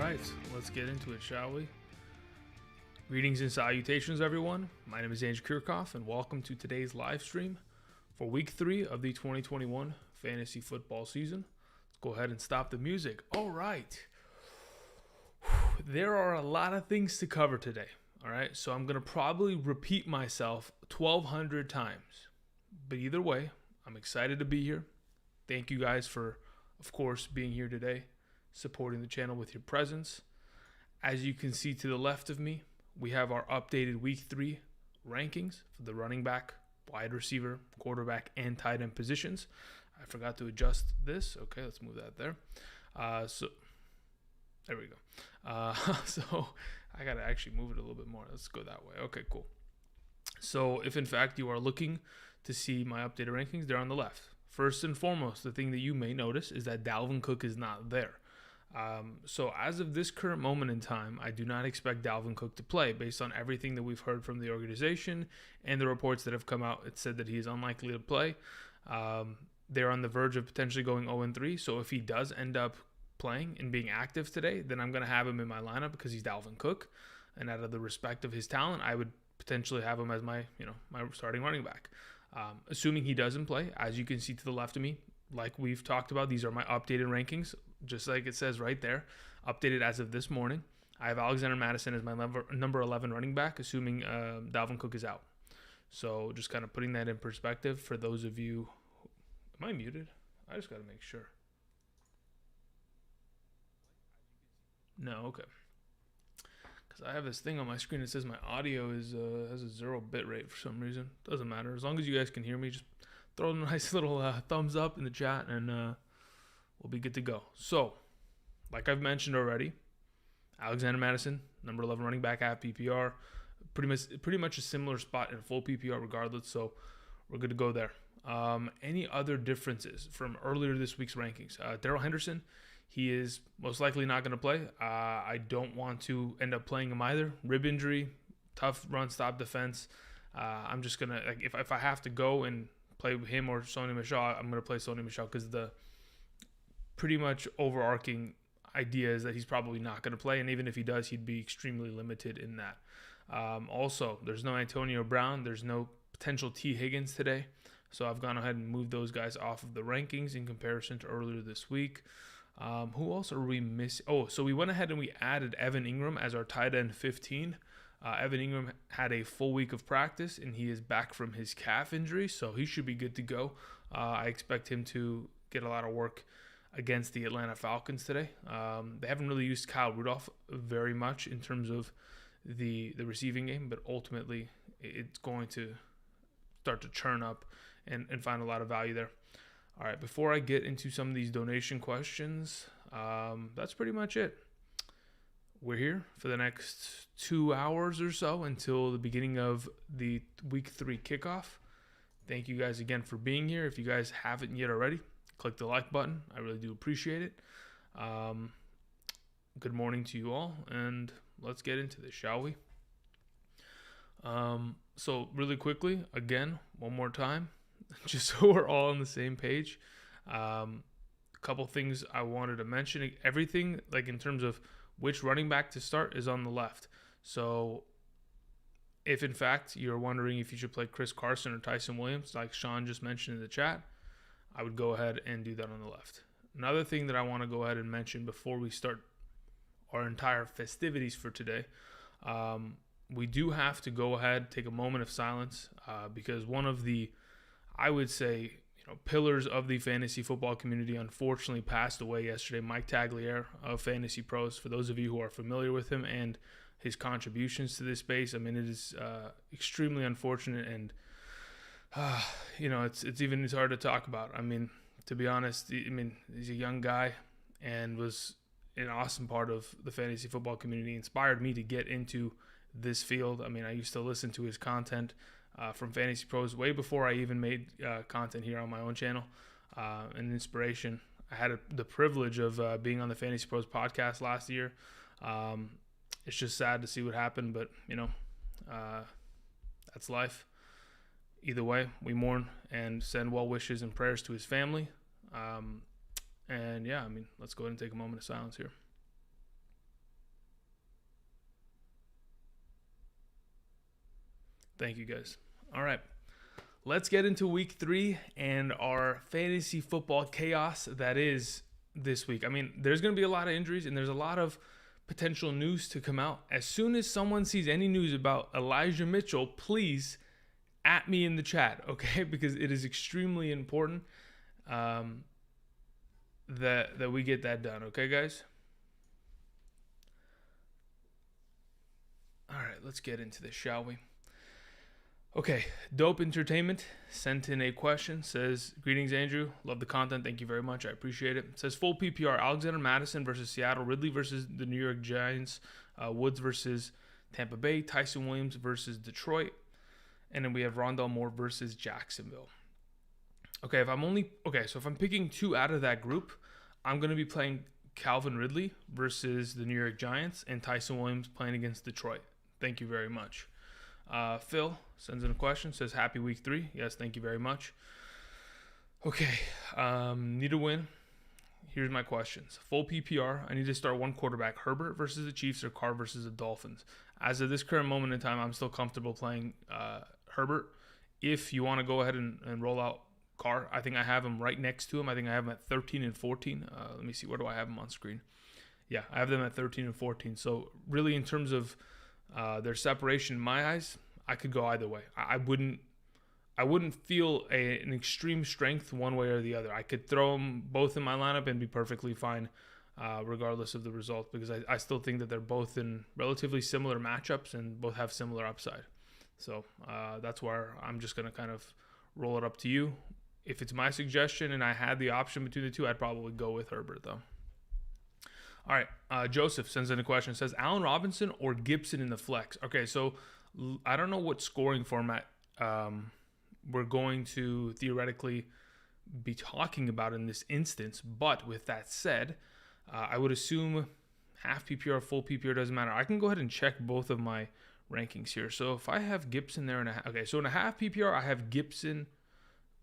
right, let's get into it, shall we? Greetings and salutations, everyone. My name is Kiorkof, and welcome to today's live stream for Week 3 of the 2021 fantasy football season. Let's go ahead and stop the music. All right. There are a lot of things to cover today, all right? So I'm going to probably repeat myself 1,200 times. But either way, I'm excited to be here. Thank you guys for, of course, being here today, supporting the channel with your presence. As you can see to the left of me, we have our updated Week 3 rankings for the running back, wide receiver, quarterback, and tight end positions. I forgot to adjust this. Okay, let's move that there. So there we go. So I got to actually move it a little bit more. Let's go that way. Okay, cool. So if in fact you are looking to see my updated rankings, they're on the left. First and foremost, the thing that you may notice is that Dalvin Cook is not there. So as of this current moment in time, I do not expect Dalvin Cook to play based on everything that we've heard from the organization and the reports that have come out. It said that he is unlikely to play. They're on the verge of potentially going 0-3. So if he does end up playing and being active today, then I'm going to have him in my lineup because he's Dalvin Cook. And out of the respect of his talent, I would potentially have him as my starting running back. Assuming he doesn't play, as you can see to the left of me, like we've talked about, these are my updated rankings, just like it says right there, updated as of this morning. I have Alexander Mattison as my number 11 running back, assuming Dalvin Cook is out. So just kind of putting that in perspective for those of you. Am I muted? I just got to make sure. No, okay. Because I have this thing on my screen that says my audio is has a 0 bit rate for some reason. Doesn't matter. As long as you guys can hear me, just throw a nice little thumbs up in the chat and we'll be good to go. So, like I've mentioned already, Alexander Mattison, number 11 running back at PPR. Pretty much a similar spot in full PPR regardless, so we're good to go there. Any other differences from earlier this week's rankings? Darrell Henderson, he is most likely not going to play. I don't want to end up playing him either. Rib injury, tough run stop defense. I'm just going to, like, if I have to go and play him or Sony Michel, I'm going to play Sony Michel because the pretty much overarching idea is that he's probably not going to play. And even if he does, he'd be extremely limited in that. Also, there's no Antonio Brown. There's no potential T. Higgins today. So I've gone ahead and moved those guys off of the rankings in comparison to earlier this week. Who else are we missing? Oh, so we went ahead and we added Evan Ingram as our tight end 15. Evan Ingram had a full week of practice, and he is back from his calf injury, so he should be good to go. I expect him to get a lot of work against the Atlanta Falcons today. They haven't really used Kyle Rudolph very much in terms of the receiving game, but ultimately it's going to start to churn up and find a lot of value there. All right, before I get into some of these donation questions, that's pretty much it. We're here for the next 2 hours or so until the beginning of the Week 3 kickoff. Thank you guys again for being here. If you guys haven't yet already, click the like button. I really do appreciate it. Good morning to you all, and let's get into this, shall we? So really quickly, again, one more time, just so we're all on the same page. A couple things I wanted to mention. Everything, like in terms of which running back to start, is on the left. So if in fact you're wondering if you should play Chris Carson or Tyson Williams, like Sean just mentioned in the chat, I would go ahead and do that on the left. Another thing that I want to go ahead and mention before we start our entire festivities for today, we do have to go ahead, take a moment of silence, because one of the, I would say, pillars of the fantasy football community unfortunately passed away yesterday. Mike Tagliere of Fantasy Pros, for those of you who are familiar with him and his contributions to this space, I mean, it is extremely unfortunate, and it's hard to talk about. I mean, to be honest, he's a young guy and was an awesome part of the fantasy football community. Inspired me to get into this field. I mean, I used to listen to his content from Fantasy Pros way before I even made content here on my own channel. An inspiration. I had the privilege of being on the Fantasy Pros podcast last year. It's just sad to see what happened, but that's life. Either way, we mourn and send well wishes and prayers to his family. And yeah, let's go ahead and take a moment of silence here. Thank you, guys. All right. Let's get into week 3 and our fantasy football chaos that is this week. I mean, there's going to be a lot of injuries and there's a lot of potential news to come out. As soon as someone sees any news about Elijah Mitchell, please at me in the chat, okay? Because it is extremely important that we get that done, okay, guys? All right, let's get into this, shall we? Okay, Dope Entertainment sent in a question. Says, greetings, Andrew. Love the content. Thank you very much. I appreciate it. Says, full PPR, Alexander Madison versus Seattle, Ridley versus the New York Giants, Woods versus Tampa Bay, Tyson Williams versus Detroit, and then we have Rondell Moore versus Jacksonville. Okay, if I'm picking 2 out of that group, I'm going to be playing Calvin Ridley versus the New York Giants and Tyson Williams playing against Detroit. Thank you very much. Phil sends in a question, says, happy week 3. Yes, thank you very much. Okay, need a win. Here's my questions. Full PPR, I need to start one quarterback, Herbert versus the Chiefs or Carr versus the Dolphins. As of this current moment in time, I'm still comfortable playing Herbert. If you want to go ahead and roll out Carr, I think I have him right next to him. I think I have him at 13 and 14. Let me see, where do I have him on screen? Yeah, I have them at 13 and 14. So really, in terms of their separation in my eyes, I could go either way. I wouldn't feel an extreme strength one way or the other. I could throw them both in my lineup and be perfectly fine, regardless of the result, because I still think that they're both in relatively similar matchups and both have similar upside. So that's where I'm just going to kind of roll it up to you. If it's my suggestion and I had the option between the 2, I'd probably go with Herbert, though. All right, Joseph sends in a question. Says, Allen Robinson or Gibson in the flex? Okay, so I don't know what scoring format we're going to theoretically be talking about in this instance, but with that said, I would assume half PPR, full PPR, doesn't matter. I can go ahead and check both of my rankings here. So if I have Gibson there in a half, okay, so in a half PPR, I have Gibson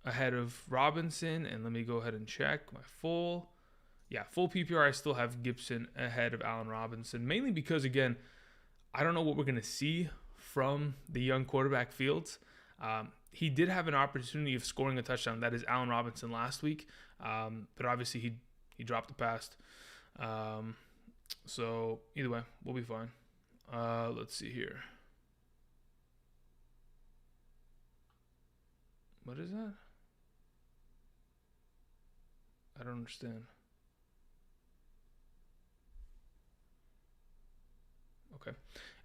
ahead of Robinson, and let me go ahead and check my full. Yeah, full PPR, I still have Gibson ahead of Allen Robinson, mainly because, again, I don't know what we're going to see from the young quarterback Fields. He did have an opportunity of scoring a touchdown. That is Allen Robinson last week, but obviously he dropped the pass. So either way, we'll be fine. Let's see here. What is that? I don't understand. Okay.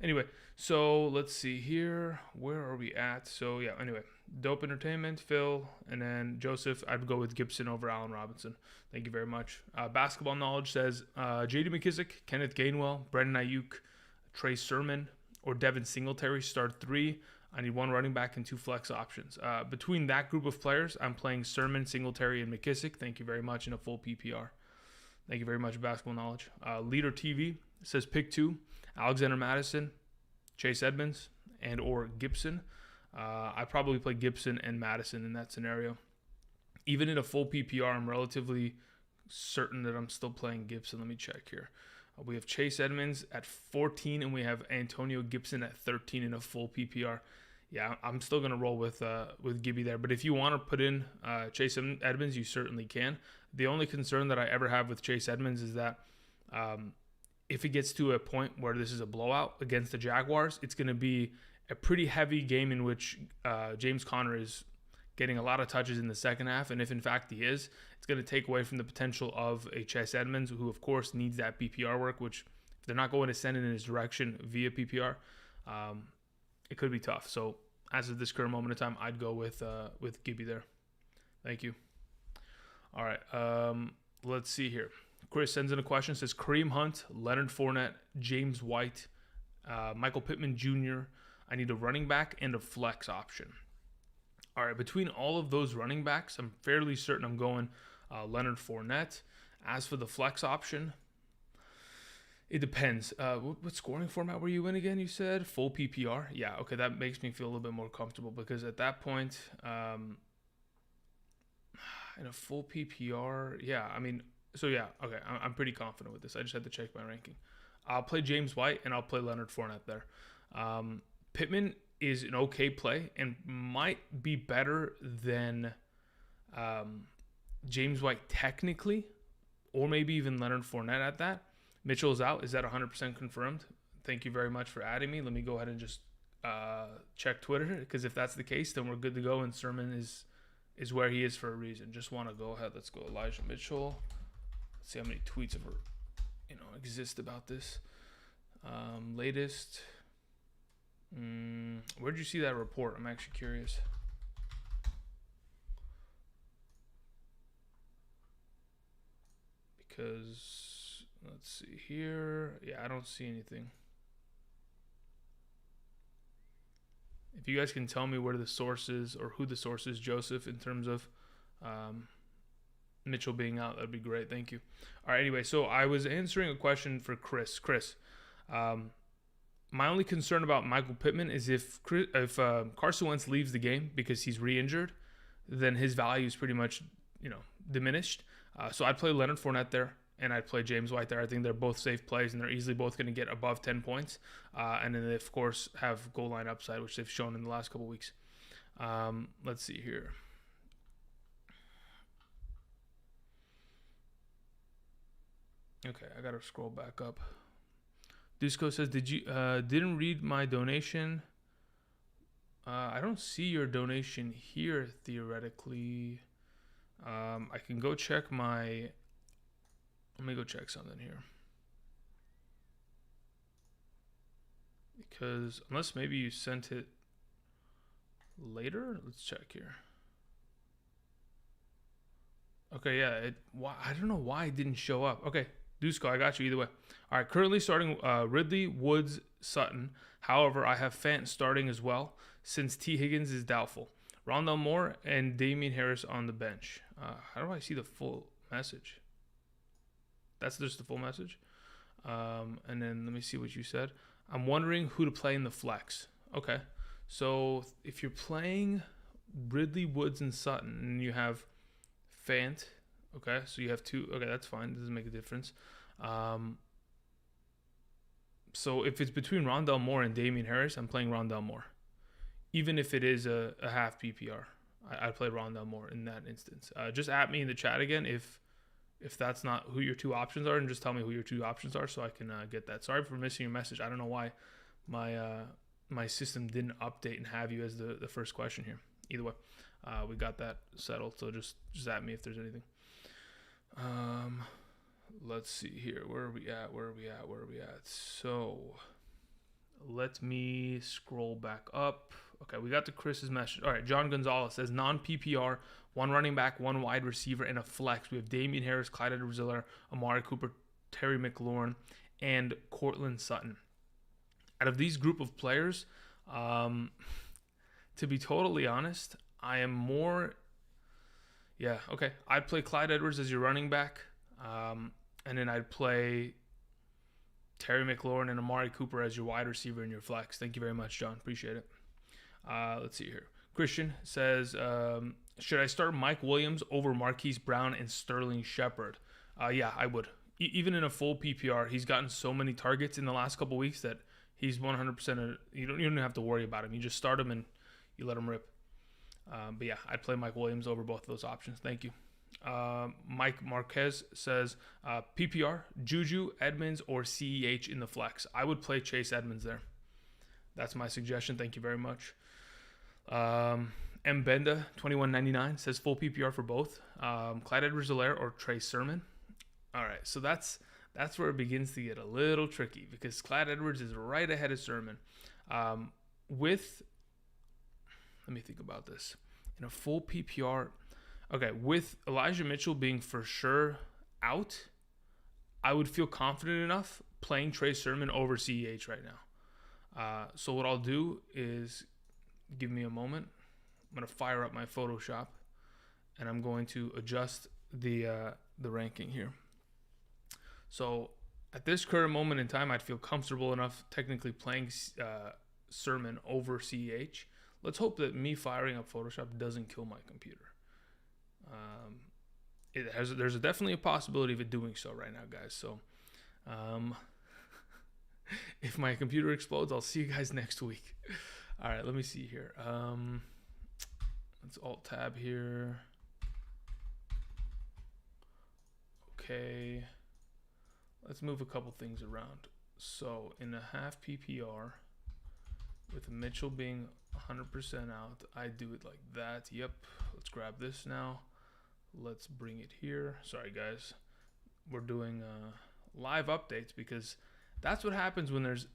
Anyway, so let's see here. Where are we at? So yeah, anyway, Dope Entertainment, Phil, and then Joseph. I'd go with Gibson over Allen Robinson. Thank you very much. Basketball Knowledge says J.D. McKissick, Kenneth Gainwell, Brandon Ayuk, Trey Sermon, or Devin Singletary start 3. I need 1 running back and 2 flex options. Between that group of players, I'm playing Sermon, Singletary, and McKissick. Thank you very much in a full PPR. Thank you very much, Basketball Knowledge. Leader TV says pick 2. Alexander Madison, Chase Edmonds, and or Gibson. I probably play Gibson and Madison in that scenario. Even in a full PPR, I'm relatively certain that I'm still playing Gibson. Let me check here. We have Chase Edmonds at 14, and we have Antonio Gibson at 13 in a full PPR. Yeah, I'm still going to roll with Gibby there. But if you want to put in Chase Edmonds, you certainly can. The only concern that I ever have with Chase Edmonds is that if it gets to a point where this is a blowout against the Jaguars, it's going to be a pretty heavy game in which James Conner is getting a lot of touches in the second half. And if, in fact, he is, it's going to take away from the potential of a Chase Edmonds, who, of course, needs that PPR work, which if they're not going to send it in his direction via PPR, it could be tough. So as of this current moment in time, I'd go with Gibby there. Thank you. All right, let's see here. Chris sends in a question, says Kareem Hunt, Leonard Fournette, James White, Michael Pittman Jr. I need a running back and a flex option. All right, between all of those running backs, I'm fairly certain I'm going Leonard Fournette. As for the flex option, it depends. What scoring format were you in again, you said? Full PPR? Yeah, okay, that makes me feel a little bit more comfortable because at that point, in a full PPR, yeah, I mean, so yeah, okay, I'm pretty confident with this. I just had to check my ranking. I'll play James White and I'll play Leonard Fournette there. Pittman is an okay play and might be better than James White technically, or maybe even Leonard Fournette at that. Mitchell's out. Is that 100% confirmed? Thank you very much for adding me. Let me go ahead and just check Twitter, because if that's the case, then we're good to go, and Sermon is where he is for a reason. Just want to go ahead. Let's go Elijah Mitchell. Let's see how many tweets ever exist about this. Latest. Where'd you see that report? I'm actually curious. Because let's see here. Yeah, I don't see anything. If you guys can tell me where the source is or who the source is, Joseph, in terms of Mitchell being out, that'd be great. Thank you. All right, anyway, so I was answering a question for Chris. Chris, my only concern about Michael Pittman is if Carson Wentz leaves the game because he's re-injured, then his value is pretty much, diminished. So I'd play Leonard Fournette there, and I'd play James White there. I think they're both safe plays, and they're easily both going to get above 10 points. And then they, of course, have goal line upside, which they've shown in the last couple weeks. Let's see here. Okay, I got to scroll back up. Dusko says, didn't read my donation. I don't see your donation here, theoretically. I can go check my... Let me go check something here. Because unless maybe you sent it later. Let's check here. Okay, yeah. I don't know why it didn't show up. Okay, Dusko, I got you either way. All right, currently starting Ridley, Woods, Sutton. However, I have Fant starting as well since T. Higgins is doubtful. Rondell Moore and Damian Harris on the bench. How do I see the full message? That's just the full message. And then let me see what you said. I'm wondering who to play in the flex. Okay. So if you're playing Ridley, Woods, and Sutton, and you have Fant, okay, so you have two. Okay, that's fine. Doesn't make a difference. So if it's between Rondell Moore and Damian Harris, I'm playing Rondell Moore. Even if it is a half PPR, I'd play Rondell Moore in that instance. Just at me in the chat again if that's not who your two options are, and just tell me who your two options are so I can get that. Sorry for missing your message. I don't know why my system didn't update and have you as the first question here. Either way, we got that settled. So just at me if there's anything. Let's see here. Where are we at? So let me scroll back up. Okay, we got to Chris's message. All right, John Gonzalez says non-PPR, one running back, one wide receiver, and a flex. We have Damian Harris, Clyde Edwards-Helaire, Amari Cooper, Terry McLaurin, and Cortland Sutton. Out of these group of players, to be totally honest, I am more... Yeah, okay. I'd play Clyde Edwards as your running back, and then I'd play Terry McLaurin and Amari Cooper as your wide receiver in your flex. Thank you very much, John. Appreciate it. Let's see here. Christian says, should I start Mike Williams over Marquise Brown and Sterling Shepard? Yeah, I would. Even in a full PPR, he's gotten so many targets in the last couple weeks that he's 100%. You don't even have to worry about him. You just start him and you let him rip. But yeah, I'd play Mike Williams over both of those options. Thank you. Mike Marquez says, PPR, Juju, Edmonds, or CEH in the flex. I would play Chase Edmonds there. That's my suggestion. Thank you very much. M. Benda, 21.99, says full PPR for both. Clyde Edwards-Helaire or Trey Sermon. All right, so that's where it begins to get a little tricky because Clyde Edwards is right ahead of Sermon. Let me think about this. In a full PPR, okay, with Elijah Mitchell being for sure out, I would feel confident enough playing Trey Sermon over CEH right now. So what I'll do is, give me a moment. I'm going to fire up my Photoshop, and I'm going to adjust the ranking here. So at this current moment in time, I'd feel comfortable enough technically playing Sermon over CEH. Let's hope that me firing up Photoshop doesn't kill my computer. There's definitely a possibility of it doing so right now, guys. So if my computer explodes, I'll see you guys next week. All right, let me see here. Let's alt tab here. Okay. Let's move a couple things around. So in a half PPR, with Mitchell being 100% out, I do it like that. Yep. Let's grab this now. Let's bring it here. Sorry, guys. We're doing live updates because that's what happens when there's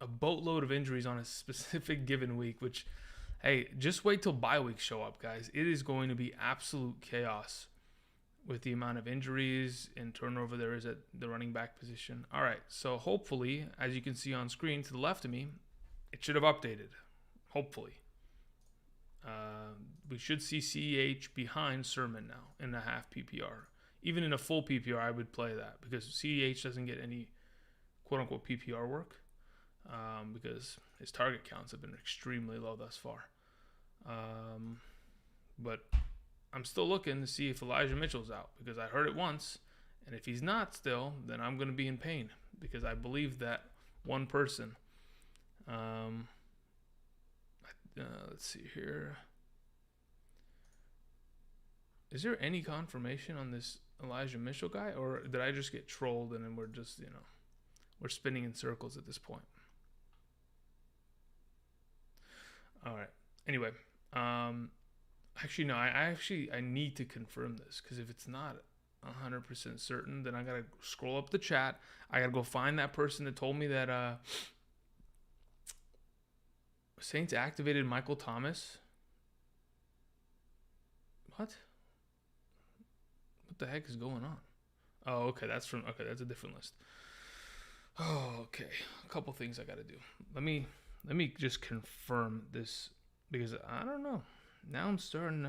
a boatload of injuries on a specific given week, which, hey, just wait till bye weeks show up, guys. It is going to be absolute chaos with the amount of injuries and turnover there is at the running back position. All right, so hopefully, as you can see on screen to the left of me, it should have updated. Hopefully. We should see CEH behind Sermon now in a half PPR. Even in a full PPR, I would play that because CEH doesn't get any quote-unquote PPR work because his target counts have been extremely low thus far. But I'm still looking to see if Elijah Mitchell's out because I heard it once, and if he's not still, then I'm going to be in pain because I believe that one person. Let's see here. Is there any confirmation on this Elijah Mitchell guy, or did I just get trolled and then we're just, we're spinning in circles at this point? All right. Anyway, actually, no, I need to confirm this because if it's not 100% certain, then I got to scroll up the chat. I got to go find that person that told me that Saints activated Michael Thomas. What? What the heck is going on? Oh, okay, that's a different list. Oh, okay. A couple things I got to do. Let me just confirm this because I don't know. Now I'm starting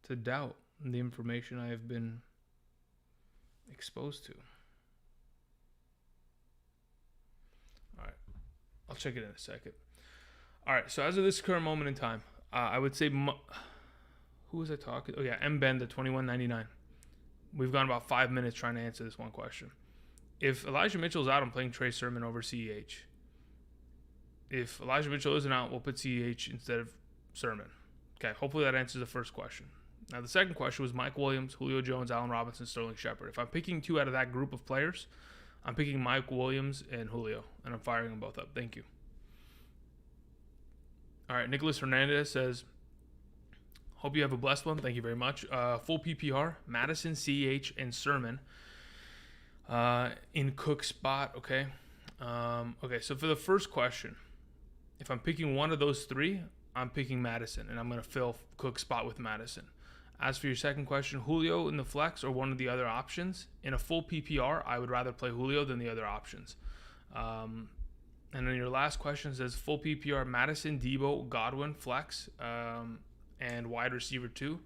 to doubt the information I have been exposed to. All right. I'll check it in a second. All right. So as of this current moment in time, I would say, who was I talking? Oh, yeah. M. Ben, the 21.99. We've gone about 5 minutes trying to answer this one question. If Elijah Mitchell's out, I'm playing Trey Sermon over CEH. If Elijah Mitchell isn't out, we'll put CEH instead of Sermon. Okay, hopefully that answers the first question. Now, the second question was Mike Williams, Julio Jones, Allen Robinson, Sterling Shepard. If I'm picking two out of that group of players, I'm picking Mike Williams and Julio, and I'm firing them both up. Thank you. All right, Nicholas Hernandez says, hope you have a blessed one. Thank you very much. Full PPR, Madison, CEH, and Sermon in Cook's spot, okay? Okay, so for the first question, if I'm picking one of those three, I'm picking Madison, and I'm going to fill Cook's spot with Madison. As for your second question, Julio in the flex or one of the other options, in a full PPR, I would rather play Julio than the other options. And then your last question says full PPR, Madison, Debo, Godwin, flex, and wide receiver 2.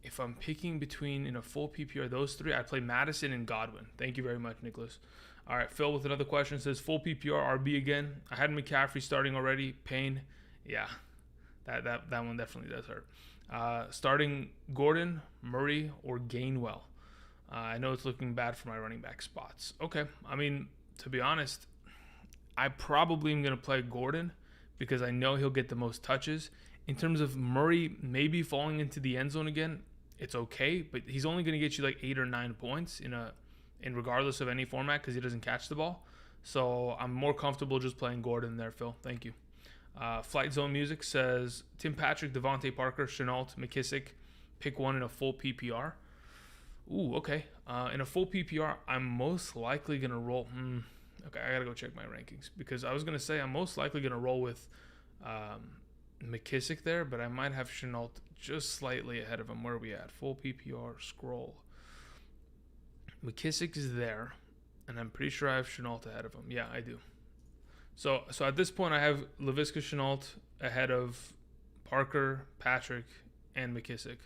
If I'm picking between in a full PPR those three, I'd play Madison and Godwin. Thank you very much, Nicholas. All right, Phil with another question says full PPR RB again. I had McCaffrey starting already. Pain. Yeah, that one definitely does hurt. Starting Gordon, Murray, or Gainwell. I know it's looking bad for my running back spots. Okay, I mean, to be honest, I probably am going to play Gordon because I know he'll get the most touches. In terms of Murray maybe falling into the end zone again, it's okay, but he's only going to get you like 8 or 9 points in regardless of any format because he doesn't catch the ball. So I'm more comfortable just playing Gordon there, Phil. Thank you. Flight Zone Music says Tim Patrick, Devontae Parker, Chenault, McKissick, pick one in a full PPR. Ooh, okay. In a full PPR, I'm most likely going to roll. Okay, I got to go check my rankings because I was going to say I'm most likely going to roll with McKissick there, but I might have Chenault just slightly ahead of him. Where are we at? Full PPR, scroll. McKissick is there, and I'm pretty sure I have Chenault ahead of him. Yeah, I do. So at this point, I have Laviska Shenault ahead of Parker, Patrick, and McKissick.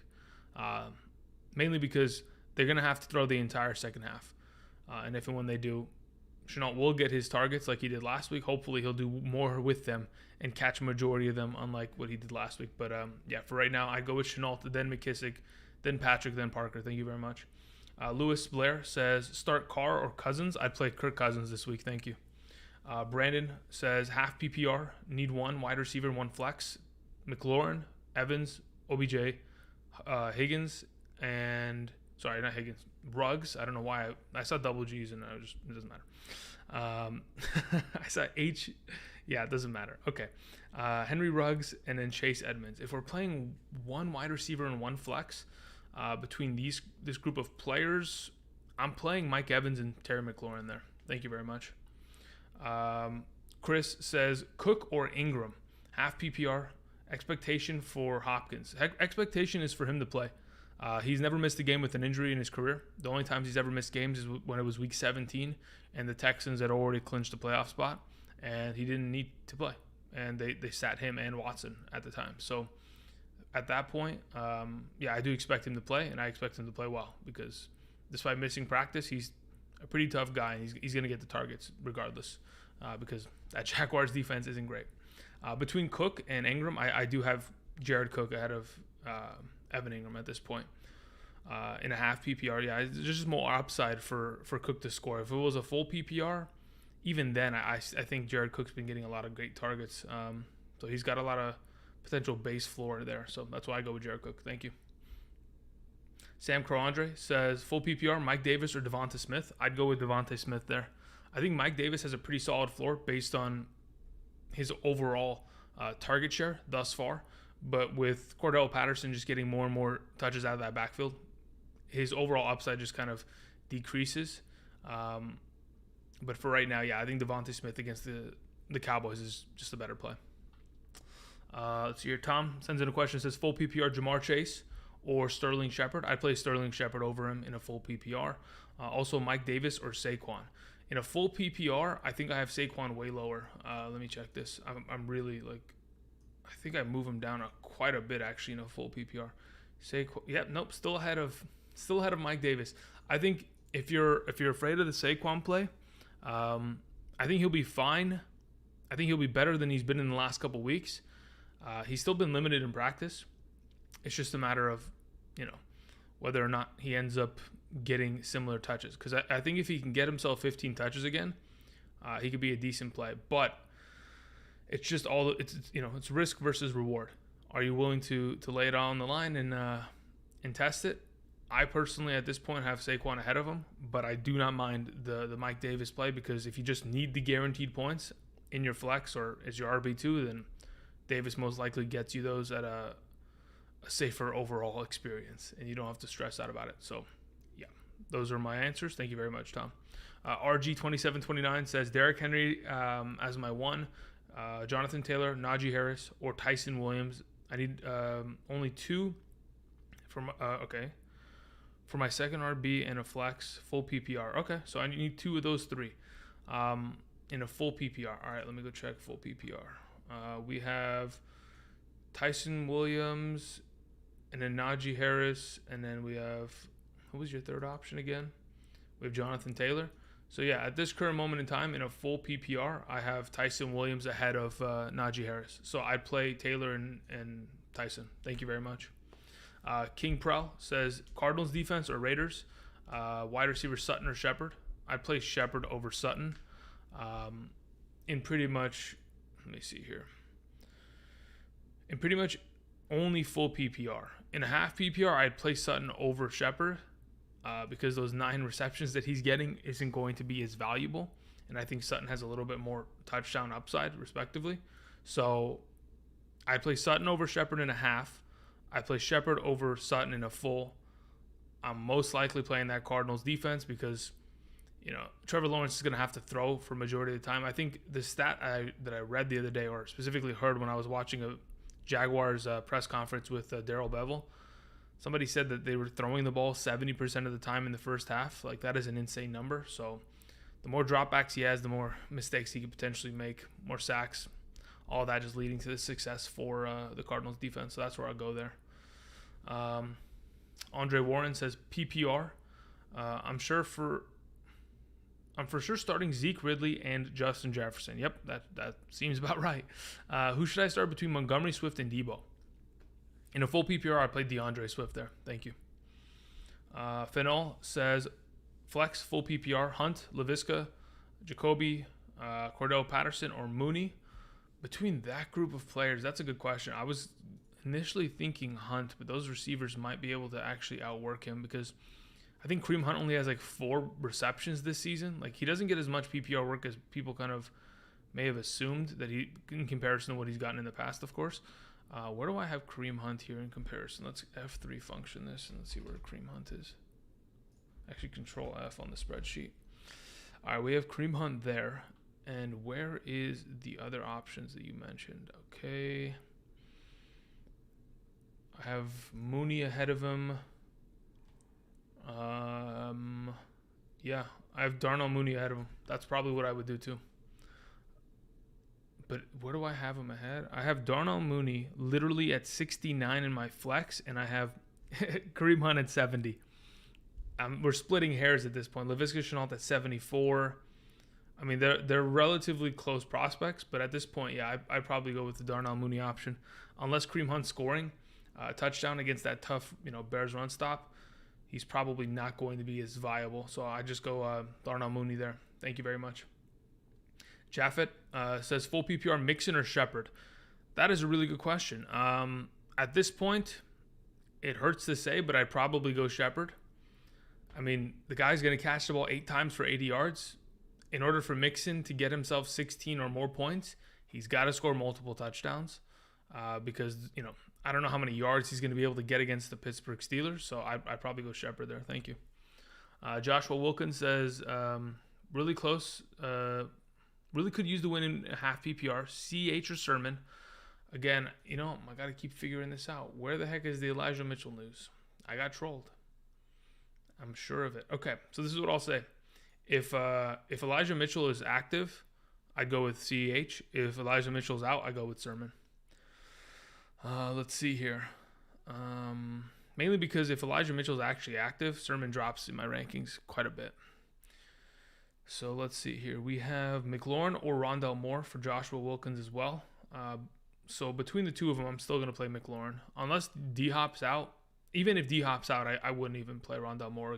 Mainly because they're going to have to throw the entire second half. And if and when they do, Shenault will get his targets like he did last week. Hopefully, he'll do more with them and catch a majority of them, unlike what he did last week. But, yeah, for right now, I go with Shenault, then McKissick, then Patrick, then Parker. Thank you very much. Lewis Blair says, start Carr or Cousins. I'd play Kirk Cousins this week. Thank you. Brandon says half PPR, need one wide receiver, one flex. McLaurin, Evans, OBJ, Higgins, and sorry, not Higgins, Ruggs. I don't know why I saw double G's and it doesn't matter. I saw H. Yeah, it doesn't matter. Okay. Henry Ruggs and then Chase Edmonds. If we're playing one wide receiver and one flex between this group of players, I'm playing Mike Evans and Terry McLaurin there. Thank you very much. Chris says Cook or Ingram, half PPR. Expectation for Hopkins. Expectation is for him to play. He's never missed a game with an injury in his career. The only times he's ever missed games is when it was week 17 and the Texans had already clinched the playoff spot and he didn't need to play. And they sat him and Watson at the time. So at that point, I do expect him to play, and I expect him to play well because despite missing practice, he's a pretty tough guy, and he's going to get the targets regardless because that Jaguars defense isn't great. Between Cook and Ingram, I do have Jared Cook ahead of Evan Ingram at this point. In a half PPR, there's just more upside for Cook to score. If it was a full PPR, even then, I think Jared Cook's been getting a lot of great targets. So he's got a lot of potential base floor there. So that's why I go with Jared Cook. Thank you. Sam Croandre says, full PPR, Mike Davis or Devonta Smith. I'd go with Devonta Smith there. I think Mike Davis has a pretty solid floor based on his overall target share thus far. But with Cordell Patterson just getting more and more touches out of that backfield, his overall upside just kind of decreases. But for right now, I think Devonta Smith against the Cowboys is just a better play. Let's see here. Tom sends in a question. Says, full PPR, Jamar Chase or Sterling Shepard. I play Sterling Shepard over him in a full PPR. Also, Mike Davis or Saquon. In a full PPR, I think I have Saquon way lower. Let me check this. I'm really I think I move him down quite a bit actually in a full PPR. Saquon, still ahead of Mike Davis. I think if you're afraid of the Saquon play, I think he'll be fine. I think he'll be better than he's been in the last couple weeks. He's still been limited in practice. It's just a matter of, whether or not he ends up getting similar touches. Because I think if he can get himself 15 touches again, he could be a decent play. But it's just it's risk versus reward. Are you willing to lay it all on the line and test it? I personally, at this point, have Saquon ahead of him, but I do not mind the Mike Davis play because if you just need the guaranteed points in your flex or as your RB2, then Davis most likely gets you those at a safer overall experience, and you don't have to stress out about it. So, those are my answers. Thank you very much, Tom. RG2729 says, Derrick Henry as my one, Jonathan Taylor, Najee Harris, or Tyson Williams. I need only two from for my second RB and a flex, full PPR. Okay, so I need two of those three in a full PPR. All right, let me go check full PPR. We have Tyson Williams and then Najee Harris, and then we have, who was your third option again? We have Jonathan Taylor. So at this current moment in time, in a full PPR, I have Tyson Williams ahead of Najee Harris. So I'd play Taylor and Tyson. Thank you very much. King Prell says, Cardinals defense or Raiders? Wide receiver Sutton or Shepard? I'd play Shepard over Sutton. In pretty much, let me see here. In pretty much only full PPR. In a half PPR, I'd play Sutton over Shepard because those 9 receptions that he's getting isn't going to be as valuable. And I think Sutton has a little bit more touchdown upside, respectively. So I'd play Sutton over Shepard in a half. I play Shepard over Sutton in a full. I'm most likely playing that Cardinals defense because, Trevor Lawrence is going to have to throw for majority of the time. I think the stat that I read the other day, or specifically heard when I was watching a Jaguars press conference with Darrell Bevel, somebody said that they were throwing the ball 70% of the time in the first half. That is an insane number. So the more dropbacks he has, the more mistakes he could potentially make, more sacks, all that just leading to the success for the Cardinals defense. So that's where I'll go there. Andre Warren says PPR. I'm for sure starting Zeke Ridley and Justin Jefferson. Yep, that seems about right. Who should I start between Montgomery, Swift, and Debo? In a full PPR, I played DeAndre Swift there. Thank you. Fennell says flex full PPR, Hunt, LaVisca, Jacoby, Cordell Patterson or Mooney. Between that group of players, that's a good question. I was initially thinking Hunt, but those receivers might be able to actually outwork him because I think Kareem Hunt only has like 4 receptions this season. Like, he doesn't get as much PPR work as people kind of may have assumed that he, in comparison to what he's gotten in the past, of course. Where do I have Kareem Hunt here in comparison? Let's F3 function this and let's see where Kareem Hunt is. Actually, Control F on the spreadsheet. All right, we have Kareem Hunt there. And where is the other options that you mentioned? Okay. I have Mooney ahead of him. Yeah, I have Darnell Mooney ahead of him. That's probably what I would do too. But where do I have him ahead? I have Darnell Mooney literally at 69 in my flex, and I have Kareem Hunt at 70. We're splitting hairs at this point. Laviska Shenault at 74. I mean, they're relatively close prospects, but at this point, yeah, I'd probably go with the Darnell Mooney option. Unless Kareem Hunt's scoring a touchdown against that tough, Bears run stop, he's probably not going to be as viable. So I just go Darnell Mooney there. Thank you very much. Jaffet says full PPR Mixon or Shepard. That is a really good question. At this point, it hurts to say, but I'd probably go Shepard. I mean, the guy's going to catch the ball 8 times for 80 yards. In order for Mixon to get himself 16 or more points, he's got to score multiple touchdowns because, I don't know how many yards he's going to be able to get against the Pittsburgh Steelers. So I'd probably go Shepard there. Thank you. Joshua Wilkins says, really close. Really could use the win in half PPR. CH or Sermon. Again, I got to keep figuring this out. Where the heck is the Elijah Mitchell news? I got trolled. I'm sure of it. Okay, so this is what I'll say. If Elijah Mitchell is active, I'd go with CEH. If Elijah Mitchell's out, I go with Sermon. Let's see here. Mainly because if Elijah Mitchell's actually active, Sermon drops in my rankings quite a bit. So let's see here. We have McLaurin or Rondell Moore for Joshua Wilkins as well. So between the two of them, I'm still going to play McLaurin. Unless D-Hop's out. Even if D-Hop's out, I wouldn't even play Rondell Moore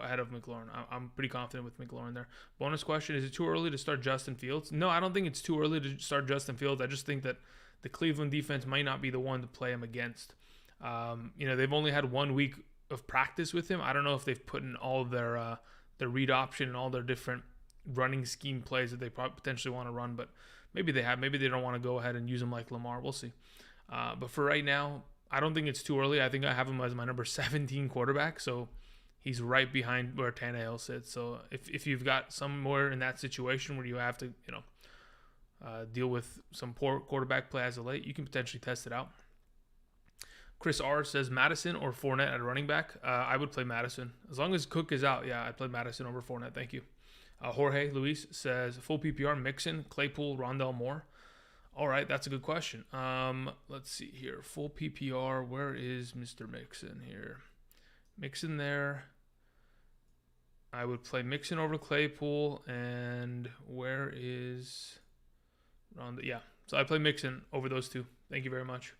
ahead of McLaurin. I'm pretty confident with McLaurin there. Bonus question, is it too early to start Justin Fields? No, I don't think it's too early to start Justin Fields. I just think that the Cleveland defense might not be the one to play him against. They've only had 1 week of practice with him. I don't know if they've put in all of their read option and all their different running scheme plays that they potentially want to run, but maybe they have. Maybe they don't want to go ahead and use him like Lamar. We'll see. But for right now, I don't think it's too early. I think I have him as my number 17 quarterback, so he's right behind where Tannehill sits. So if you've got somewhere in that situation where you have to, deal with some poor quarterback play as of late, you can potentially test it out. Chris R says Madison or Fournette at running back. I would play Madison. As long as Cook is out, yeah, I'd play Madison over Fournette. Thank you. Jorge Luis says full PPR, Mixon, Claypool, Rondell Moore. All right, that's a good question. Let's see here. Full PPR, where is Mr. Mixon here? Mixon there. I would play Mixon over Claypool, and where is Rondell? Yeah, so I play Mixon over those two. Thank you very much.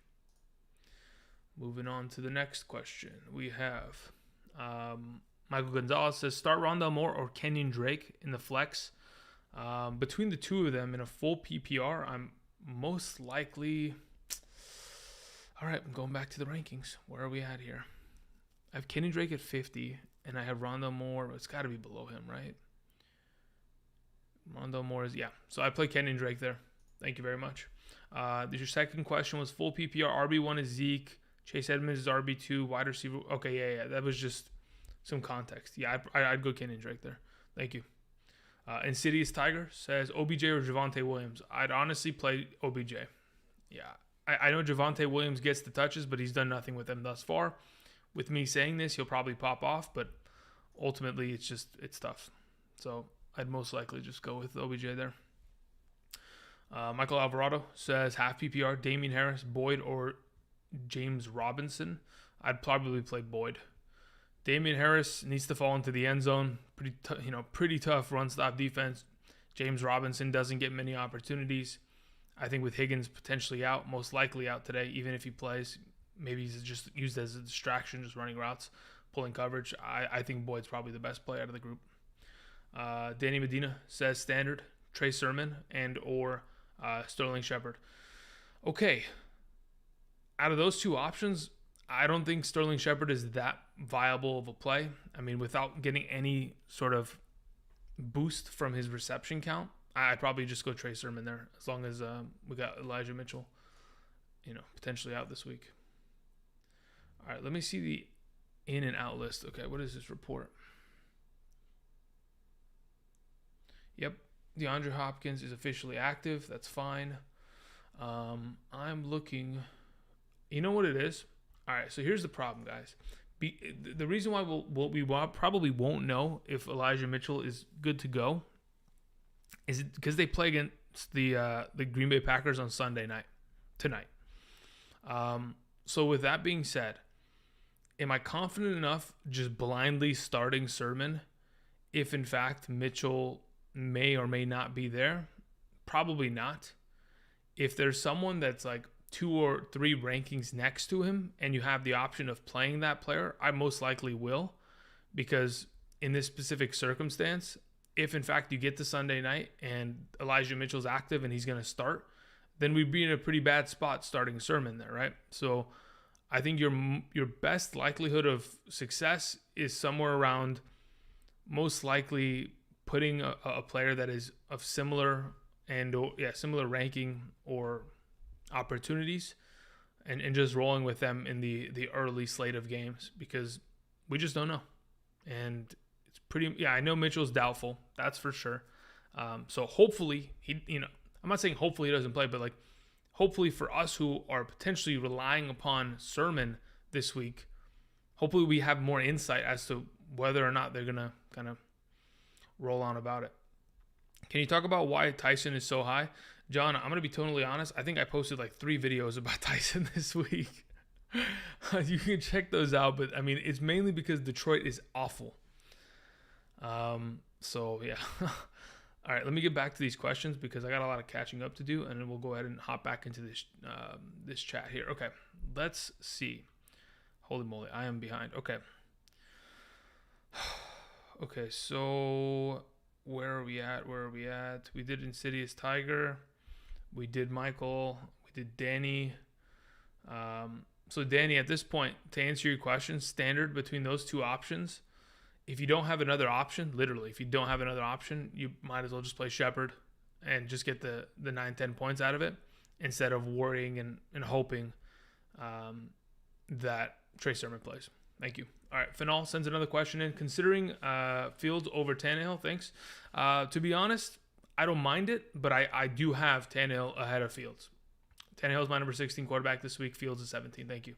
Moving on to the next question. We have Michael Gonzalez says, start Rondell Moore or Kenyon Drake in the flex. Between the two of them in a full PPR, I'm most likely... All right, I'm going back to the rankings. Where are we at here? I have Kenyon Drake at 50, and I have Rondell Moore. It's got to be below him, right? Rondell Moore is... Yeah, so I play Kenyon Drake there. Thank you very much. Your second question was full PPR. RB1 is Zeke. Chase Edmonds is RB2, wide receiver. Okay, yeah. That was just some context. Yeah, I'd go Kenyon Drake there. Thank you. Insidious Tiger says OBJ or Javonte Williams. I'd honestly play OBJ. Yeah, I know Javonte Williams gets the touches, but he's done nothing with them thus far. With me saying this, he'll probably pop off, but ultimately it's tough. So I'd most likely just go with OBJ there. Michael Alvarado says half PPR, Damian Harris, Boyd, or James Robinson. I'd probably play Boyd. Damian Harris needs to fall into the end zone. Pretty tough run stop defense. James Robinson doesn't get many opportunities. I think with Higgins potentially out, most likely out today, even if he plays, maybe he's just used as a distraction, just running routes, pulling coverage. I think Boyd's probably the best player out of the group. Danny Medina says standard. Trey Sermon and or Sterling Shepard. Okay, out of those two options, I don't think Sterling Shepard is that viable of a play. I mean, without getting any sort of boost from his reception count, I'd probably just go Trey Sermon there, as long as we got Elijah Mitchell, potentially out this week. All right, let me see the in and out list. Okay, what is this report? Yep, DeAndre Hopkins is officially active. That's fine. I'm looking. You know what it is? All right, so here's the problem, guys. The reason why we probably won't know if Elijah Mitchell is good to go is because they play against the Green Bay Packers on Sunday night tonight. So with that being said, am I confident enough just blindly starting Sermon if in fact Mitchell may or may not be there? Probably not. If there's someone that's like 2 or 3 rankings next to him and you have the option of playing that player, I most likely will, because in this specific circumstance, if in fact you get to Sunday night and Elijah Mitchell's active and he's going to start, then we'd be in a pretty bad spot starting Sermon there, right? So I think your best likelihood of success is somewhere around most likely putting a player that is of similar ranking or opportunities and just rolling with them in the early slate of games, because we just don't know. And it's pretty, I know Mitchell's doubtful, that's for sure. So hopefully I'm not saying hopefully he doesn't play, but like hopefully for us who are potentially relying upon Sermon this week, hopefully we have more insight as to whether or not they're going to kind of roll on about it. Can you talk about why Tyson is so high? John, I'm going to be totally honest. I think I posted like 3 videos about Tyson this week. You can check those out, but I mean, it's mainly because Detroit is awful. So yeah. All right, let me get back to these questions because I got a lot of catching up to do, and then we'll go ahead and hop back into this chat here. Okay, let's see. Holy moly, I am behind. Okay. Okay, so where are we at? We did Insidious Tiger. We did Michael. We did Danny. So Danny, at this point, to answer your question, standard between those two options, if you don't have another option, literally, if you don't have another option, you might as well just play Shepard and just get the 9-10 points out of it instead of worrying and hoping that Trey Sermon plays. Thank you. All right, Final sends another question in. Considering Fields over Tannehill, thanks. To be honest, I don't mind it, but I do have Tannehill ahead of Fields. Tannehill is my number 16 quarterback this week. Fields is 17. Thank you.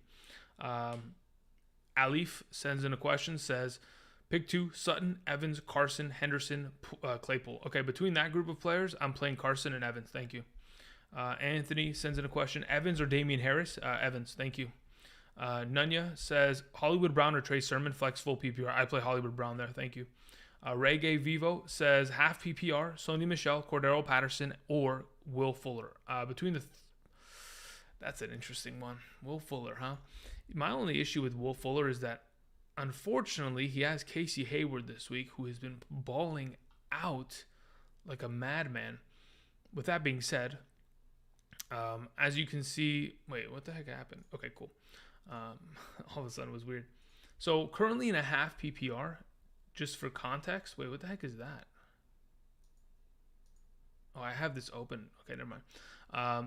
Alif sends in a question, says, pick 2, Sutton, Evans, Carson, Henderson, Claypool. Okay, between that group of players, I'm playing Carson and Evans. Thank you. Anthony sends in a question, Evans or Damian Harris? Evans. Thank you. Nunya says, Hollywood Brown or Trey Sermon, flex full PPR. I play Hollywood Brown there. Thank you. Reggae Vivo says, half PPR, Sony Michel, Cordero Patterson, or Will Fuller. Between the that's an interesting one. Will Fuller, huh? My only issue with Will Fuller is that, unfortunately, he has Casey Hayward this week, who has been balling out like a madman. With that being said, as you can see, wait, what the heck happened? Okay, cool. All of a sudden it was weird. So currently in a half PPR, just for context. Wait, what the heck is that? Oh, I have this open. Okay, never mind.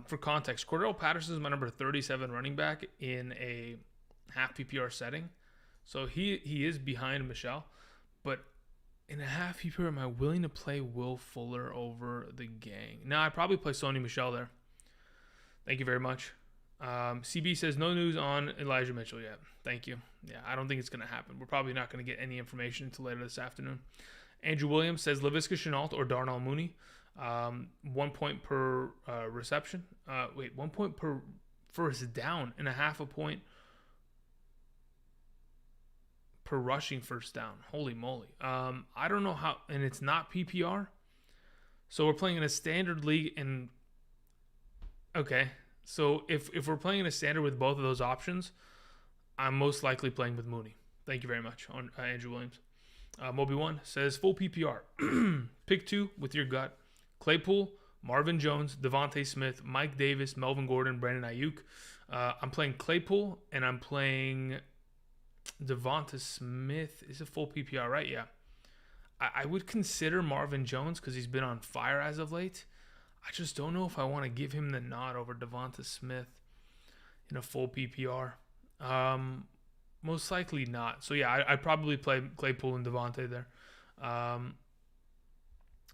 For context, Cordero Patterson is my number 37 running back in a half PPR setting. So he is behind Michelle. But in a half PPR, am I willing to play Will Fuller over the gang? No, I'd probably play Sony Michel there. Thank you very much. CB says, no news on Elijah Mitchell yet. Thank you. Yeah, I don't think it's going to happen. We're probably not going to get any information until later this afternoon. Andrew Williams says, Laviska Shenault or Darnell Mooney. 1 point per reception. 1 point per first down and a half a point per rushing first down. Holy moly. I don't know how, and it's not PPR. So we're playing in a standard league and okay. So if we're playing in a standard with both of those options, I'm most likely playing with Mooney. Thank you very much, on Andrew Williams. Moby1 says, full PPR. Pick 2 with your gut. Claypool, Marvin Jones, Devontae Smith, Mike Davis, Melvin Gordon, Brandon Ayuk. I'm playing Claypool, and I'm playing Devonta Smith. Is a full PPR, right? Yeah. I would consider Marvin Jones because he's been on fire as of late. I just don't know if I want to give him the nod over Devonta Smith in a full PPR. Most likely not. So, yeah, I'd probably play Claypool and Devontae there.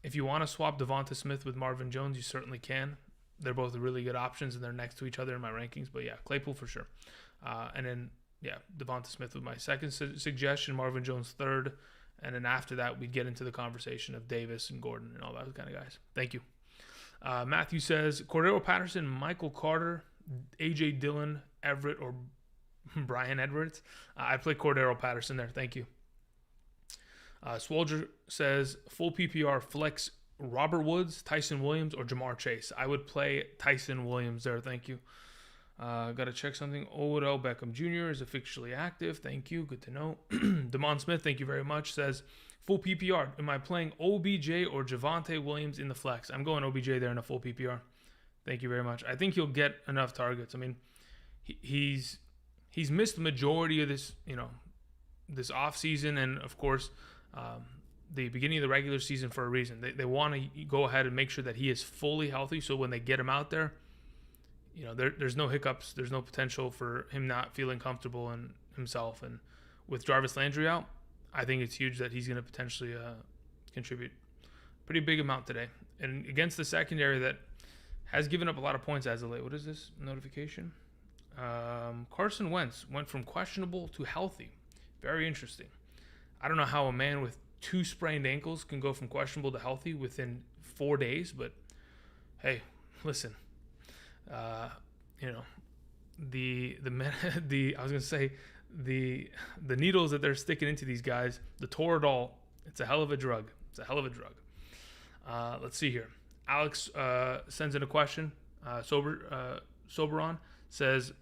If you want to swap Devonta Smith with Marvin Jones, you certainly can. They're both really good options, and they're next to each other in my rankings. But, yeah, Claypool for sure. And then, yeah, Devonta Smith with my second suggestion, Marvin Jones third. And then after that, we'd get into the conversation of Davis and Gordon and all those kind of guys. Thank you. Matthew says, Cordero Patterson, Michael Carter, A.J. Dillon, Everett, or Brian Edwards. I play Cordero Patterson there. Thank you. Swolger says, full PPR flex Robert Woods, Tyson Williams, or Jamar Chase. I would play Tyson Williams there. Thank you. Got to check something. Odell Beckham Jr. is officially active. Thank you. Good to know. Damon Smith, thank you very much, says, full PPR. Am I playing OBJ or Javonte Williams in the flex? I'm going OBJ there in a full PPR. Thank you very much. I think he'll get enough targets. I mean, he's missed the majority of this, this offseason, and, of course, the beginning of the regular season for a reason. They want to go ahead and make sure that he is fully healthy, so when they get him out there, there's no hiccups. There's no potential for him not feeling comfortable in himself. And with Jarvis Landry out, I think it's huge that he's going to potentially contribute pretty big amount today. And against the secondary that has given up a lot of points as of late. What is this notification? Carson Wentz went from questionable to healthy. Very interesting. I don't know how a man with 2 sprained ankles can go from questionable to healthy within 4 days, but hey, listen. The needles that they're sticking into these guys, the Toradol, it's a hell of a drug. Let's see here. Alex sends in a question. Soberon says,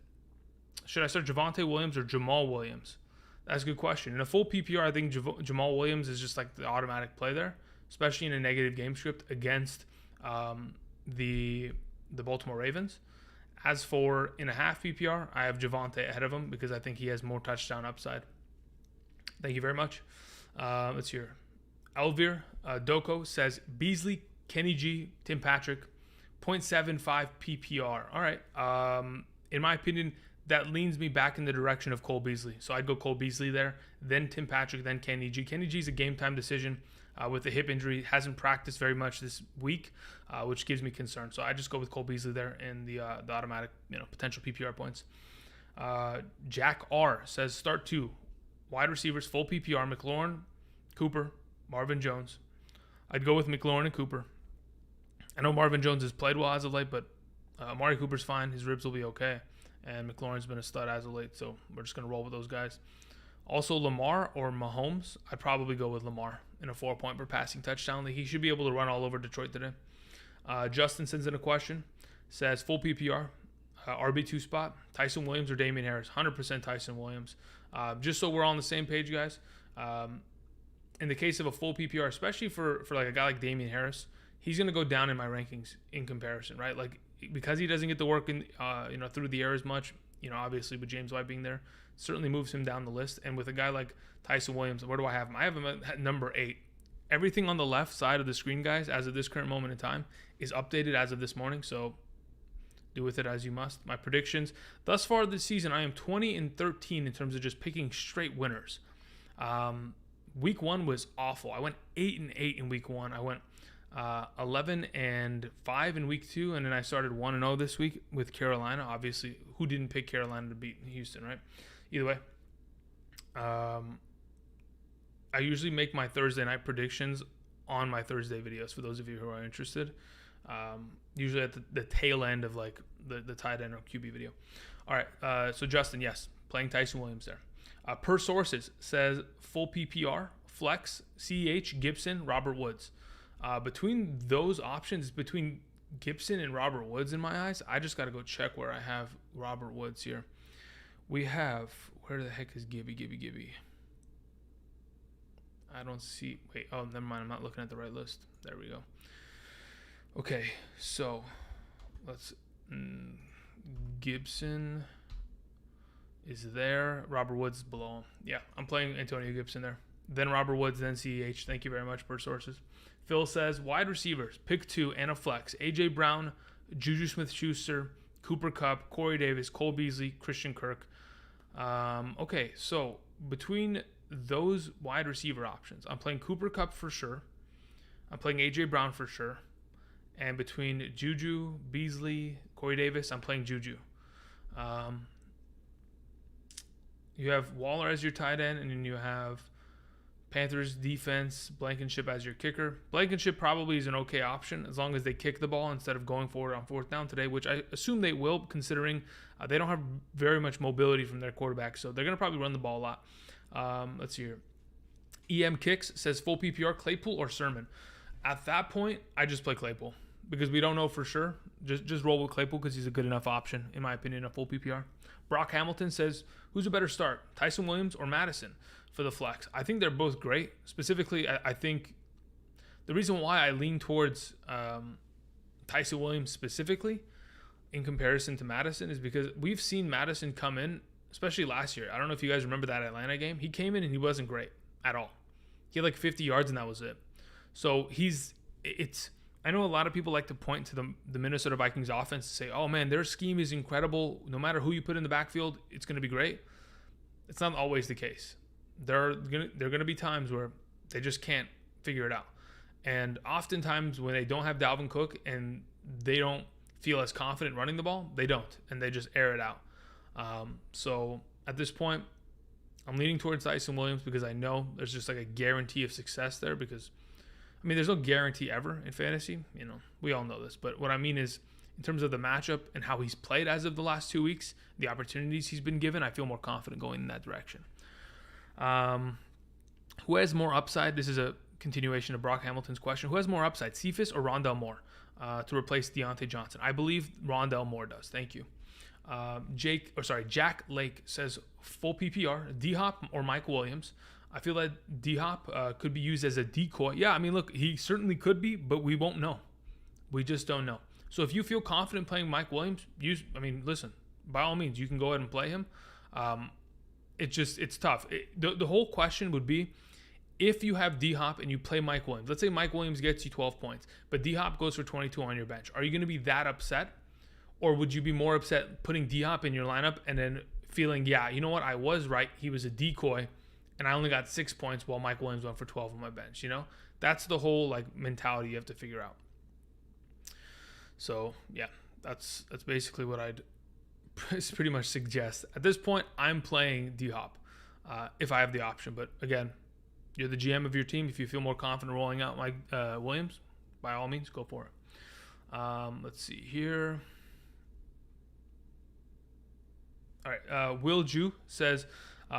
should I start Javonte Williams or Jamal Williams? That's a good question. In a full PPR, I think Jamal Williams is just like the automatic play there, especially in a negative game script against the Baltimore Ravens. As for in a half PPR, I have Javonte ahead of him because I think he has more touchdown upside. Thank you very much. Let's hear. Elvir Doko says Beasley, Kenny G, Tim Patrick, 0.75 PPR. All right. In my opinion, that leans me back in the direction of Cole Beasley. So I'd go Cole Beasley there, then Tim Patrick, then Kenny G. Kenny G is a game time decision. With the hip injury, hasn't practiced very much this week, which gives me concern. So I just go with Cole Beasley there and the automatic, potential PPR points. Jack R says start 2 wide receivers, full PPR: McLaurin, Cooper, Marvin Jones. I'd go with McLaurin and Cooper. I know Marvin Jones has played well as of late, but Amari Cooper's fine. His ribs will be okay, and McLaurin's been a stud as of late. So we're just gonna roll with those guys. Also, Lamar or Mahomes, I'd probably go with Lamar in a 4-point per passing touchdown league. He should be able to run all over Detroit today. Justin sends in a question. Says, full PPR, RB2 spot, Tyson Williams or Damian Harris? 100% Tyson Williams. Just so we're all on the same page, guys. In the case of a full PPR, especially for like a guy like Damian Harris, he's going to go down in my rankings in comparison, right? Like, because he doesn't get to work in, through the air as much, obviously with James White being there, certainly moves him down the list. And with a guy like Tyson Williams, where do I have him? I have him at number 8. Everything on the left side of the screen, guys, as of this current moment in time, is updated as of this morning. So do with it as you must. My predictions thus far this season, I am 20-13 in terms of just picking straight winners. Week 1 was awful. I went 8-8 in week 1. I went 11-5 in week 2, and then I started 1-0 this week with Carolina. Obviously, who didn't pick Carolina to beat Houston, right? Either way, I usually make my Thursday night predictions on my Thursday videos for those of you who are interested. Usually at the tail end of like the tight end or QB video. All right, so Justin, yes, playing Tyson Williams there. Per sources says full PPR, flex, CH, Gibson, Robert Woods. Between those options, between Gibson and Robert Woods in my eyes, I just got to go check where I have Robert Woods here. We have, where the heck is Gibby? I don't see, wait, oh, never mind. I'm not looking at the right list. There we go. Okay, so let's. Gibson is there. Robert Woods is below him. Yeah, I'm playing Antonio Gibson there. Then Robert Woods, then CEH. Thank you very much, Bird Sources. Phil says, wide receivers, pick 2 and a flex. A.J. Brown, Juju Smith-Schuster, Cooper Kupp, Corey Davis, Cole Beasley, Christian Kirk. Okay, so between those wide receiver options, I'm playing Cooper Kupp for sure. I'm playing A.J. Brown for sure. And between Juju, Beasley, Corey Davis, I'm playing Juju. You have Waller as your tight end, and then you have Panthers defense, Blankenship as your kicker. Blankenship probably is an okay option as long as they kick the ball instead of going forward on 4th down today, which I assume they will, considering they don't have very much mobility from their quarterback, so they're going to probably run the ball a lot. Let's see here. EM Kicks says full PPR, Claypool or Sermon. At that point, I just play Claypool because we don't know for sure. Just roll with Claypool because he's a good enough option, in my opinion, a full PPR. Brock Hamilton says, who's a better start, Tyson Williams or Madison for the flex? I think they're both great. Specifically, I think the reason why I lean towards Tyson Williams specifically in comparison to Madison is because we've seen Madison come in, especially last year. I don't know if you guys remember that Atlanta game. He came in and he wasn't great at all. He had like 50 yards and that was it. So I know a lot of people like to point to the Minnesota Vikings offense and say, oh man, their scheme is incredible. No matter who you put in the backfield, it's going to be great. It's not always the case. There are going to be times where they just can't figure it out. And oftentimes when they don't have Dalvin Cook and they don't feel as confident running the ball, they don't. And they just air it out. So at this point, I'm leaning towards Tyson Williams because I know there's just like a guarantee of success there because there's no guarantee ever in fantasy. We all know this. But what I mean is, in terms of the matchup and how he's played as of the last 2 weeks, the opportunities he's been given, I feel more confident going in that direction. Who has more upside? This is a continuation of Brock Hamilton's question. Who has more upside, Cephas or Rondale Moore to replace Deontay Johnson? I believe Rondale Moore does. Thank you. Jack Lake says full PPR, D-Hop or Mike Williams. I feel that D-Hop could be used as a decoy. Yeah, look, he certainly could be, but we won't know. We just don't know. So if you feel confident playing Mike Williams, listen, by all means, you can go ahead and play him. It's tough. The whole question would be, if you have D-Hop and you play Mike Williams, let's say Mike Williams gets you 12 points, but D-Hop goes for 22 on your bench. Are you going to be that upset? Or would you be more upset putting D-Hop in your lineup and then feeling, yeah, you know what, I was right, he was a decoy, and I only got 6 points while Mike Williams went for 12 on my bench, That's the whole mentality you have to figure out. So, yeah, that's basically what I'd pretty much suggest. At this point, I'm playing D-Hop if I have the option. But, again, you're the GM of your team. If you feel more confident rolling out Mike Williams, by all means, go for it. Let's see here. All right, Will Ju says,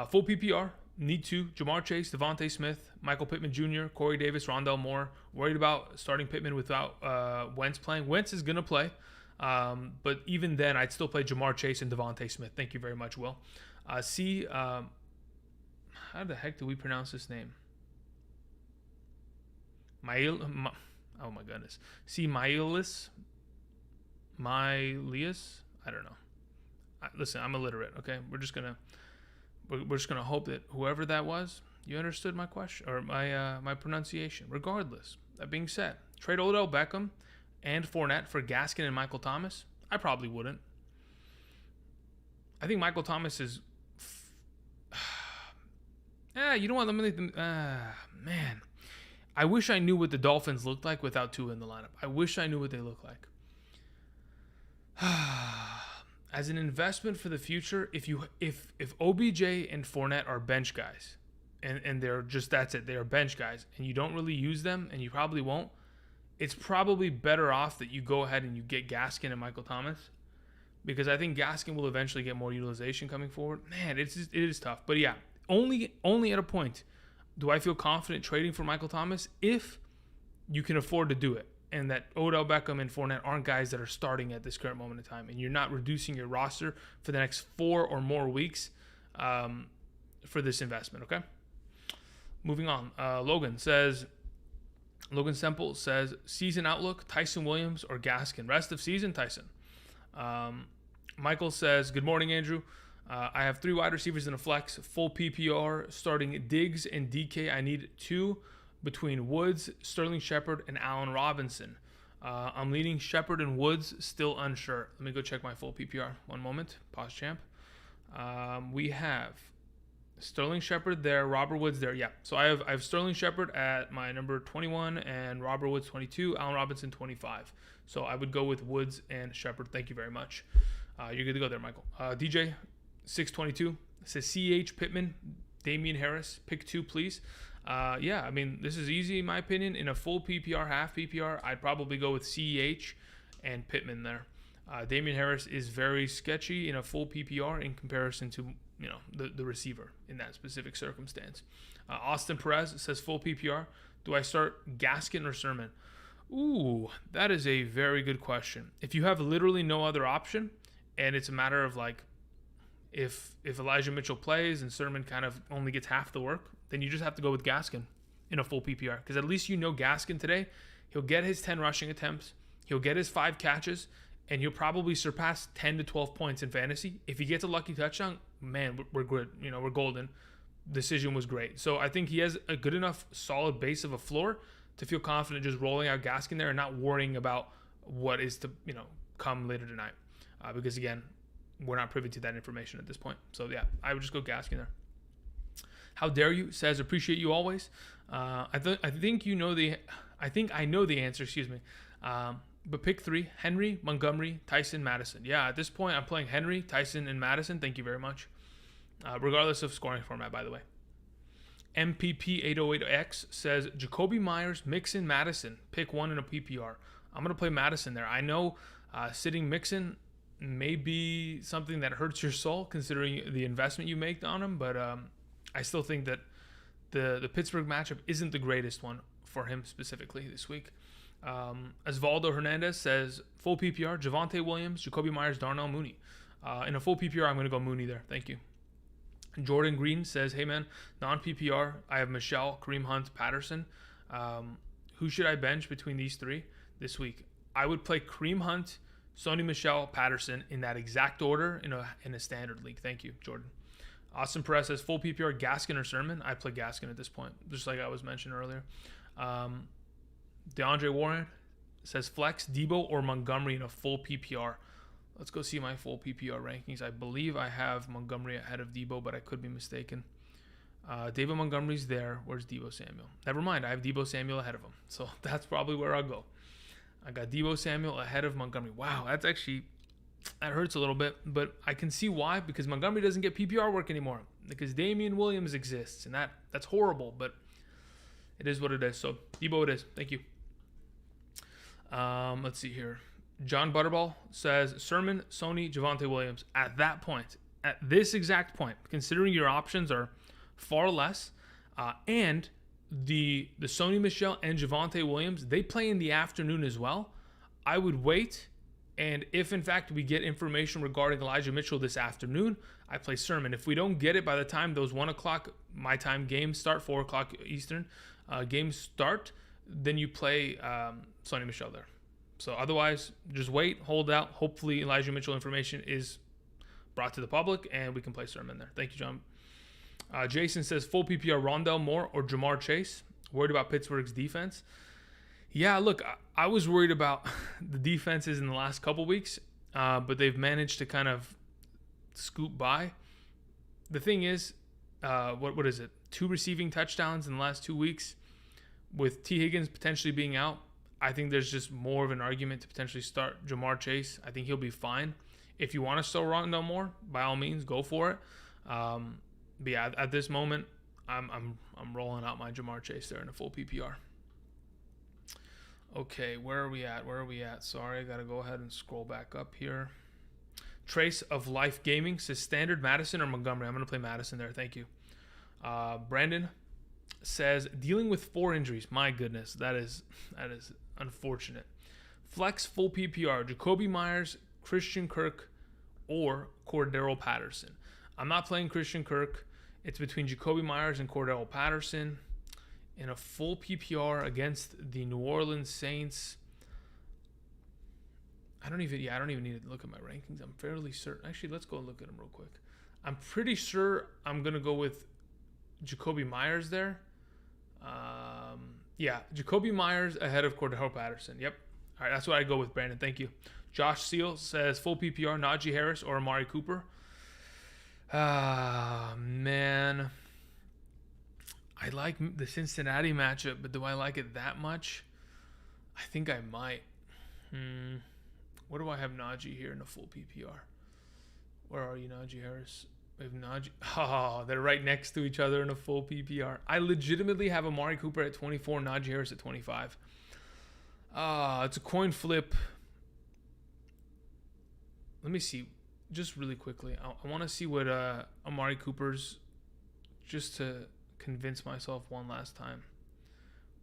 full PPR, need to, Jamar Chase, Devontae Smith, Michael Pittman Jr., Corey Davis, Rondale Moore. Worried about starting Pittman without Wentz playing. Wentz is going to play, but even then, I'd still play Jamar Chase and Devontae Smith. Thank you very much, Will. How the heck do we pronounce this name? Oh my goodness. Mylius? I don't know. Listen, I'm illiterate, okay? We're just gonna hope that whoever that was, you understood my question or my pronunciation. Regardless, that being said, trade Odell Beckham and Fournette for Gaskin and Michael Thomas. I probably wouldn't. I think Michael Thomas is. You know what? Man, I wish I knew what the Dolphins looked like without Tua in the lineup. I wish I knew what they look like. As an investment for the future, if OBJ and Fournette are bench guys, and they're just, that's it, they are bench guys, and you don't really use them, and you probably won't, it's probably better off that you go ahead and you get Gaskin and Michael Thomas, because I think Gaskin will eventually get more utilization coming forward. Man, it is tough. But yeah, only at a point do I feel confident trading for Michael Thomas if you can afford to do it. And that Odell Beckham and Fournette aren't guys that are starting at this current moment in time. And you're not reducing your roster for the next 4 or more weeks for this investment, okay? Moving on. Logan says, Logan Semple says, season outlook, Tyson Williams or Gaskin? Rest of season, Tyson. Michael says, good morning, Andrew. I have 3 wide receivers in a flex, full PPR, starting Diggs and DK. I need 2 between Woods, Sterling Shepard, and Allen Robinson. I'm leading Shepard and Woods, still unsure. Let me go check my full PPR. One moment. Pause, champ. We have Sterling Shepard there, Robert Woods there. Yeah, so I have Sterling Shepard at my number 21 and Robert Woods 22, Allen Robinson 25. So I would go with Woods and Shepard. Thank you very much. You're good to go there, Michael. DJ 622 says CH Pittman, Damian Harris, pick 2, please. Yeah, I mean, this is easy in my opinion. In a full PPR, half PPR, I'd probably go with CEH and Pittman there. Damian Harris is very sketchy in a full PPR in comparison to, you know, the receiver in that specific circumstance. Austin Perez says full PPR. Do I start Gaskin or Sermon? Ooh, that is a very good question. If you have literally no other option and it's a matter of like if Elijah Mitchell plays and Sermon kind of only gets half the work, then you just have to go with Gaskin in a full PPR, because at least you know Gaskin today, he'll get his 10 rushing attempts, he'll get his 5 catches, and he'll probably surpass 10 to 12 points in fantasy. If he gets a lucky touchdown, man, we're good. You know, we're golden. Decision was great. So I think he has a good enough solid base of a floor to feel confident just rolling out Gaskin there and not worrying about what is to, you know, come later tonight. Because again, we're not privy to that information at this point. So yeah, I would just go Gaskin there. How dare you says, appreciate you always. I think I know the answer, excuse me. But pick 3, Henry, Montgomery, Tyson, Madison. Yeah, at this point, I'm playing Henry, Tyson, and Madison. Thank you very much. Regardless of scoring format, by the way. MPP808X says, Jacoby Myers, Mixon, Madison. Pick 1 in a PPR. I'm going to play Madison there. I know sitting Mixon may be something that hurts your soul considering the investment you make on him, but I still think that the Pittsburgh matchup isn't the greatest one for him specifically this week. Osvaldo Hernandez says, full PPR, Javonte Williams, Jacoby Myers, Darnell Mooney. In a full PPR, I'm going to go Mooney there. Thank you. Jordan Green says, hey man, non-PPR, I have Michelle, Kareem Hunt, Patterson. Who should I bench between these 3 this week? I would play Kareem Hunt, Sony Michel, Patterson in that exact order in a standard league. Thank you, Jordan. Austin Perez says full PPR, Gaskin or Sermon. I play Gaskin at this point, just like I was mentioned earlier. DeAndre Warren says flex, Debo or Montgomery in a full PPR. Let's go see my full PPR rankings. I believe I have Montgomery ahead of Debo, but I could be mistaken. David Montgomery's there. Where's Debo Samuel? Never mind. I have Debo Samuel ahead of him. So that's probably where I'll go. I got Debo Samuel ahead of Montgomery. Wow, that hurts a little bit, but I can see why, because Montgomery doesn't get PPR work anymore because Damian Williams exists, and that's horrible, but it is what it is. So Debo it is. Thank you. Let's see here. John Butterball says Sermon, Sony, Javonte Williams. At this exact point, considering your options are far less, and the Sony Michel and Javonte Williams, they play in the afternoon as well, I would wait. And if, in fact, we get information regarding Elijah Mitchell this afternoon, I play Sermon. If we don't get it by the time those 1 o'clock my time games start, 4 o'clock Eastern games start, then you play Sony Michel there. So otherwise, just wait, hold out. Hopefully Elijah Mitchell information is brought to the public, and we can play Sermon there. Thank you, John. Jason says, full PPR, Rondell Moore or Jamar Chase. Worried about Pittsburgh's defense. Yeah, look, I was worried about the defenses in the last couple weeks, but they've managed to kind of scoop by. The thing is, what is it? 2 receiving touchdowns in the last 2 weeks. With T. Higgins potentially being out, I think there's just more of an argument to potentially start Jamar Chase. I think he'll be fine. If you want to still run no more, by all means, go for it. But yeah, at this moment, I'm rolling out my Jamar Chase there in a full PPR. Okay, where are we at? Sorry, I got to go ahead and scroll back up here. Trace of Life Gaming says standard Madison or Montgomery. I'm going to play Madison there. Thank you. Brandon says dealing with 4 injuries. My goodness, that is unfortunate. Flex full PPR. Jacoby Myers, Christian Kirk, or Cordero Patterson. I'm not playing Christian Kirk. It's between Jacoby Myers and Cordero Patterson. in a full PPR against the New Orleans Saints. I don't even need to look at my rankings. I'm fairly certain. Actually, let's go and look at them real quick. I'm pretty sure I'm going to go with Jacoby Myers there. Yeah, Jacoby Myers ahead of Cordero Patterson. Yep. All right, that's what I go with, Brandon. Thank you. Josh Seal says full PPR, Najee Harris or Amari Cooper. Man. I like the Cincinnati matchup, but do I like it that much? I think I might. Where do I have Najee here in a full PPR? Where are you, Najee Harris? We have Najee. Oh, they're right next to each other in a full PPR. I legitimately have Amari Cooper at 24, Najee Harris at 25. It's a coin flip. Let me see. Just really quickly. I want to see what Amari Cooper's, just to convince myself one last time.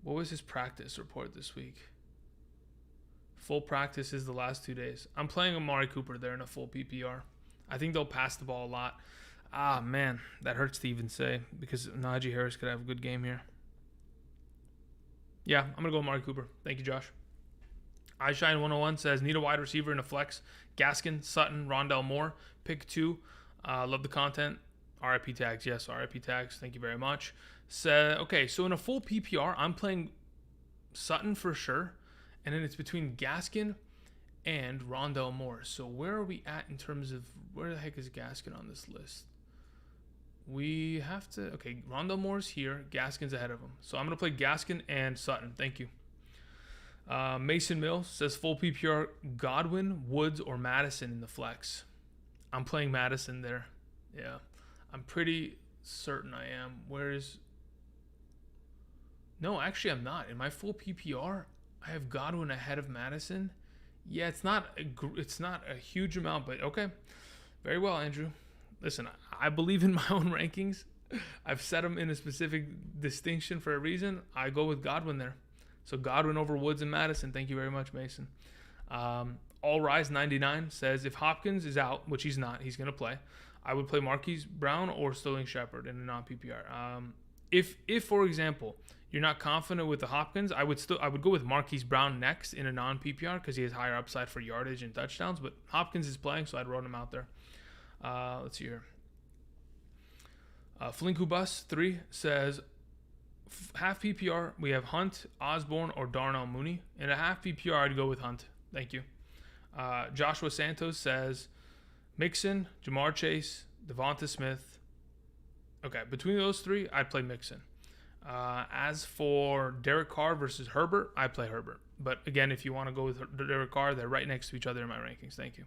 What was his practice report this week? Full practice is the last 2 days. I'm playing Amari Cooper there in a full PPR. I think they'll pass the ball a lot. Man, that hurts to even say because Najee Harris could have a good game here. Yeah, I'm going to go Amari Cooper. Thank you, Josh. iShine101 says, need a wide receiver in a flex. Gaskin, Sutton, Rondell Moore. Pick 2. Love the content. RIP tags. Yes, RIP tags. Thank you very much. Okay, so in a full PPR, I'm playing Sutton for sure. And then it's between Gaskin and Rondell Moore. So where are we at in terms of where the heck is Gaskin on this list? We have to... Okay, Rondell Moore's here. Gaskin's ahead of him. So I'm going to play Gaskin and Sutton. Thank you. Mason Mills says full PPR, Godwin, Woods, or Madison in the flex. I'm playing Madison there. Yeah. I'm pretty certain I am. Where is... No, actually I'm not. In my full PPR, I have Godwin ahead of Madison. Yeah, it's not a huge amount, but okay. Very well, Andrew. Listen, I believe in my own rankings. I've set them in a specific distinction for a reason. I go with Godwin there. So Godwin over Woods and Madison. Thank you very much, Mason. All Rise 99 says if Hopkins is out, which he's not, he's going to play, I would play Marquise Brown or Sterling Shepard in a non-PPR. If for example, you're not confident with the Hopkins, I would go with Marquise Brown next in a non-PPR because he has higher upside for yardage and touchdowns. But Hopkins is playing, so I'd run him out there. Let's see here. Flinkubus 3 says half PPR, we have Hunt, Osborne, or Darnell Mooney. In a half PPR, I'd go with Hunt. Thank you. Joshua Santos says Mixon, Jamar Chase, Devonta Smith. Okay, between those 3, I'd play Mixon. As for Derek Carr versus Herbert, I play Herbert. But again, if you want to go with Derek Carr, they're right next to each other in my rankings. Thank you.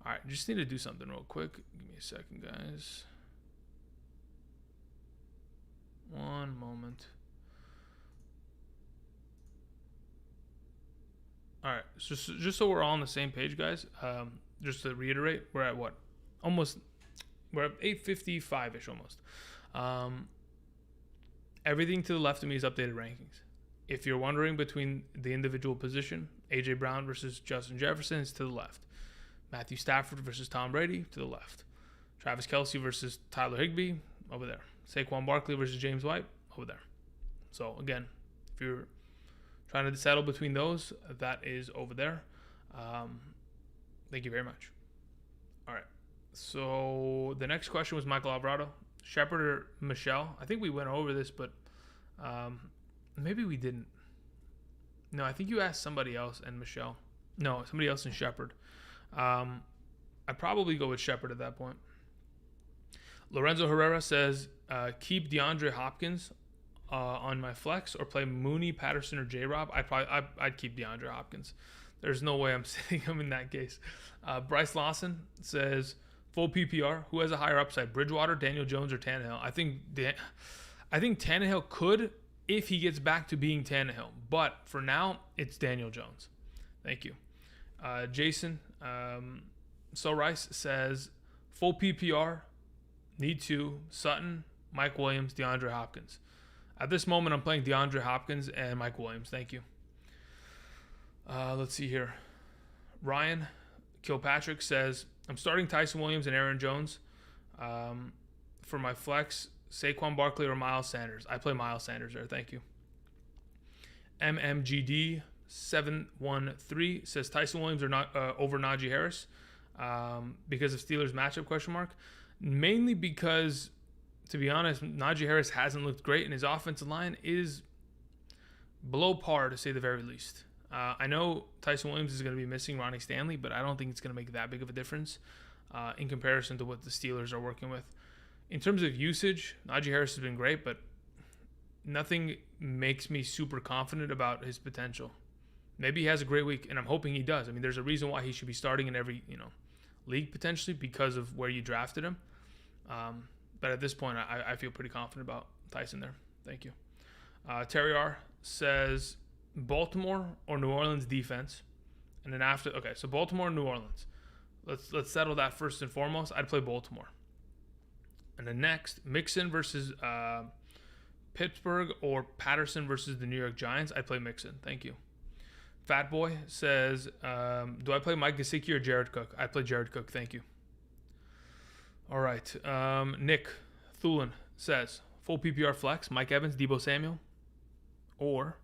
All right, just need to do something real quick. Give me a second, guys. One moment. All right, so just so we're all on the same page, guys, just to reiterate, we're at what? We're at 8:55-ish almost. Everything to the left of me is updated rankings. If you're wondering between the individual position, A.J. Brown versus Justin Jefferson is to the left. Matthew Stafford versus Tom Brady, to the left. Travis Kelce versus Tyler Higbee, over there. Saquon Barkley versus James White, over there. So, again, if you're trying to settle between those, that is over there. Thank you very much. All right. So, the next question was Michael Alvarado. Shepard or Michelle? I think we went over this, but maybe we didn't. No, I think you asked somebody else and Michelle. No, somebody else and Shepard. I'd probably go with Shepard at that point. Lorenzo Herrera says, keep DeAndre Hopkins on my flex or play Mooney, Patterson, or J-Rob. I'd keep DeAndre Hopkins. There's no way I'm sitting him in that case. Bryce Lawson says, full PPR, who has a higher upside, Bridgewater, Daniel Jones, or Tannehill? I think Tannehill could if he gets back to being Tannehill. But for now, it's Daniel Jones. Thank you. Jason Rice says, full PPR, need 2, Sutton, Mike Williams, DeAndre Hopkins. At this moment, I'm playing DeAndre Hopkins and Mike Williams. Thank you. Let's see here. Ryan Kilpatrick says, I'm starting Tyson Williams and Aaron Jones for my flex. Saquon Barkley or Miles Sanders. I play Miles Sanders there. Thank you. MMGD 713 says Tyson Williams or not over Najee Harris because of Steelers matchup ? Mainly because, to be honest, Najee Harris hasn't looked great and his offensive line is below par, to say the very least. I know Tyson Williams is going to be missing Ronnie Stanley, but I don't think it's going to make that big of a difference in comparison to what the Steelers are working with. In terms of usage, Najee Harris has been great, but nothing makes me super confident about his potential. Maybe he has a great week, and I'm hoping he does. I mean, there's a reason why he should be starting in every league potentially because of where you drafted him. But at this point, I feel pretty confident about Tyson there. Thank you. Terry R says Baltimore or New Orleans defense, and then after, okay, so Baltimore or New Orleans. Let's settle that first and foremost. I'd play Baltimore. And then next, Mixon versus Pittsburgh or Patterson versus the New York Giants. I'd play Mixon. Thank you. Fat Boy says, do I play Mike Gesicki or Jared Cook? I'd play Jared Cook. Thank you. All right. Nick Thulin says, full PPR flex, Mike Evans, Deebo Samuel, or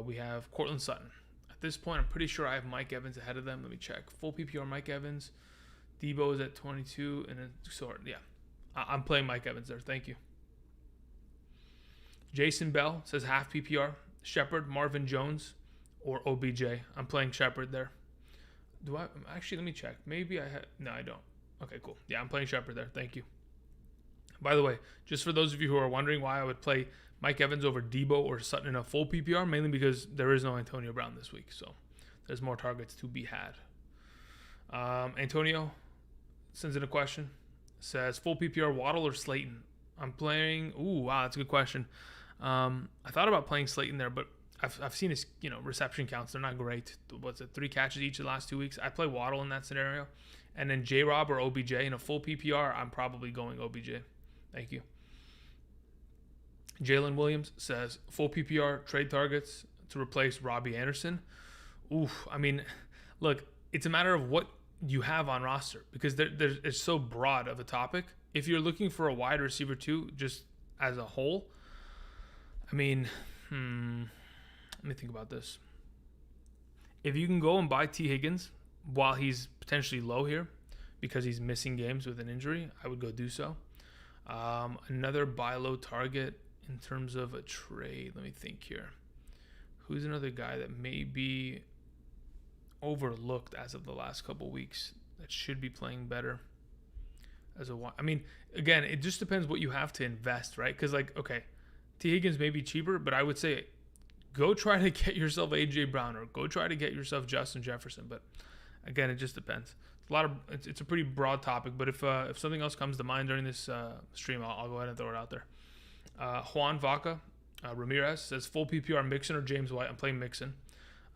we have Cortland Sutton. At this point, I'm pretty sure I have Mike Evans ahead of them. Let me check. Full PPR, Mike Evans. Deebo is at 22, and then yeah. I'm playing Mike Evans there. Thank you. Jason Bell says half PPR, Shepard, Marvin Jones, or OBJ. I'm playing Shepard there. Do I? Actually, let me check. Maybe I have. No, I don't. Okay, cool. Yeah, I'm playing Shepard there. Thank you. By the way, just for those of you who are wondering why I would play Mike Evans over Deebo or Sutton in a full PPR, mainly because there is no Antonio Brown this week, so there's more targets to be had. Antonio sends in a question. Says full PPR, Waddle or Slayton? I'm playing. Ooh, wow, that's a good question. I thought about playing Slayton there, but I've seen his reception counts. They're not great. What's it? 3 catches each of the last 2 weeks. I play Waddle in that scenario, and then J-Rob or OBJ in a full PPR. I'm probably going OBJ. Thank you. Jalen Williams says full PPR trade targets to replace Robbie Anderson. Oof. I mean, look, it's a matter of what you have on roster because it's so broad of a topic. If you're looking for a wide receiver too, just as a whole, I mean, let me think about this. If you can go and buy T. Higgins while he's potentially low here because he's missing games with an injury, I would go do so. Another buy low target in terms of a trade. Let me think here. Who's another guy that may be overlooked as of the last couple weeks that should be playing better as a I mean, again, it just depends what you have to invest, right? Because okay, T. Higgins may be cheaper, but I would say go try to get yourself AJ Brown or go try to get yourself Justin Jefferson. But again, it just depends. It's a pretty broad topic, but if something else comes to mind during this stream, I'll go ahead and throw it out there. Juan Vaca Ramirez says full PPR Mixon or James White. I'm playing Mixon.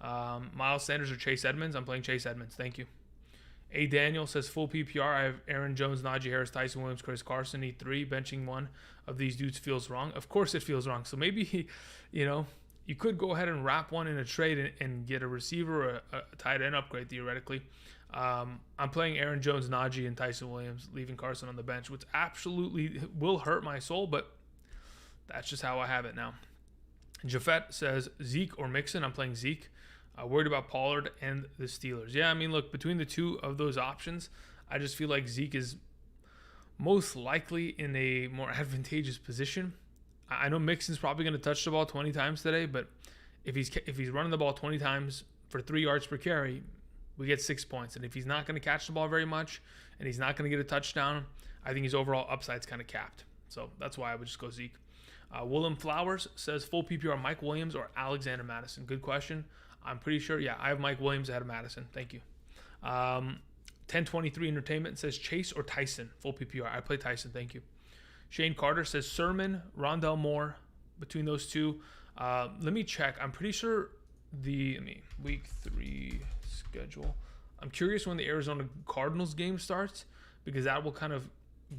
Miles Sanders or Chase Edmonds. I'm playing Chase Edmonds. Thank you. A. Daniel says full PPR. I have Aaron Jones, Najee Harris, Tyson Williams, Chris Carson. Need 3. Benching one of these dudes feels wrong. Of course it feels wrong. So maybe, you could go ahead and wrap one in a trade and get a receiver or a tight end upgrade theoretically. I'm playing Aaron Jones, Najee, and Tyson Williams, leaving Carson on the bench, which absolutely will hurt my soul, but that's just how I have it now. Jafet says Zeke or Mixon. I'm playing Zeke. Worried about Pollard and the Steelers. Yeah, I mean, look, between the two of those options, I just feel like Zeke is most likely in a more advantageous position. I know Mixon's probably going to touch the ball 20 times today, but if he's running the ball 20 times for 3 yards per carry, we get 6 points. And if he's not going to catch the ball very much and he's not going to get a touchdown, I think his overall upside's kind of capped. So that's why I would just go Zeke. Willem Flowers says full PPR Mike Williams or Alexander Madison. Good question. I'm pretty sure. Yeah, I have Mike Williams ahead of Madison. Thank you. 1023 Entertainment says Chase or Tyson. Full PPR. I play Tyson. Thank you. Shane Carter says Sermon, Rondell Moore. Between those two. Let me check. I'm pretty sure week 3 schedule. I'm curious when the Arizona Cardinals game starts because that will kind of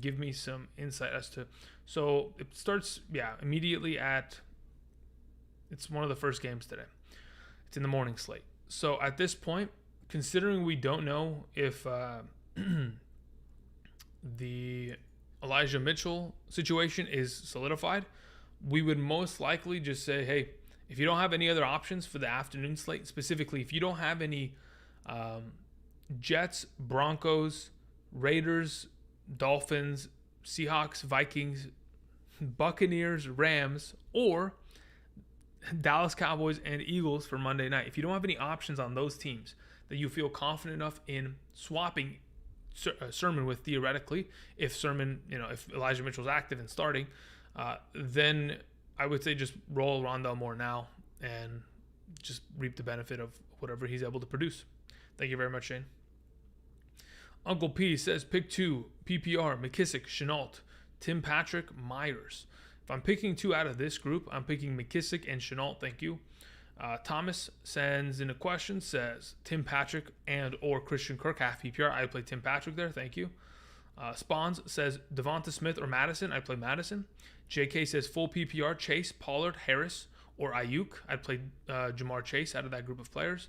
give me some insight as to. So it starts, immediately it's one of the first games today. It's in the morning slate. So at this point, considering we don't know if the Elijah Mitchell situation is solidified, we would most likely just say, hey, if you don't have any other options for the afternoon slate, specifically if you don't have any Jets, Broncos, Raiders, Dolphins, Seahawks, Vikings, Buccaneers, Rams, or Dallas Cowboys and Eagles for Monday night. If you don't have any options on those teams that you feel confident enough in swapping Sermon with, theoretically, if Elijah Mitchell's active and starting, then I would say just roll Rondale Moore now and just reap the benefit of whatever he's able to produce. Thank you very much, Shane. Uncle P says pick 2, PPR, McKissick, Chenault, Tim Patrick, Myers. If I'm picking 2 out of this group, I'm picking McKissick and Chenault. Thank you. Thomas sends in a question, says Tim Patrick and or Christian Kirk, half PPR. I play Tim Patrick there. Thank you. Spawns says Devonta Smith or Madison. I play Madison. JK says full PPR, Chase, Pollard, Harris, or Ayuk. I'd play Jamar Chase out of that group of players.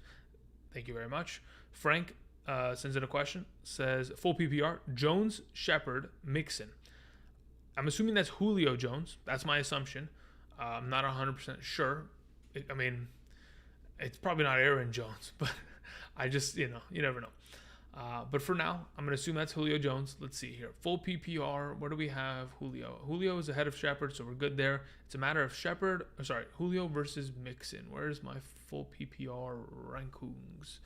Thank you very much. Frank sends in a question, says full PPR, Jones, Shepard, Mixon. I'm assuming that's Julio Jones. That's my assumption. I'm not 100% sure. It's probably not Aaron Jones, but I just, you never know. But for now, I'm going to assume that's Julio Jones. Let's see here. Full PPR, where do we have Julio? Julio is ahead of Shepard, so we're good there. It's a matter of Julio versus Mixon. Where's my full PPR rankings?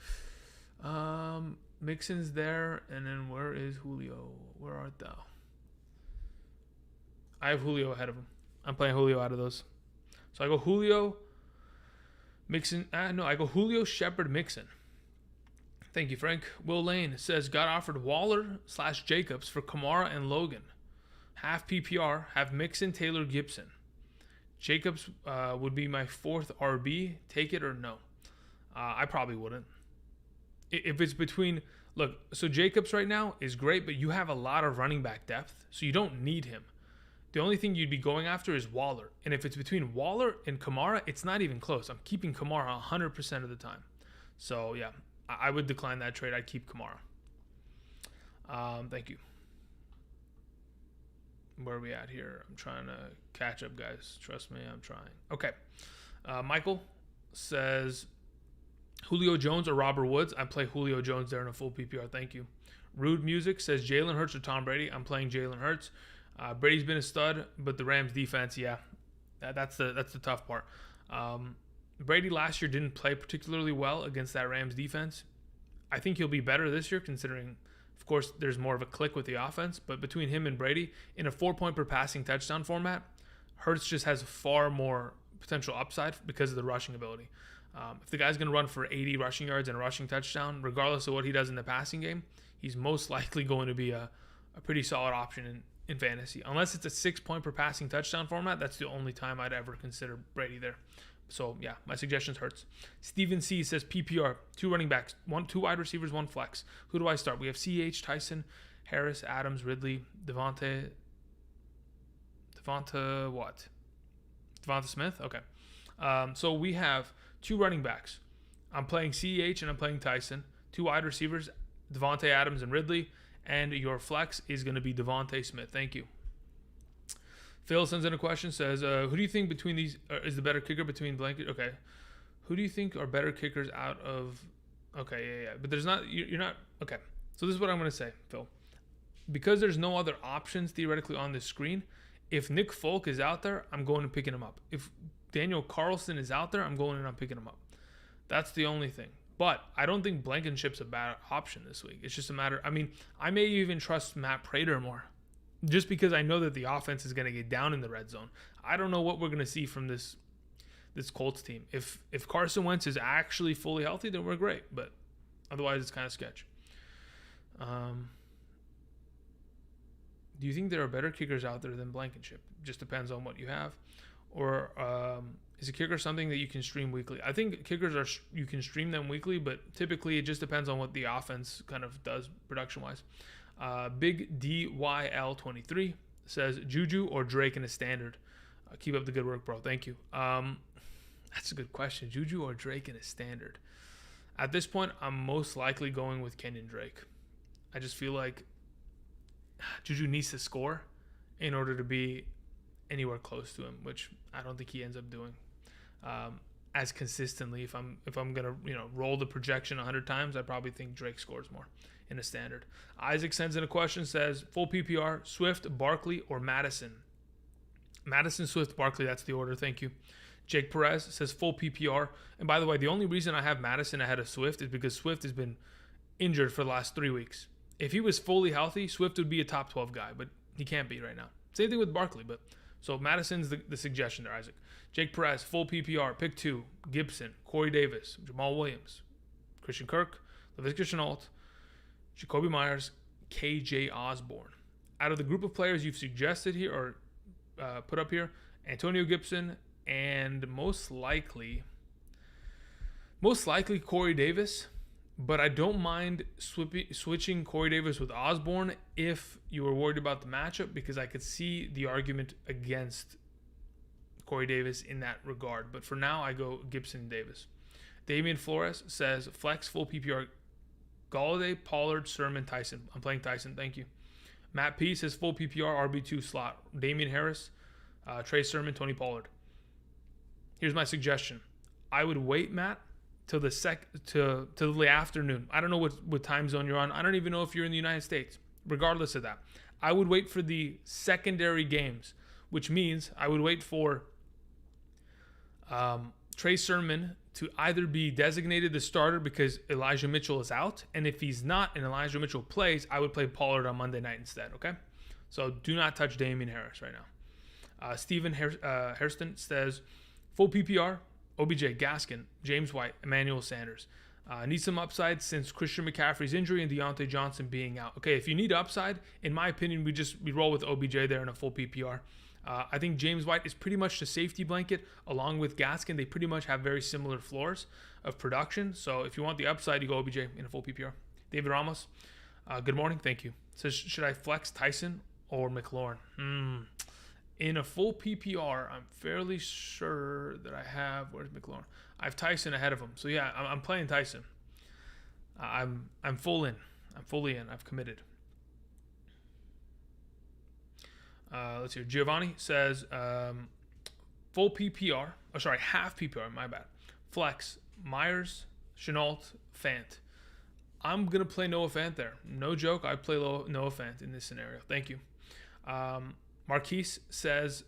Mixon's there, and then where is Julio? Where art thou? I have Julio ahead of him. I'm playing Julio out of those. So I go Julio, Mixon. I go Julio, Shepard, Mixon. Thank you, Frank. Will Lane says, got offered Waller/Jacobs for Kamara and Logan. Half PPR, have Mixon, Taylor, Gibson. Jacobs would be my 4th RB. Take it or no? I probably wouldn't. If it's between, so Jacobs right now is great, but you have a lot of running back depth, so you don't need him. The only thing you'd be going after is Waller. And if it's between Waller and Kamara, it's not even close. I'm keeping Kamara 100% of the time. So, yeah, I would decline that trade. I'd keep Kamara. Thank you. Where are we at here? I'm trying to catch up, guys. Trust me, I'm trying. Okay. Michael says, Julio Jones or Robert Woods. I play Julio Jones there in a full PPR. Thank you. Rude Music says Jalen Hurts or Tom Brady. I'm playing Jalen Hurts. Brady's been a stud, but the Rams defense, yeah, that's the tough part. Brady last year didn't play particularly well against that Rams defense. I think he'll be better this year, considering, of course, there's more of a click with the offense. But between him and Brady, in a 4-point per passing touchdown format, Hurts just has far more potential upside because of the rushing ability. If the guy's going to run for 80 rushing yards and a rushing touchdown, regardless of what he does in the passing game, he's most likely going to be a pretty solid option in fantasy. Unless it's a 6-point per passing touchdown format, that's the only time I'd ever consider Brady there. So, yeah, my suggestions Hurts. Steven C says PPR, 2 running backs, 2 wide receivers, 1 flex. Who do I start? We have CH, Tyson, Harris, Adams, Ridley, Devonta Smith? Okay. So we have 2 running backs. I'm playing CH and I'm playing Tyson. 2 wide receivers, Devonta Adams and Ridley. And your flex is going to be Devonta Smith. Thank you. Phil sends in a question, says, who do you think between these is the better kicker between blanket? Okay. Who do you think are better kickers out of... Okay, yeah. But there's not... You're not... Okay. So this is what I'm going to say, Phil. Because there's no other options theoretically on this screen, if Nick Folk is out there, I'm going and picking him up. If Daniel Carlson is out there, I'm going and I'm picking him up. That's the only thing. But I don't think Blankenship's a bad option this week. It's just a matter... I may even trust Matt Prater more. Just because I know that the offense is going to get down in the red zone. I don't know what we're going to see from this Colts team. If Carson Wentz is actually fully healthy, then we're great. But otherwise, it's kind of sketch. Do you think there are better kickers out there than Blankenship? Just depends on what you have. Or is a kicker something that you can stream weekly? I think kickers you can stream them weekly, but typically it just depends on what the offense kind of does production-wise. Big DYL23 says Juju or Drake in a standard. Keep up the good work, bro. Thank you. That's a good question. Juju or Drake in a standard. At this point, I'm most likely going with Kenyon Drake. I just feel like Juju needs to score, in order to be anywhere close to him, which I don't think he ends up doing as consistently. If I'm gonna roll the projection 100 times, I probably think Drake scores more in a standard. Isaac sends in a question, says full PPR: Swift, Barkley, or Madison. Madison, Swift, Barkley. That's the order. Thank you. Jake Perez says full PPR. And by the way, the only reason I have Madison ahead of Swift is because Swift has been injured for the last 3 weeks. If he was fully healthy, Swift would be a top 12 guy, but he can't be right now. Same thing with Barkley, but so Madison's the suggestion there, Isaac. Jake Perez, full PPR, pick 2, Gibson, Corey Davis, Jamal Williams, Christian Kirk, Laviska Shenault, Jacoby Myers, KJ Osborne. Out of the group of players you've suggested here or put up here, Antonio Gibson and most likely Corey Davis, but I don't mind switching Corey Davis with Osborne if you were worried about the matchup, because I could see the argument against Corey Davis in that regard. But for now, I go Gibson and Davis. Damian Flores says flex full PPR: Galladay, Pollard, Sermon, Tyson. I'm playing Tyson. Thank you. Matt P says full PPR RB2 slot: Damian Harris, Trey Sermon, Tony Pollard. Here's my suggestion. I would wait, Matt, till the afternoon. I don't know what time zone you're on. I don't even know if you're in the United States. Regardless of that, I would wait for the secondary games, which means I would wait for Trey Sermon to either be designated the starter because Elijah Mitchell is out, and if he's not and Elijah Mitchell plays, I would play Pollard on Monday night instead, okay? So do not touch Damian Harris right now. Steven Hairston says, full PPR, OBJ, Gaskin, James White, Emmanuel Sanders. Need some upside since Christian McCaffrey's injury and Deontay Johnson being out. Okay, if you need upside, in my opinion, we roll with OBJ there in a full PPR. I think James White is pretty much the safety blanket along with Gaskin. They pretty much have very similar floors of production. So if you want the upside, you go OBJ in a full PPR. David Ramos, good morning. Thank you. Says, should I flex Tyson or McLaurin? In a full PPR, I'm fairly sure that I have, where's McLaurin? I have Tyson ahead of him. So yeah, I'm playing Tyson. I'm full in. I'm fully in. I've committed. Let's see. Giovanni says full PPR. Oh, sorry, half PPR. My bad. Flex Myers, Shenault, Fant. I'm gonna play Noah Fant there. No joke. I play Noah Fant in this scenario. Thank you. Marquise says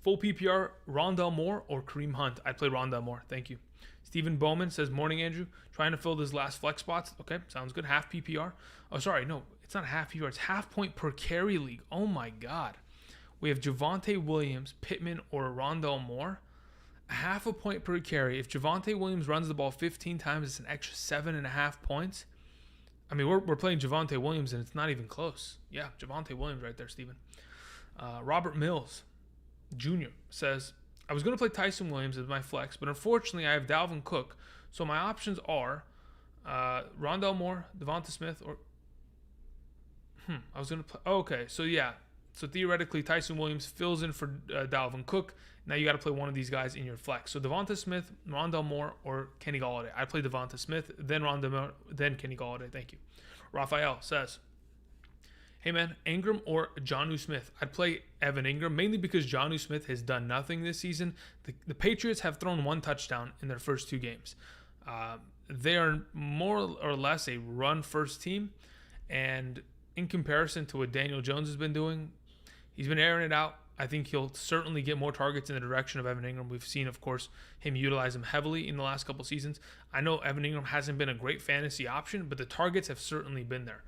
full PPR, Rondell Moore or Kareem Hunt. I'd play Rondell Moore. Thank you. Stephen Bowman says, morning, Andrew. Trying to fill those last flex spots. Okay, sounds good. Half PPR. Oh, sorry. No, it's not half PPR. It's half point per carry league. Oh, my God. We have Javonte Williams, Pittman, or Rondell Moore. Half a point per carry. If Javonte Williams runs the ball 15 times, it's an extra 7.5 points. I mean, we're playing Javonte Williams, and it's not even close. Yeah, Javonte Williams right there, Stephen. Robert Mills Jr. says, I was going to play Tyson Williams as my flex, but unfortunately I have Dalvin Cook. So my options are Rondell Moore, Devonta Smith, or... I was going to play... Oh, okay, so yeah. So theoretically, Tyson Williams fills in for Dalvin Cook. Now you got to play one of these guys in your flex. So Devonta Smith, Rondell Moore, or Kenny Golladay. I play Devonta Smith, then Rondell Moore, then Kenny Golladay. Thank you. Raphael says, hey man, Ingram or Jonnu Smith? I'd play Evan Ingram, mainly because Jonnu Smith has done nothing this season. The Patriots have thrown one touchdown in their first 2 games. They are more or less a run-first team, and in comparison to what Daniel Jones has been doing, he's been airing it out. I think he'll certainly get more targets in the direction of Evan Ingram. We've seen, of course, him utilize him heavily in the last couple seasons. I know Evan Ingram hasn't been a great fantasy option, but the targets have certainly been there.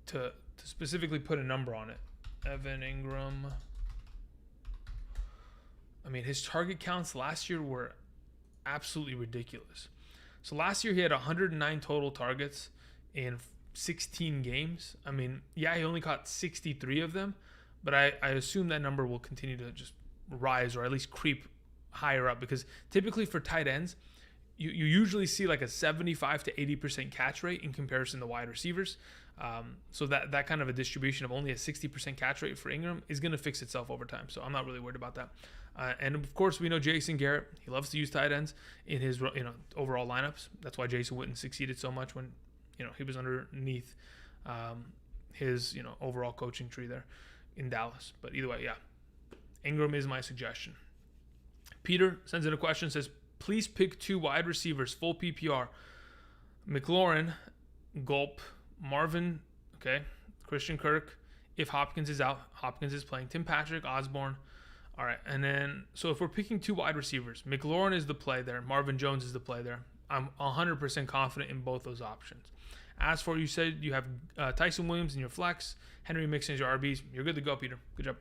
To specifically put a number on it, Evan Ingram, I mean, his target counts last year were absolutely ridiculous. So last year he had 109 total targets in 16 games. I mean, yeah, he only caught 63 of them, but I assume that number will continue to just rise or at least creep higher up, because typically for tight ends, you usually see like a 75 to 80% catch rate in comparison to wide receivers. So that kind of a distribution of only a 60% catch rate for Ingram is going to fix itself over time. So I'm not really worried about that. And of course, we know Jason Garrett. He loves to use tight ends in his overall lineups. That's why Jason Witten succeeded so much when he was underneath his overall coaching tree there. in Dallas. But either way, yeah. Ingram is my suggestion. Peter sends in a question, says, please pick 2 wide receivers, full PPR. McLaurin, Gulp, Marvin, okay, Christian Kirk. If Hopkins is out, Hopkins is playing. Tim Patrick, Osborne. All right, and then, so if we're picking 2 wide receivers, McLaurin is the play there. Marvin Jones is the play there. I'm 100% confident in both those options. As for, you said you have Tyson Williams in your flex, Henry Mixon is your RBs. You're good to go, Peter. Good job.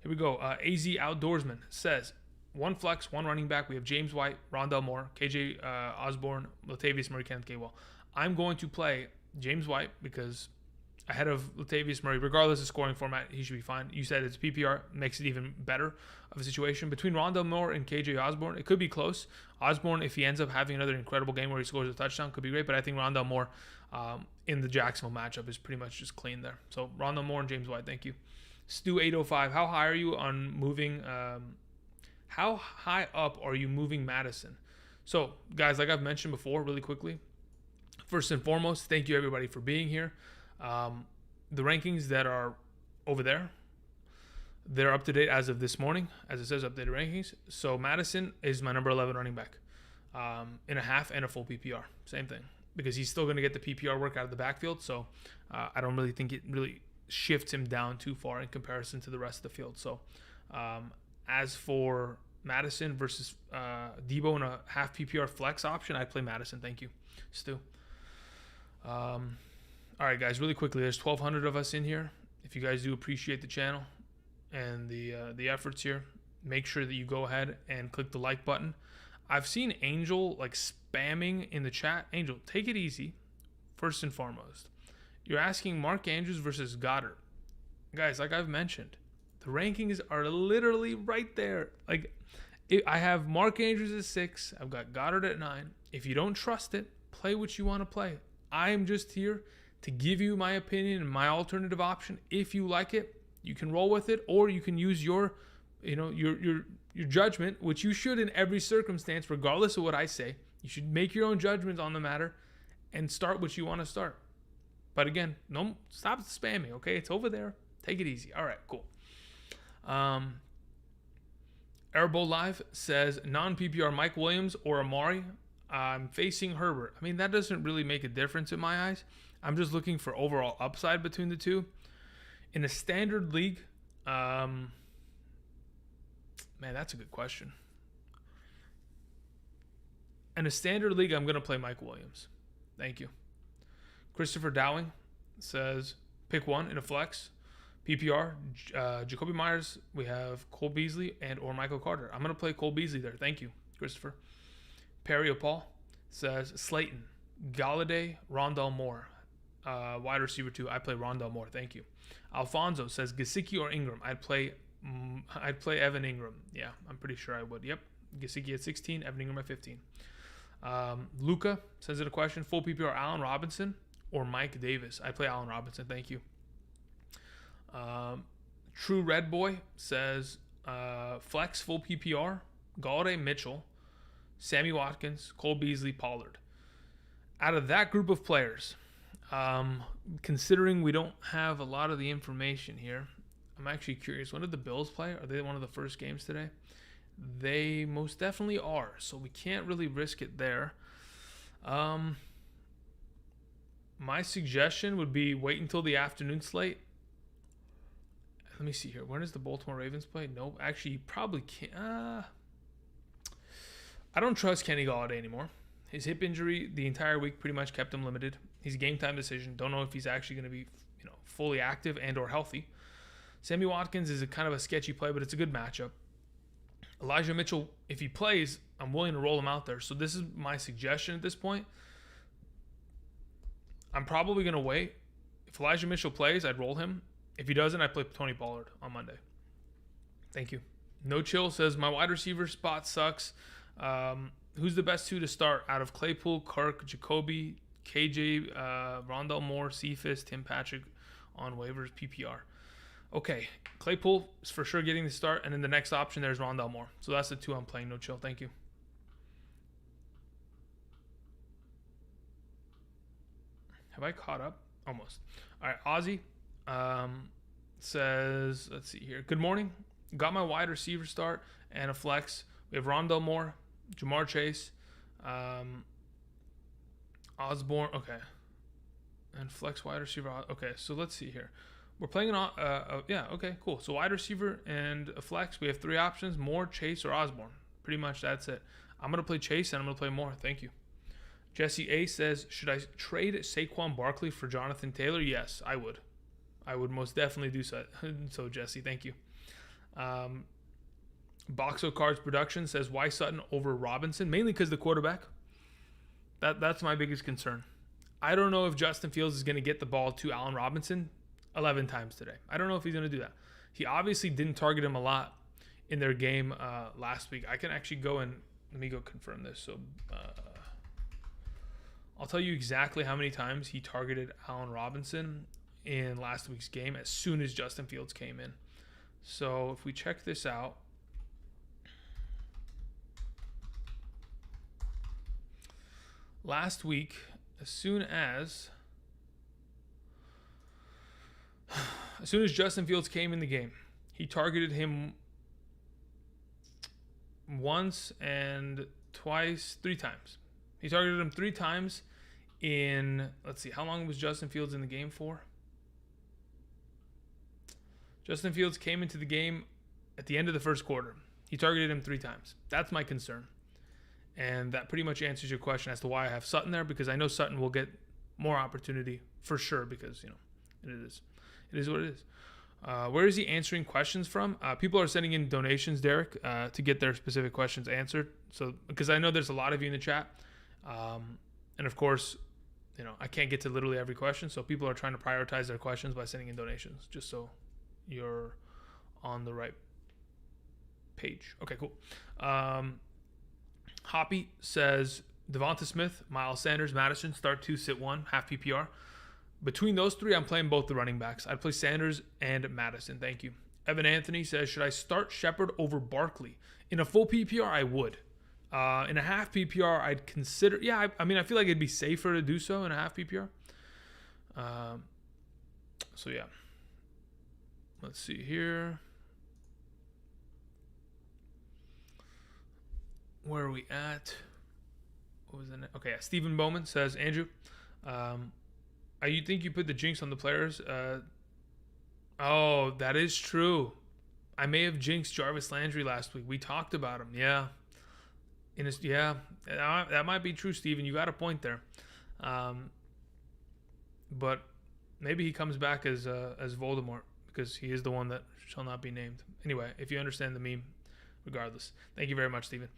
Here we go. AZ Outdoorsman says, 1 flex, 1 running back. We have James White, Rondell Moore, KJ Osborne, Latavius Murray, Kenneth Gainwell. I'm going to play James White because ahead of Latavius Murray, regardless of scoring format, he should be fine. You said it's PPR, makes it even better of a situation. Between Rondell Moore and KJ Osborne, it could be close. Osborne, if he ends up having another incredible game where he scores a touchdown, could be great. But I think Rondell Moore in the Jacksonville matchup is pretty much just clean there. So Rondell Moore and James White, thank you. Stu805, how high are you on moving? How high up are you moving Madison? So, guys, like I've mentioned before, really quickly, first and foremost, thank you everybody for being here. The rankings that are over there, they're up to date as of this morning, as it says updated rankings. So Madison is my number 11 running back in a half and a full PPR. Same thing, because he's still going to get the PPR work out of the backfield. So I don't really think it really shifts him down too far in comparison to the rest of the field. So as for Madison versus Debo in a half PPR flex option, I'd play Madison. Thank you, Stu. All right, guys, really quickly, there's 1,200 of us in here. If you guys do appreciate the channel and the efforts here, make sure that you go ahead and click the like button. I've seen Angel like spamming in the chat. Angel, take it easy. First and foremost, you're asking Mark Andrews versus Goddard. Guys, like I've mentioned, the rankings are literally right there. Like, I have Mark Andrews at 6. I've got Goddard at 9. If you don't trust it, play what you want to play. I am just here to give you my opinion and my alternative option. If you like it, you can roll with it, or you can use your judgment, which you should in every circumstance, regardless of what I say. You should make your own judgments on the matter and start what you want to start. But again, no, stop spamming, okay? It's over there. Take it easy. All right, cool. Airbowl Live says, non-PPR Mike Williams or Amari. I'm facing Herbert. I mean, that doesn't really make a difference in my eyes. I'm just looking for overall upside between the two. In a standard league, man, that's a good question. In a standard league, I'm going to play Mike Williams. Thank you. Christopher Dowling says, pick 1 in a flex. PPR, Jacoby Myers. We have Cole Beasley and or Michael Carter. I'm going to play Cole Beasley there. Thank you, Christopher. Perry Paul says, Slayton, Galladay, Rondell Moore. Wide receiver 2. I play Rondell Moore. Thank you. Alfonso says, Gesicki or Ingram. I'd play Evan Ingram. Yeah, I'm pretty sure I would. Yep. Gesicki at 16, Evan Ingram at 15. Luca says in a question, full PPR, Allen Robinson or Mike Davis. I play Allen Robinson. Thank you. True Red Boy says, flex full PPR, Galladay, Mitchell, Sammy Watkins, Cole Beasley, Pollard. Out of that group of players, considering we don't have a lot of the information here, I'm actually curious. When did the Bills play? Are they one of the first games today? They most definitely are, so we can't really risk it there. My suggestion would be wait until the afternoon slate. Let me see here. When does the Baltimore Ravens play? Nope. Actually, you probably can't. I don't trust Kenny Galladay anymore. His hip injury the entire week pretty much kept him limited. He's a game time decision. Don't know if he's actually going to be, fully active and or healthy. Sammy Watkins is a kind of a sketchy play, but it's a good matchup. Elijah Mitchell, if he plays, I'm willing to roll him out there. So this is my suggestion at this point. I'm probably going to wait. If Elijah Mitchell plays, I'd roll him. If he doesn't, I play Tony Pollard on Monday. Thank you. No Chill says, my wide receiver spot sucks. Who's the best 2 to start out of Claypool, Kirk, Jacoby, KJ, Rondell Moore, Cephas, Tim Patrick on waivers, PPR? Okay, Claypool is for sure getting the start, and then the next option there's Rondell Moore. So that's the 2 I'm playing. No Chill. Thank you. Have I caught up? Almost. All right, Ozzy says, let's see here. Good morning. Got my wide receiver start and a flex. We have Rondell Moore, Jamar Chase, Osborne. Okay. And flex wide receiver. Okay, so let's see here. We're playing yeah, okay, cool. So wide receiver and a flex. We have 3 options: Moore, Chase, or Osborne. Pretty much that's it. I'm going to play Chase and I'm going to play Moore. Thank you. Jesse A says, should I trade Saquon Barkley for Jonathan Taylor? Yes, I would. I would most definitely do so. So, Jesse, thank you. Boxo Cards Production says, why Sutton over Robinson? Mainly because the quarterback. That's my biggest concern. I don't know if Justin Fields is going to get the ball to Allen Robinson 11 times today. I don't know if he's going to do that. He obviously didn't target him a lot in their game last week. I can actually go and let me go confirm this. So I'll tell you exactly how many times he targeted Allen Robinson in last week's game as soon as Justin Fields came in. So if we check this out, last week, as soon as Justin Fields came in the game, he targeted him once and twice, 3 times. He targeted him 3 times in, let's see, how long was Justin Fields in the game for? Justin Fields came into the game at the end of the first quarter. He targeted him 3 times. That's my concern. And that pretty much answers your question as to why I have Sutton there, because I know Sutton will get more opportunity for sure because, it is what it is. Where is he answering questions from? People are sending in donations, Derek, to get their specific questions answered. So, because I know there's a lot of you in the chat. And of course, I can't get to literally every question. So people are trying to prioritize their questions by sending in donations, just so you're on the right page. Okay, cool. Hoppy says, Devonta Smith, Miles Sanders, Madison, start 2, sit 1, half PPR. Between those 3, I'm playing both the running backs. I'd play Sanders and Madison. Thank you. Evan Anthony says, should I start Shepard over Barkley? In a full PPR, I would. In a half PPR, I'd consider. Yeah, I feel like it'd be safer to do so in a half PPR. So, yeah. Let's see here. Where are we at? What was the next? Okay, yeah. Stephen Bowman says, Andrew, you think you put the jinx on the players? Oh, that is true. I may have jinxed Jarvis Landry last week. We talked about him. Yeah. That might be true, Steven. You got a point there. But maybe he comes back as Voldemort because he is the one that shall not be named. Anyway, if you understand the meme, regardless. Thank you very much, Steven.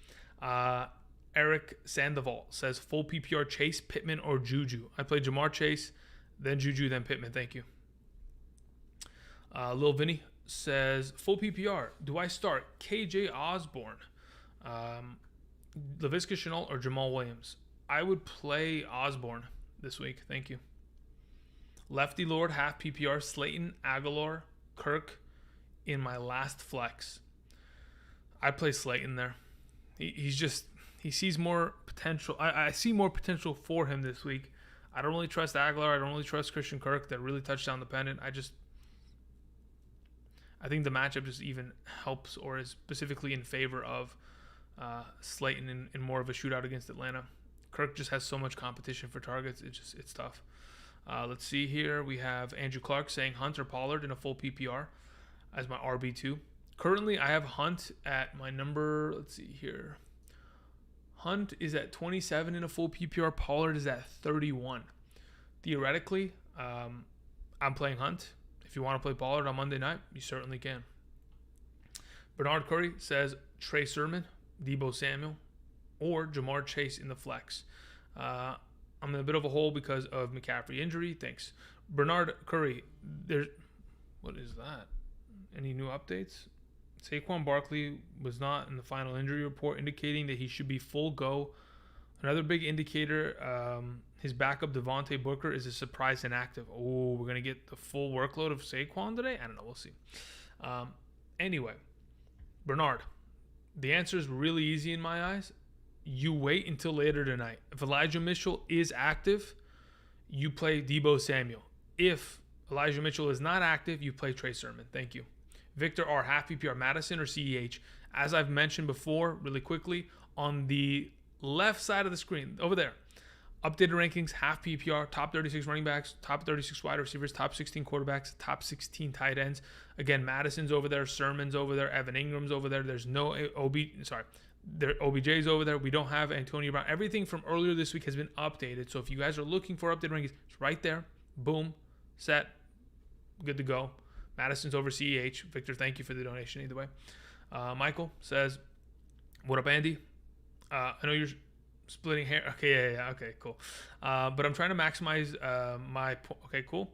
Eric Sandoval says, full PPR Chase, Pittman, or Juju. I play Jamar Chase, then Juju, then Pittman. Thank you. Lil Vinny says, full PPR. Do I start KJ Osborne, Laviska Shenault, or Jamal Williams? I would play Osborne this week. Thank you. Lefty Lord, half PPR, Slayton, Aguilar, Kirk in my last flex. I'd play Slayton there. He sees more potential. I see more potential for him this week. I don't really trust Aguilar. I don't really trust Christian Kirk. They're really touchdown dependent. I think the matchup just even helps or is specifically in favor of Slayton in more of a shootout against Atlanta. Kirk just has so much competition for targets. It's tough. Let's see here. We have Andrew Clark saying Hunter Pollard in a full PPR as my RB2. Currently, I have Hunt at my number. Let's see here. Hunt is at 27 in a full PPR. Pollard is at 31. Theoretically, I'm playing Hunt. If you want to play Pollard on Monday night, you certainly can. Bernard Curry says Trey Sermon, Deebo Samuel, or Jamar Chase in the flex. I'm in a bit of a hole because of McCaffrey injury. Thanks. Bernard Curry, what is that? Any new updates? Saquon Barkley was not in the final injury report, indicating that he should be full go. Another big indicator, his backup Devontae Booker is a surprise inactive. Oh, we're going to get the full workload of Saquon today? I don't know. We'll see. Anyway, Bernard, the answer is really easy in my eyes. You wait until later tonight. If Elijah Mitchell is active, you play Deebo Samuel. If Elijah Mitchell is not active. You play Trey Sermon. Thank you. Victor R. Half PPR, Madison or CEH? As I've mentioned before, really quickly, on the left side of the screen, over there, updated rankings, half PPR, top 36 running backs, top 36 wide receivers, top 16 quarterbacks, top 16 tight ends. Again, Madison's over there, Sermon's over there, Evan Ingram's over there. There's no OBJ's over there. We don't have Antonio Brown. Everything from earlier this week has been updated. So if you guys are looking for updated rankings, it's right there. Boom, set, good to go. Madison's over CEH. Victor, thank you for the donation either way. Michael says, what up, Andy? I know you're splitting hair. Okay, yeah. Okay, cool. But I'm trying to maximize my... Okay, cool.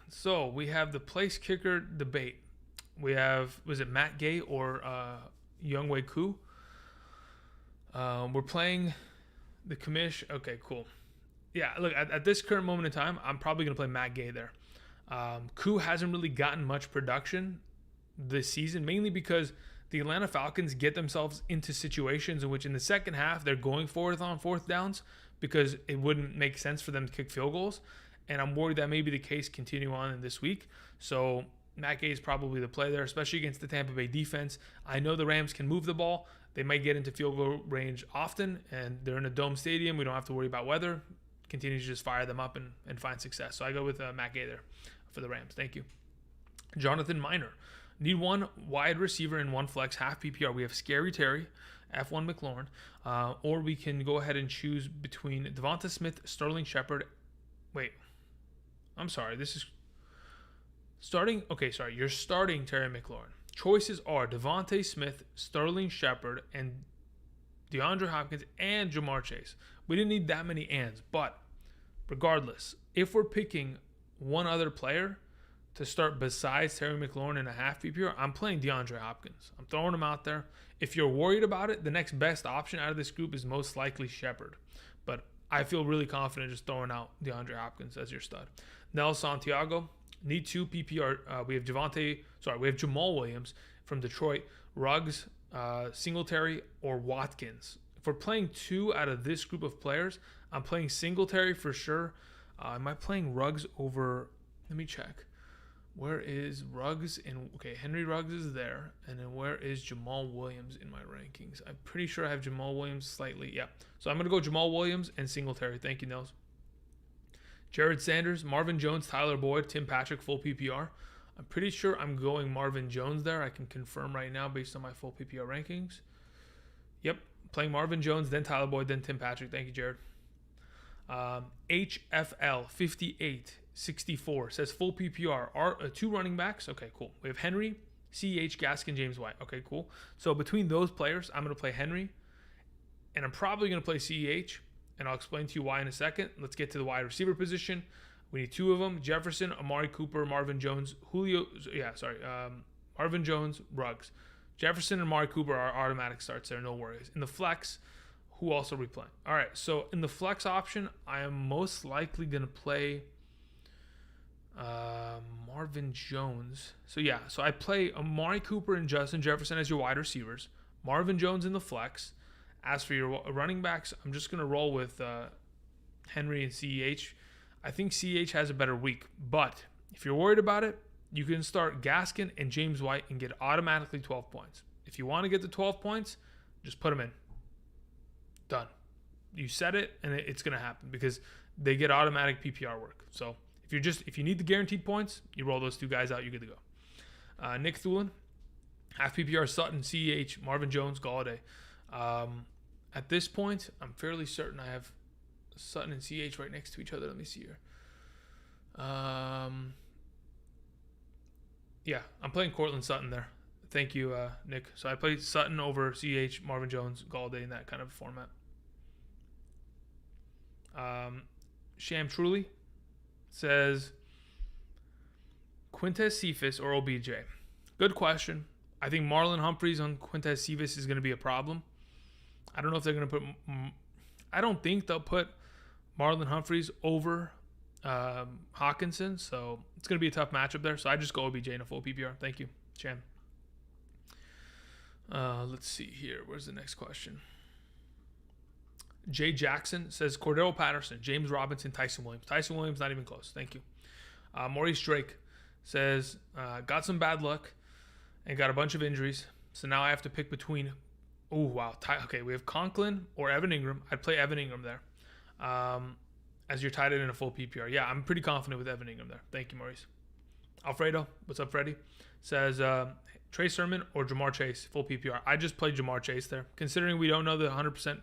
So we have the place kicker debate. We have, was it Matt Gay or Youngwei Koo? We're playing the commish. Okay, cool. Yeah, look, at this current moment in time, I'm probably going to play Matt Gay there. Koo hasn't really gotten much production this season, mainly because the Atlanta Falcons get themselves into situations in which in the second half they're going for it on fourth downs because it wouldn't make sense for them to kick field goals. And I'm worried that may be the case continue on in this week. So Matt Gay is probably the play there, especially against the Tampa Bay defense. I know the Rams can move the ball. They might get into field goal range often, and they're in a dome stadium. We don't have to worry about weather. Continue to just fire them up and find success. So I go with Matt Gay there for the Rams. Thank you. Jonathan Miner. Need one wide receiver and one flex, half PPR. We have Scary Terry, F1 McLaurin, or we can go ahead and choose between Devonta Smith, Sterling Shepard. Wait, I'm sorry. This is starting. Okay, sorry. You're starting Terry McLaurin. Choices are Devonta Smith, Sterling Shepard, and DeAndre Hopkins and Jamar Chase. We didn't need that many ands, but regardless, if we're picking one other player to start besides Terry McLaurin in a half PPR, I'm playing DeAndre Hopkins. I'm throwing him out there. If you're worried about it, the next best option out of this group is most likely Shepard. But I feel really confident just throwing out DeAndre Hopkins as your stud. Nel Santiago, need two PPR. We have Jamal Williams from Detroit, Ruggs, Singletary, or Watkins. If we're playing two out of this group of players, I'm playing Singletary for sure. Am I playing Ruggs over... Let me check. Where is Ruggs? Okay, Henry Ruggs is there. And then where is Jamal Williams in my rankings? I'm pretty sure I have Jamal Williams slightly. Yeah. So I'm going to go Jamal Williams and Singletary. Thank you, Nels. Jared Sanders, Marvin Jones, Tyler Boyd, Tim Patrick, full PPR. I'm pretty sure I'm going Marvin Jones there. I can confirm right now based on my full PPR rankings. Yep. Playing Marvin Jones, then Tyler Boyd, then Tim Patrick. Thank you, Jared. HFL 5864 says full PPR. Two running backs. Okay, cool. We have Henry, CH, Gaskin, James White. Okay, cool. So between those players, I'm going to play Henry, and I'm probably going to play CH, and I'll explain to you why in a second. Let's get to the wide receiver position. We need two of them: Jefferson, Amari Cooper, Marvin Jones, Marvin Jones, Ruggs. Jefferson and Amari Cooper are automatic starts there, no worries. In the flex, who also are we playing? All right, so in the flex option, I am most likely going to play Marvin Jones. So I play Amari Cooper and Justin Jefferson as your wide receivers. Marvin Jones in the flex. As for your running backs, I'm just going to roll with Henry and CEH. I think CEH has a better week, but if you're worried about it, you can start Gaskin and James White and get automatically 12 points. If you want to get the 12 points, just put them in. Done. You set it, and it's going to happen because they get automatic PPR work. So if you need the guaranteed points, you roll those two guys out, you're good to go. Nick Thulin, half PPR, Sutton, CEH, Marvin Jones, Galladay. At this point, I'm fairly certain I have Sutton and CH right next to each other. Let me see here. Yeah, I'm playing Cortland Sutton there. Thank you, Nick. So I played Sutton over CH, Marvin Jones, Galladay in that kind of format. Sham Truly says Quintez Cephas or OBJ. Good question. I think Marlon Humphreys on Quintez Cephas is going to be a problem. I don't know if they're going to put... I don't think they'll put Marlon Humphreys over Hawkinson, so it's going to be a tough matchup there. So I just go OBJ in a full PPR. Thank you, Chan. Let's see here. Where's the next question? Jay Jackson says Cordero Patterson, James Robinson, Tyson Williams. Tyson Williams, not even close. Thank you. Maurice Drake says, got some bad luck and got a bunch of injuries. So now I have to pick between, oh, wow. Okay, we have Conklin or Evan Ingram. I'd play Evan Ingram there as you're tied in a full PPR. Yeah, I'm pretty confident with Evan Ingram there. Thank you, Maurice. Alfredo, what's up, Freddie? Says, Trey Sermon or Jamar Chase, full PPR. I just played Jamar Chase there. Considering we don't know the 100%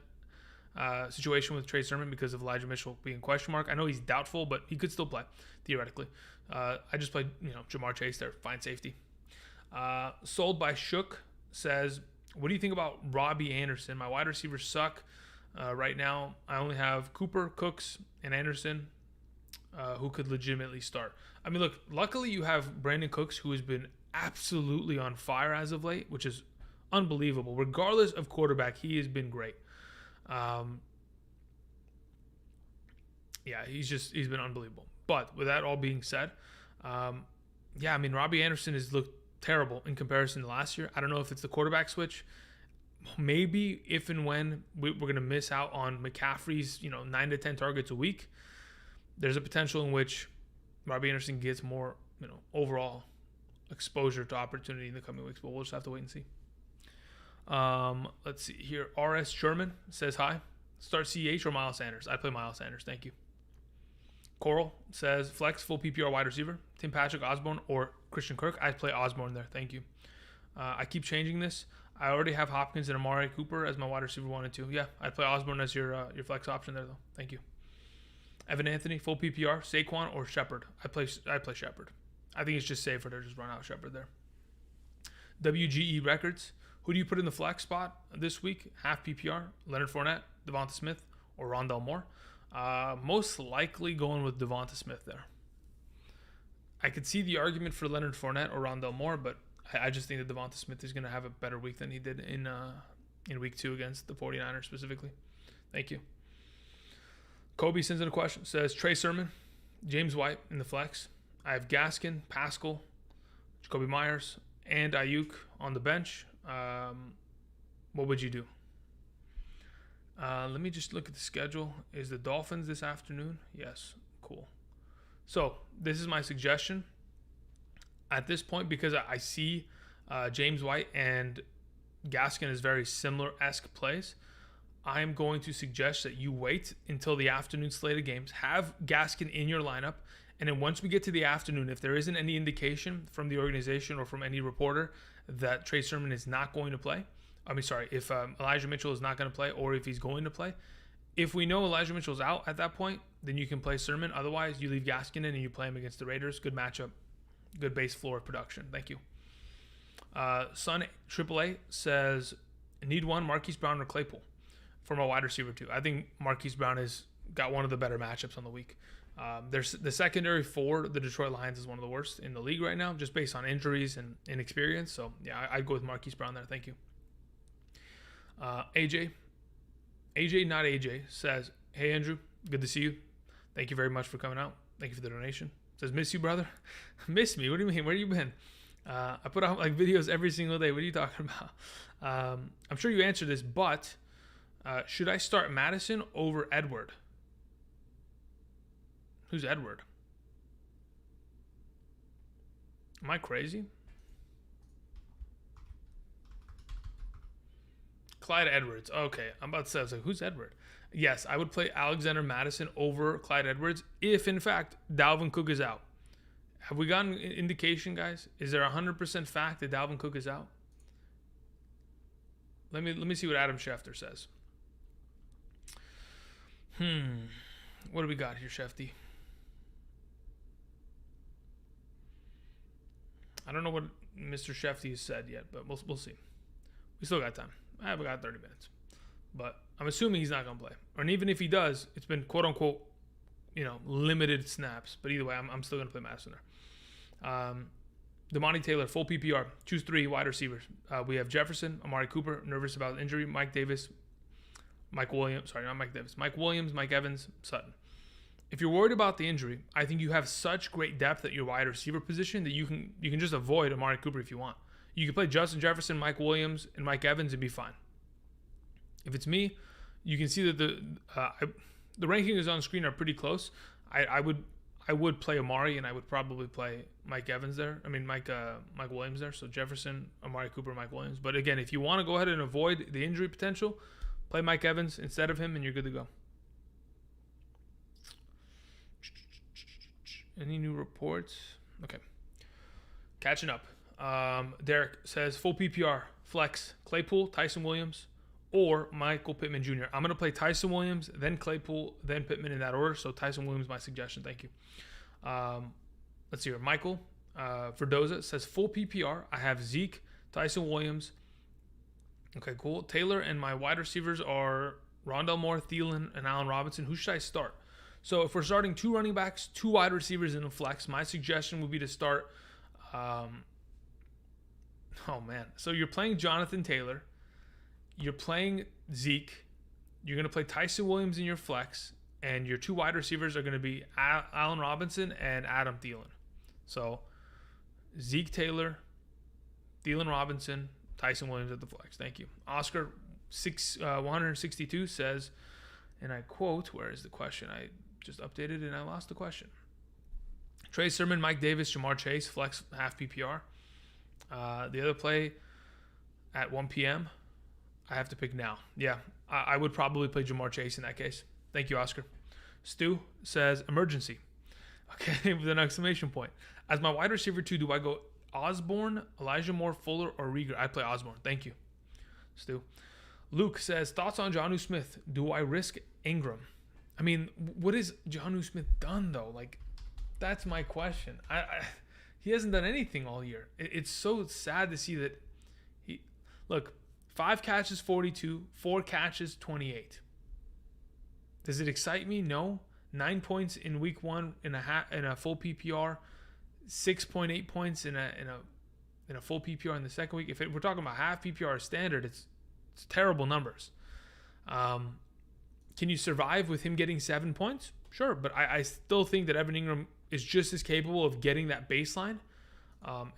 situation with Trey Sermon because of Elijah Mitchell being question mark. I know he's doubtful, but he could still play, theoretically. I just played, Jamar Chase there, fine safety. Sold by Shook says, what do you think about Robbie Anderson? My wide receivers suck. Right now, I only have Cooper, Cooks, and Anderson who could legitimately start. I mean, look, luckily you have Brandon Cooks, who has been absolutely on fire as of late, which is unbelievable. Regardless of quarterback, he has been great. He's been unbelievable. But with that all being said, Robbie Anderson has looked terrible in comparison to last year. I don't know if it's the quarterback switch. Maybe if and when we're going to miss out on McCaffrey's 9 to 10 targets a week, there's a potential in which Robbie Anderson gets more overall exposure to opportunity in the coming weeks, but we'll just have to wait and see. Let's see here. RS Sherman says hi. Start CH or Miles Sanders? I play Miles Sanders. Thank you. Coral says flex full PPR wide receiver. Tim Patrick, Osborne, or Christian Kirk? I play Osborne there. Thank you. I keep changing this. I already have Hopkins and Amari Cooper as my wide receiver 1 and 2. Yeah, I'd play Osborne as your flex option there though. Thank you. Evan Anthony, full PPR, Saquon or Shepard? I play Shepard. I think it's just safer to just run out Shepard there. WGE Records. Who do you put in the flex spot this week? Half PPR, Leonard Fournette, Devonta Smith, or Rondale Moore? Most likely going with Devonta Smith there. I could see the argument for Leonard Fournette or Rondale Moore, but I just think that Devonta Smith is going to have a better week than he did in week 2 against the 49ers specifically. Thank you. Kobe sends in a question. Says, Trey Sermon, James White in the flex. I have Gaskin, Pascal, Jacoby Myers, and Ayuk on the bench. What would you do? Let me just look at the schedule. Is the Dolphins this afternoon? Yes. Cool. So this is my suggestion. At this point, because I see James White and Gaskin as very similar-esque plays, I'm going to suggest that you wait until the afternoon slate of games. Have Gaskin in your lineup. And then once we get to the afternoon, if there isn't any indication from the organization or from any reporter that Trey Sermon is not going to play, if Elijah Mitchell is not going to play or if he's going to play, if we know Elijah Mitchell's out at that point, then you can play Sermon. Otherwise, you leave Gaskin in and you play him against the Raiders. Good matchup. Good base floor production. Thank you. Sun AAA says, need one, Marquise Brown or Claypool for my wide receiver too. I think Marquise Brown has got one of the better matchups on the week. There's the secondary for the Detroit Lions is one of the worst in the league right now, just based on injuries and inexperience. So yeah, I'd go with Marquise Brown there. Thank you. AJ not AJ says, hey Andrew, good to see you. Thank you very much for coming out. Thank you for the donation. Says, miss you, brother. Miss me? What do you mean? Where you been? I put out like videos every single day. What are you talking about? I'm sure you answered this, but should I start Madison over Edward? Who's Edward? Am I crazy? Clyde Edwards. Okay, I'm about to say, I was like, who's Edward? Yes, I would play Alexander Madison over Clyde Edwards if, in fact, Dalvin Cook is out. Have we gotten an indication, guys? Is there 100% fact that Dalvin Cook is out? Let me see what Adam Schefter says. What do we got here, Shefty? I don't know what Mr. Shefty has said yet, but we'll see. We still got time. I have got 30 minutes. But I'm assuming he's not going to play. And even if he does, it's been quote-unquote, limited snaps. But either way, I'm still going to play Madison there. Damani Taylor, full PPR. Choose 3 wide receivers. We have Jefferson, Amari Cooper, nervous about injury, Mike Davis, Mike Williams. Sorry, not Mike Davis. Mike Williams, Mike Evans, Sutton. If you're worried about the injury, I think you have such great depth at your wide receiver position that you can just avoid Amari Cooper if you want. You can play Justin Jefferson, Mike Williams, and Mike Evans and be fine. If it's me, you can see that the rankings on screen are pretty close. I I would play Amari, and I would probably play Mike Evans there. I mean, Mike Williams there. So Jefferson, Amari Cooper, Mike Williams. But again, if you want to go ahead and avoid the injury potential, play Mike Evans instead of him, and you're good to go. Any new reports? Okay. Catching up. Derek says full PPR, flex, Claypool, Tyson Williams, or Michael Pittman Jr. I'm going to play Tyson Williams, then Claypool, then Pittman in that order. So Tyson Williams, my suggestion. Thank you. Let's see here. Michael Verdoza says full PPR. I have Zeke, Tyson Williams. Okay, cool. Taylor and my wide receivers are Rondell Moore, Thielen, and Allen Robinson. Who should I start? So if we're starting 2 running backs, 2 wide receivers in a flex, my suggestion would be to start. Oh man. So you're playing Jonathan Taylor. You're playing Zeke. You're going to play Tyson Williams in your flex. And your 2 wide receivers are going to be Allen Robinson and Adam Thielen. So Zeke Taylor, Thielen Robinson, Tyson Williams at the flex. Thank you. Oscar 162 says, and I quote, where is the question? I just updated and I lost the question. Trey Sermon, Mike Davis, Jamar Chase, flex half PPR. The other play at 1 p.m., I have to pick now. Yeah, I would probably play Jamar Chase in that case. Thank you, Oscar. Stu says, emergency. Okay, with an exclamation point. As my wide receiver 2, do I go Osborne, Elijah Moore, Fuller, or Rieger? I play Osborne. Thank you, Stu. Luke says, thoughts on Jonnu Smith? Do I risk Ingram? I mean, what has Jonnu Smith done, though? Like, that's my question. He hasn't done anything all year. It's so sad to see that he... Look, 5 catches, 42. 4 catches, 28. Does it excite me? No. 9 points in week 1 in a full PPR. 6.8 points in a full PPR in the second week. If we're talking about half PPR standard, it's terrible numbers. Can you survive with him getting 7 points? Sure, but I still think that Evan Ingram is just as capable of getting that baseline,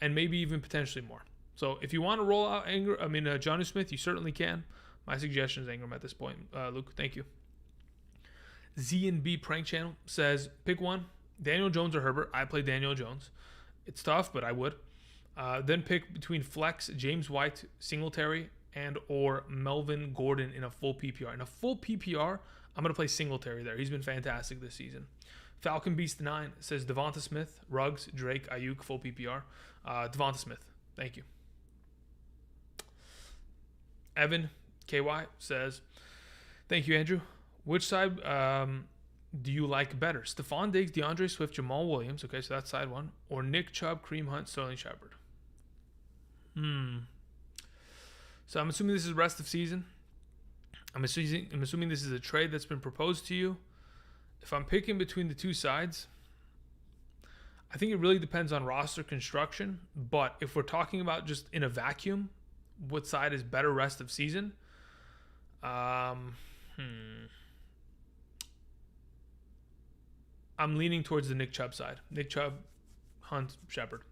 and maybe even potentially more. So if you want to roll out Jonnu Smith, you certainly can. My suggestion is Ingram at this point. Luke, thank you. Z&B Prank Channel says, pick one, Daniel Jones or Herbert. I play Daniel Jones. It's tough, but I would. Then pick between flex, James White, Singletary, and or Melvin Gordon in a full PPR. In a full PPR, I'm going to play Singletary there. He's been fantastic this season. Falcon Beast 9 says Devonta Smith, Ruggs, Drake, Ayuk, full PPR. Devonta Smith. Thank you. Evan KY says, thank you, Andrew. Which side do you like better? Stephon Diggs, DeAndre Swift, Jamal Williams. Okay, so that's side 1. Or Nick Chubb, Kareem Hunt, Sterling Shepard. So I'm assuming this is rest of season. I'm assuming this is a trade that's been proposed to you. If I'm picking between the 2 sides, I think it really depends on roster construction. But if we're talking about just in a vacuum, what side is better rest of season? I'm leaning towards the Nick Chubb side. Nick Chubb, Hunt, Shepard.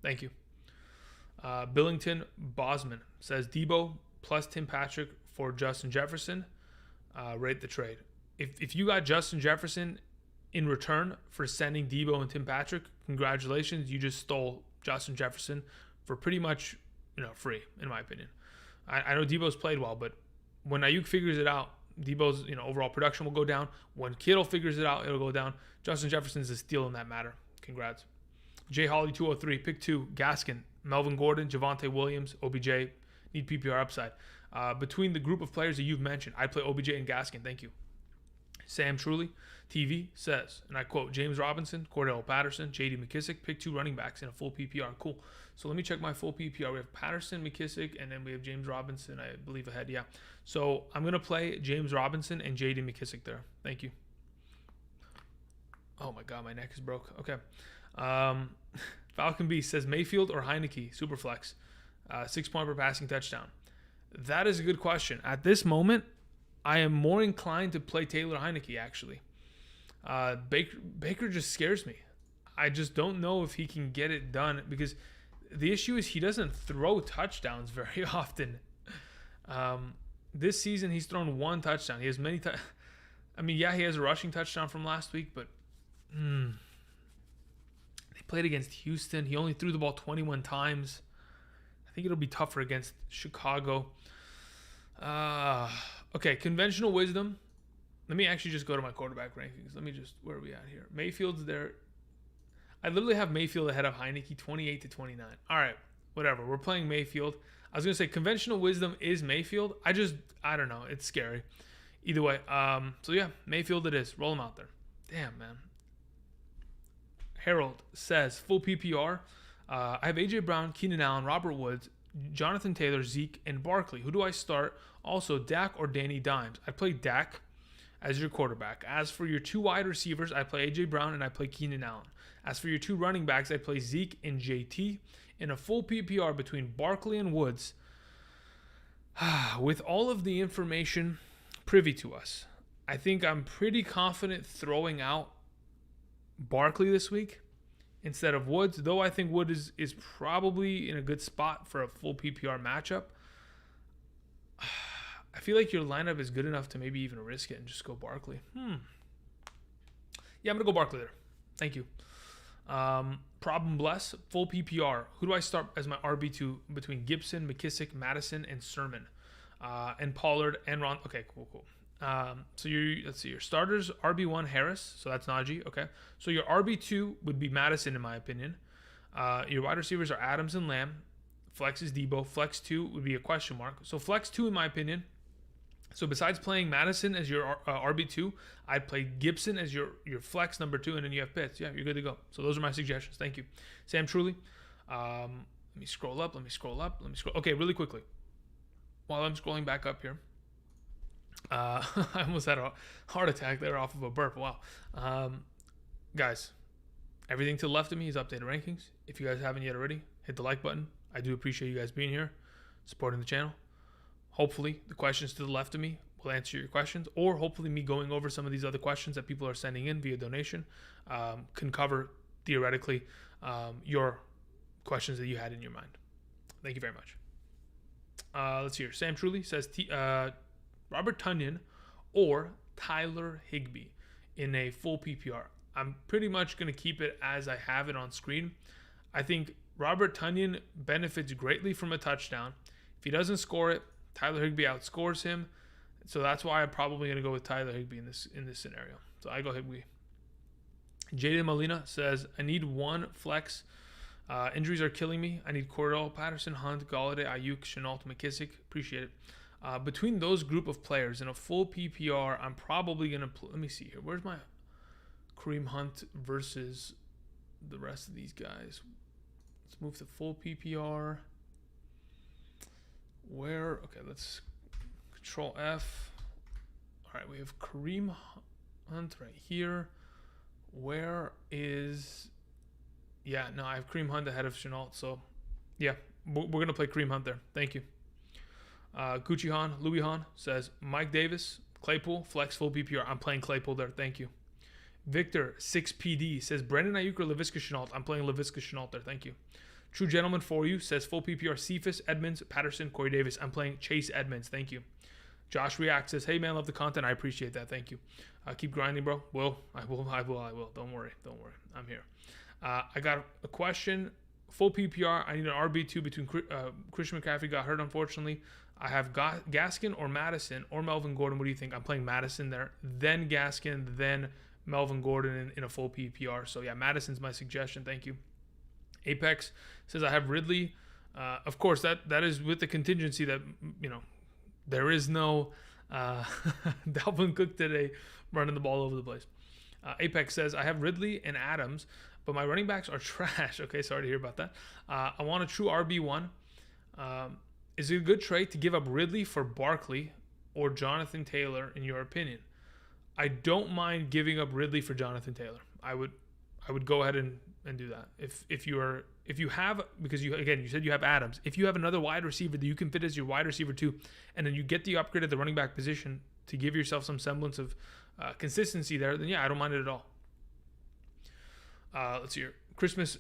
Thank you. Billington Bosman says Debo plus Tim Patrick for Justin Jefferson. Rate the trade. If you got Justin Jefferson in return for sending Debo and Tim Patrick, congratulations. You just stole Justin Jefferson for pretty much free, in my opinion. I know Debo's played well, but when Ayuk figures it out, Debo's overall production will go down. When Kittle figures it out, it'll go down. Justin Jefferson's a steal in that matter. Congrats. Jay Holly 203, pick 2, Gaskin, Melvin Gordon, Javonte Williams, OBJ, need PPR upside. Between the group of players that you've mentioned, I'd play OBJ and Gaskin. Thank you. Sam Truly TV says, and I quote, James Robinson, Cordell Patterson, J.D. McKissick, pick 2 running backs in a full PPR. Cool. So let me check my full PPR. We have Patterson, McKissick, and then we have James Robinson, I believe, ahead. Yeah. So I'm going to play James Robinson and J.D. McKissick there. Thank you. Oh, my God. My neck is broke. Okay. Falcon B says Mayfield or Heineke, Superflex, 6 point per passing touchdown. That is a good question. At this moment, I am more inclined to play Taylor Heineke, actually. Baker just scares me. I just don't know if he can get it done because the issue is he doesn't throw touchdowns very often. This season, he's thrown 1 touchdown. He has many he has a rushing touchdown from last week, but Played against Houston. He only threw the ball 21 times. I think it'll be tougher against Chicago. Okay, conventional wisdom. Let me actually just go to my quarterback rankings. Where are we at here? Mayfield's there. I literally have Mayfield ahead of Heineke, 28 to 29. All right, whatever. We're playing Mayfield. I was going to say conventional wisdom is Mayfield. I don't know. It's scary. Either way. So yeah, Mayfield it is. Roll him out there. Damn, man. Harold says, full PPR. I have A.J. Brown, Keenan Allen, Robert Woods, Jonathan Taylor, Zeke, and Barkley. Who do I start? Also, Dak or Danny Dimes. I play Dak as your quarterback. As for your 2 wide receivers, I play A.J. Brown and I play Keenan Allen. As for your 2 running backs, I play Zeke and JT. In a full PPR between Barkley and Woods, with all of the information privy to us, I think I'm pretty confident throwing out Barkley this week instead of Woods, though I think Wood is probably in a good spot for a full PPR matchup. I feel like your lineup is good enough to maybe even risk it and just go Barkley. Yeah, I'm going to go Barkley there. Thank you. Problem bless, full PPR. Who do I start as my RB2 between Gibson, McKissick, Madison, and Sermon? And Pollard and Ron. Okay, cool. So let's see, your starters, RB1 Harris, so that's Najee. Okay, so your RB2 would be Madison in my opinion. Your wide receivers are Adams and Lamb. Flex is Debo. Flex 2 would be a question mark. So Flex 2 in my opinion. So besides playing Madison as your RB2, I'd play Gibson as your flex number 2, and then you have Pitts. Yeah, you're good to go. So those are my suggestions. Thank you. Sam Truly. Let me scroll up. Okay, really quickly. While I'm scrolling back up here. I almost had a heart attack there off of a burp. Wow. Guys, everything to the left of me is updated rankings. If you guys haven't yet already, hit the like button. I do appreciate you guys being here, supporting the channel. Hopefully, the questions to the left of me will answer your questions, or hopefully me going over some of these other questions that people are sending in via donation can cover, theoretically, your questions that you had in your mind. Thank you very much. Let's hear. Sam Truly says Robert Tonyan or Tyler Higbee in a full PPR. I'm pretty much going to keep it as I have it on screen. I think Robert Tonyan benefits greatly from a touchdown. If he doesn't score it, Tyler Higbee outscores him. So that's why I'm probably going to go with Tyler Higbee in this scenario. So I go Higbee. Jaden Molina says, I need 1 flex. Injuries are killing me. I need Cordell Patterson, Hunt, Galladay, Ayuk, Shenault, McKissick. Appreciate it. Between those group of players in a full PPR, I'm probably going to... Let me see here. Where's my Kareem Hunt versus the rest of these guys? Let's move to full PPR. Where? Okay, let's Control F. All right, we have Kareem Hunt right here. Where is... Yeah, no, I have Kareem Hunt ahead of Shenault. So, yeah, we're going to play Kareem Hunt there. Thank you. Gucci Han, Louis Han says, Mike Davis, Claypool, flex full PPR. I'm playing Claypool there. Thank you. Victor, 6PD, says, Brandon Ayuk or Laviska Shenault. I'm playing Laviska Shenault there. Thank you. True Gentleman for you says, full PPR, Cephas, Edmonds, Patterson, Corey Davis. I'm playing Chase Edmonds. Thank you. Josh React says, hey, man, love the content. I appreciate that. Thank you. Keep grinding, bro. I will. Don't worry. I'm here. I got a question. Full PPR. I need an RB2 between Christian McCaffrey got hurt, unfortunately. I have Gaskin or Madison or Melvin Gordon. What do you think? I'm playing Madison there. Then Gaskin, then Melvin Gordon in a full PPR. So, yeah, Madison's my suggestion. Thank you. Apex says, I have Ridley. Of course, that is with the contingency that, there is no Dalvin Cook today running the ball over the place. Apex says, I have Ridley and Adams, but my running backs are trash. Okay, sorry to hear about that. I want a true RB1. Is it a good trade to give up Ridley for Barkley or Jonathan Taylor, in your opinion? I don't mind giving up Ridley for Jonathan Taylor. I would go ahead and do that. If you have, because you said you have Adams. If you have another wide receiver that you can fit as your wide receiver too, and then you get the upgrade at the running back position to give yourself some semblance of consistency there, then yeah, I don't mind it at all. Let's see here. Christmas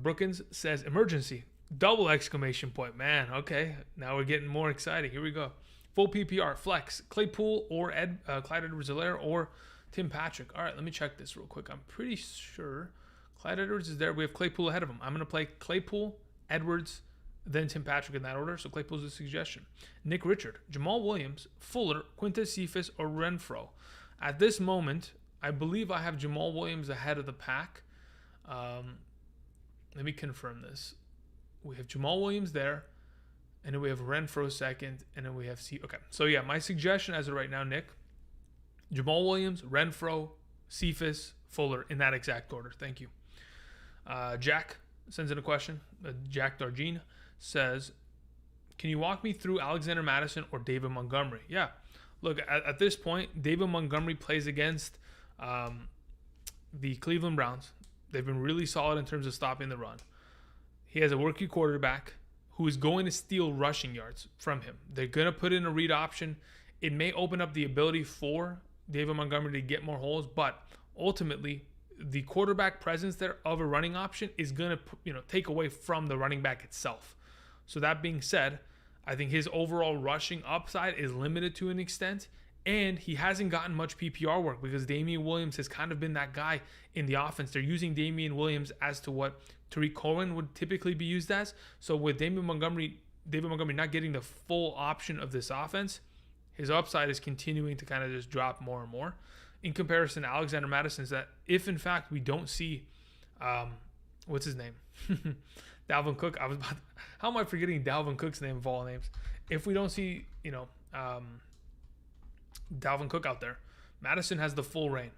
Brookins says, emergency. Double exclamation point. Man, okay. Now we're getting more exciting. Here we go. Full PPR, flex, Claypool or Clyde Edwards-Helaire or Tim Patrick. All right, let me check this real quick. I'm pretty sure Clyde Edwards is there. We have Claypool ahead of him. I'm going to play Claypool, Edwards, then Tim Patrick in that order. So Claypool's a suggestion. Nick Richard, Jamal Williams, Fuller, Quintus Cephas, or Renfro. At this moment, I believe I have Jamal Williams ahead of the pack. Let me confirm this. We have Jamal Williams there, and then we have Renfro second, and then we have Okay, so yeah, my suggestion as of right now, Nick, Jamal Williams, Renfro, Cephas, Fuller in that exact order. Thank you. Jack sends in a question. Jack Dargene says, can you walk me through Alexander Mattison or David Montgomery? Yeah. Look, at this point, David Montgomery plays against the Cleveland Browns. They've been really solid in terms of stopping the run. He has a rookie quarterback who is going to steal rushing yards from him. They're going to put in a read option. It may open up the ability for David Montgomery to get more holes, but ultimately, the quarterback presence there of a running option is going to take away from the running back itself. So that being said, I think his overall rushing upside is limited to an extent, and he hasn't gotten much PPR work because Damian Williams has kind of been that guy in the offense. They're using Damian Williams as to what Tariq Cohen would typically be used as. So with David Montgomery not getting the full option of this offense, his upside is continuing to kind of just drop more and more. In comparison to Alexander Mattison, is that if in fact we don't see, what's his name? Dalvin Cook. How am I forgetting Dalvin Cook's name of all names? If we don't see, Dalvin Cook out there, Madison has the full reign.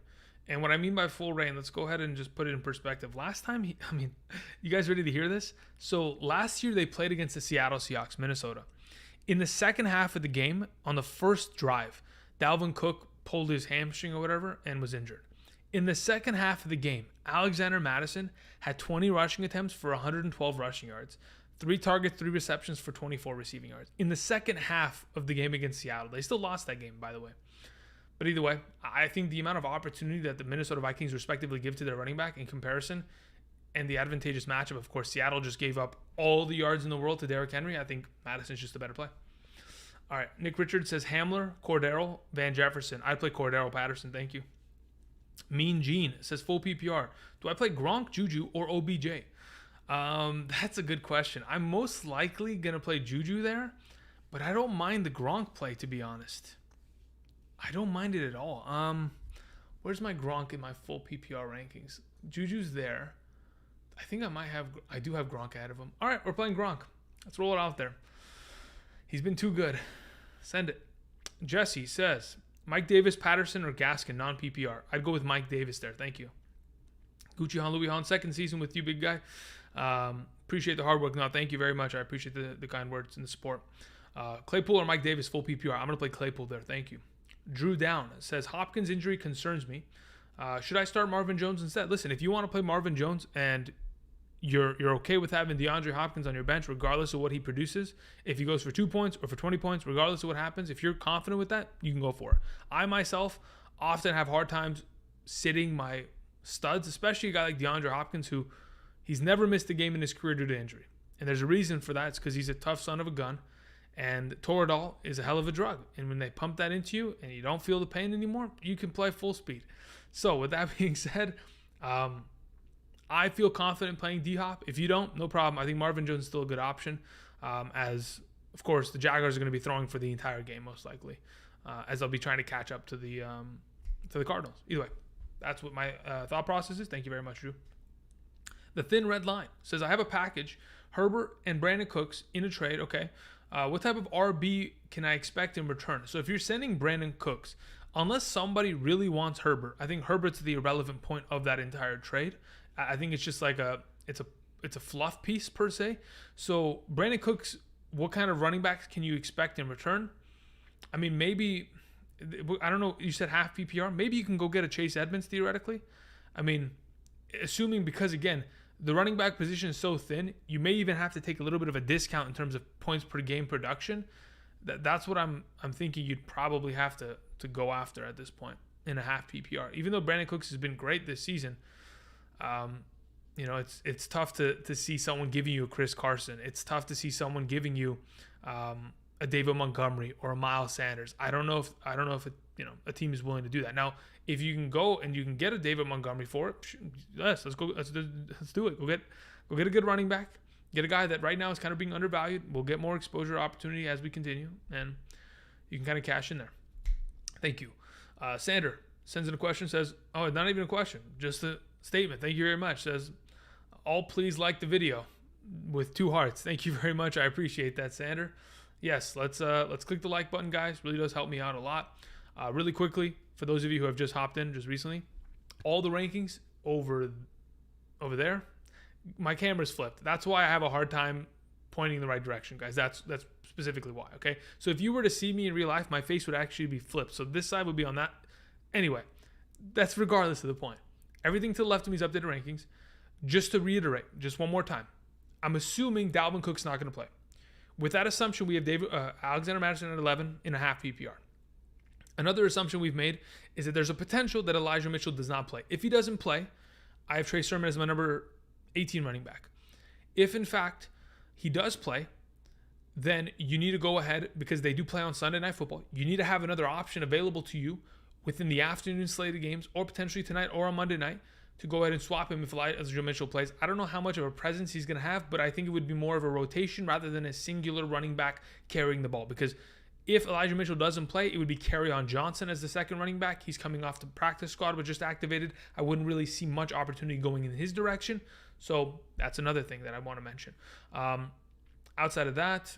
And what I mean by full reign, let's go ahead and just put it in perspective. Last time, you guys ready to hear this? So last year they played against the Seattle Seahawks, Minnesota. In the second half of the game, on the first drive, Dalvin Cook pulled his hamstring or whatever and was injured. In the second half of the game, Alexander Mattison had 20 rushing attempts for 112 rushing yards, 3 targets, 3 receptions for 24 receiving yards. In the second half of the game against Seattle, they still lost that game, by the way. But either way, I think the amount of opportunity that the Minnesota Vikings respectively give to their running back in comparison and the advantageous matchup, of course, Seattle just gave up all the yards in the world to Derrick Henry. I think Madison's just a better play. All right, Nick Richards says Hamler, Cordero, Van Jefferson. I'd play Cordero Patterson, thank you. Mean Gene says full PPR. Do I play Gronk, Juju, or OBJ? That's a good question. I'm most likely going to play Juju there, but I don't mind the Gronk play, to be honest. I don't mind it at all. Where's my Gronk in my full PPR rankings? Juju's there. I do have Gronk ahead of him. All right, we're playing Gronk. Let's roll it out there. He's been too good. Send it. Jesse says, Mike Davis, Patterson, or Gaskin, non-PPR. I'd go with Mike Davis there. Thank you. Gucci Han, Louis Han, second season with you, big guy. Appreciate the hard work. No, thank you very much. I appreciate the kind words and the support. Claypool or Mike Davis, full PPR. I'm going to play Claypool there. Thank you. Drew Down says, Hopkins' injury concerns me. Should I start Marvin Jones instead? Listen, if you want to play Marvin Jones and you're okay with having DeAndre Hopkins on your bench regardless of what he produces, if he goes for 2 points or for 20 points, regardless of what happens, if you're confident with that, you can go for it. I myself often have hard times sitting my studs, especially a guy like DeAndre Hopkins, who he's never missed a game in his career due to injury. And there's a reason for that. It's because he's a tough son of a gun. And Toradol is a hell of a drug. And when they pump that into you and you don't feel the pain anymore, you can play full speed. So with that being said, I feel confident playing D-Hop. If you don't, no problem. I think Marvin Jones is still a good option, as, of course, the Jaguars are going to be throwing for the entire game, most likely, as they'll be trying to catch up to the Cardinals. Either way, that's what my thought process is. Thank you very much, Drew. The Thin Red Line says, I have a package, Herbert and Brandon Cooks in a trade. Okay. What type of RB can I expect in return? So if you're sending Brandon Cooks, unless somebody really wants Herbert, I think Herbert's the irrelevant point of that entire trade. I think it's just like it's a fluff piece per se. So Brandon Cooks, what kind of running backs can you expect in return? I mean, maybe, I don't know, you said half PPR. Maybe you can go get a Chase Edmonds theoretically. I mean, assuming, because again, the running back position is so thin, you may even have to take a little bit of a discount in terms of points per game production. That's what I'm thinking you'd probably have to go after at this point in a half PPR. Even though Brandon Cooks has been great this season, it's tough to see someone giving you a Chris Carson. It's tough to see someone giving you a David Montgomery or a Miles Sanders. I don't know if a team is willing to do that. Now, if you can go and you can get a David Montgomery for it, yes, let's go. Let's do it. Go get a good running back. Get a guy that right now is kind of being undervalued. We'll get more exposure opportunity as we continue, and you can kind of cash in there. Thank you. Sander sends in a question, says, oh, not even a question, just a statement. Thank you very much. Says, all please like the video with 2 hearts. Thank you very much. I appreciate that, Sander. Yes, let's click the like button, guys. Really does help me out a lot. Really quickly, for those of you who have just hopped in just recently, all the rankings over there, my camera's flipped. That's why I have a hard time pointing in the right direction, guys. That's specifically why, okay? So if you were to see me in real life, my face would actually be flipped. So this side would be on that. Anyway, that's regardless of the point. Everything to the left of me is updated rankings. Just to reiterate, just one more time, I'm assuming Dalvin Cook's not going to play. With that assumption, we have Alexander Mattison at 11.5 PPR. Another assumption we've made is that there's a potential that Elijah Mitchell does not play. If he doesn't play, I have Trey Sermon as my number 18 running back. If, in fact, he does play, then you need to go ahead, because they do play on Sunday Night Football. You need to have another option available to you within the afternoon slated games, or potentially tonight or on Monday night, to go ahead and swap him if Elijah Mitchell plays. I don't know how much of a presence he's going to have, but I think it would be more of a rotation rather than a singular running back carrying the ball. Because if Elijah Mitchell doesn't play, it would be Kerryon Johnson as the second running back. He's coming off the practice squad, but just activated. I wouldn't really see much opportunity going in his direction. So that's another thing that I want to mention. Outside of that,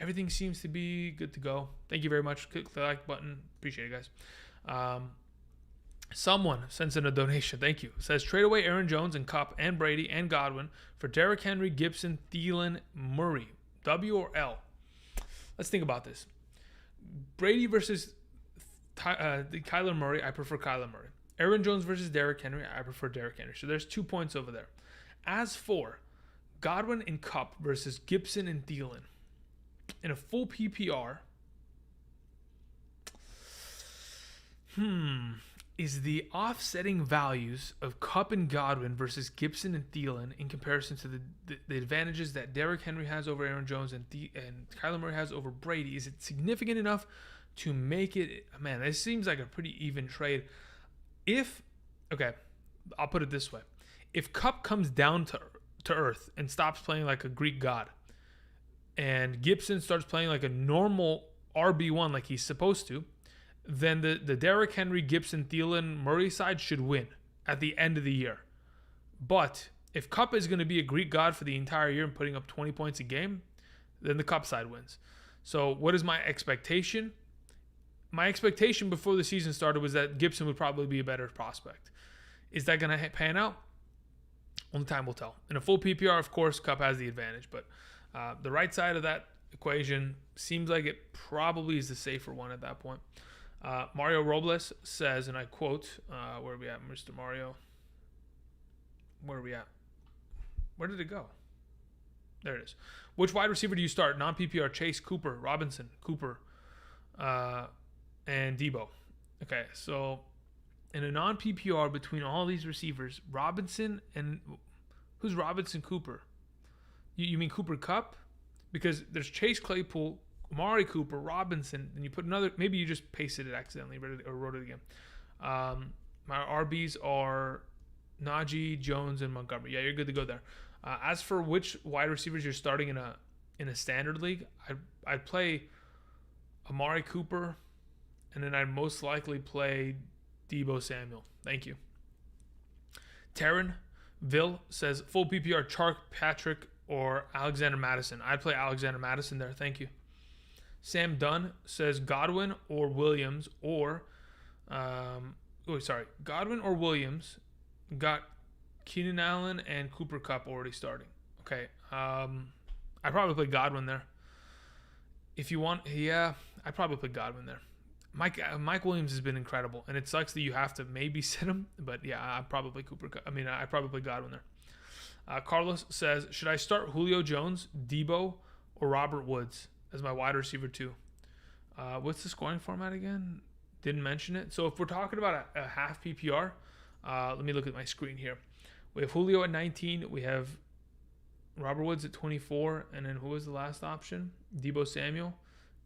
everything seems to be good to go. Thank you very much. Click the like button. Appreciate it, guys. Someone sends in a donation. Thank you. It says, trade away Aaron Jones and Kupp and Brady and Godwin for Derrick Henry, Gibson, Thielen, Murray. W or L? Let's think about this. Brady versus Kyler Murray. I prefer Kyler Murray. Aaron Jones versus Derrick Henry. I prefer Derrick Henry. So there's 2 points over there. As for Godwin and Kupp versus Gibson and Thielen in a full PPR, is the offsetting values of Kupp and Godwin versus Gibson and Thielen in comparison to the advantages that Derrick Henry has over Aaron Jones and Kyler Murray has over Brady, is it significant enough to make it, man, this seems like a pretty even trade. Okay, I'll put it this way. If Kupp comes down to earth and stops playing like a Greek god, and Gibson starts playing like a normal RB1 like he's supposed to, then the Derrick Henry, Gibson, Thielen, Murray side should win at the end of the year. But if Kupp is going to be a Greek god for the entire year and putting up 20 points a game, then the Kupp side wins. So what is my expectation? My expectation before the season started was that Gibson would probably be a better prospect. Is that going to pan out? Only time will tell. In a full PPR, of course, Kupp has the advantage. But the right side of that equation seems like it probably is the safer one at that point. Mario Robles says, and I quote, where are we at, Mr. Mario? Where are we at? Where did it go? There it is. Which wide receiver do you start? Non-PPR, Chase, Cooper, Robinson, Cooper, and Debo. Okay, so in a non-PPR between all these receivers, Robinson and... Who's Robinson Cooper? You mean Cooper Kupp? Because there's Chase Claypool, Amari Cooper, Robinson, and you put another... Maybe you just pasted it accidentally or wrote it again. My RBs are Najee, Jones, and Montgomery. Yeah, you're good to go there. As for which wide receivers you're starting in a standard league, I'd play Amari Cooper, and then I'd most likely play Debo Samuel. Thank you. Taryn Ville says, full PPR, Chark, Patrick, or Alexander Madison. I'd play Alexander Madison there. Thank you. Sam Dunn says Godwin or Williams or... Godwin or Williams. Got Keenan Allen and Cooper Kupp already starting. Okay. I'd probably play Godwin there. If you want... Yeah, I'd probably play Godwin there. Mike Williams has been incredible, and it sucks that you have to maybe sit him, but yeah, I'd probably I'd probably play Godwin there. Carlos says, should I start Julio Jones, Debo, or Robert Woods as my wide receiver too? What's the scoring format again? Didn't mention it. So if we're talking about a half PPR, let me look at my screen here. We have Julio at 19. We have Robert Woods at 24. And then who was the last option? Debo Samuel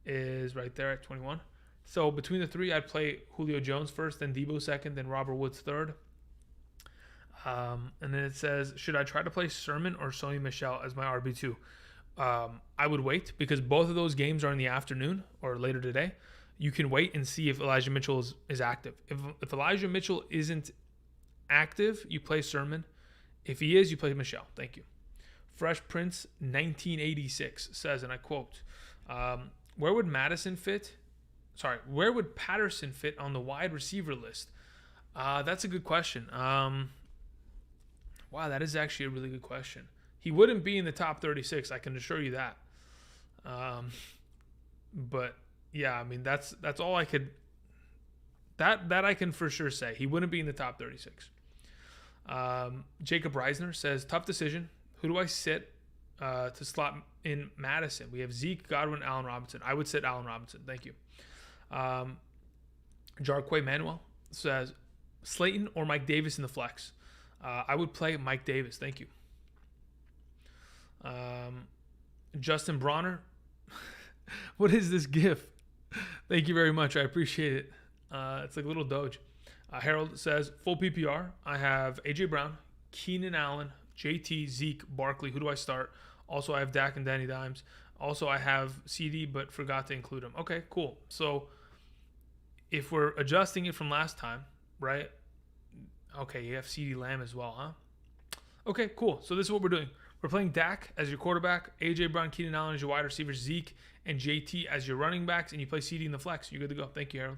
is right there at 21. So between the three, I'd play Julio Jones first, then Debo second, then Robert Woods third. And then it says, should I try to play Sermon or Sony Michel as my RB2? I would wait because both of those games are in the afternoon or later today. You can wait and see if Elijah Mitchell is active. If Elijah Mitchell isn't active, you play Sermon. If he is, you play Michel. Thank you. Fresh Prince 1986 says, and I quote, where would Patterson fit on the wide receiver list? That's a good question. Wow, that is actually a really good question. He wouldn't be in the top 36, I can assure you that. But yeah, I mean that's all I could. That I can for sure say. He wouldn't be in the top 36. Jacob Reisner says, tough decision. Who do I sit to slot in Madison? We have Zeke, Godwin, Allen Robinson. I would sit Allen Robinson. Thank you. Jarquay Manuel says, Slayton or Mike Davis in the flex. I would play Mike Davis. Thank you. Justin Bronner. What is this GIF? Thank you very much. I appreciate it. It's like a little doge. Harold says, full PPR. I have A.J. Brown, Keenan Allen, JT, Zeke, Barkley. Who do I start? Also, I have Dak and Danny Dimes. Also, I have CD, but forgot to include him. Okay, cool. So, if we're adjusting it from last time, right? Okay, you have CD Lamb as well, huh? Okay, cool. So, this is what we're doing. We're playing Dak as your quarterback, A.J. Brown, Keenan Allen as your wide receivers, Zeke and JT as your running backs, and you play CD in the flex. You're good to go. Thank you, Harold.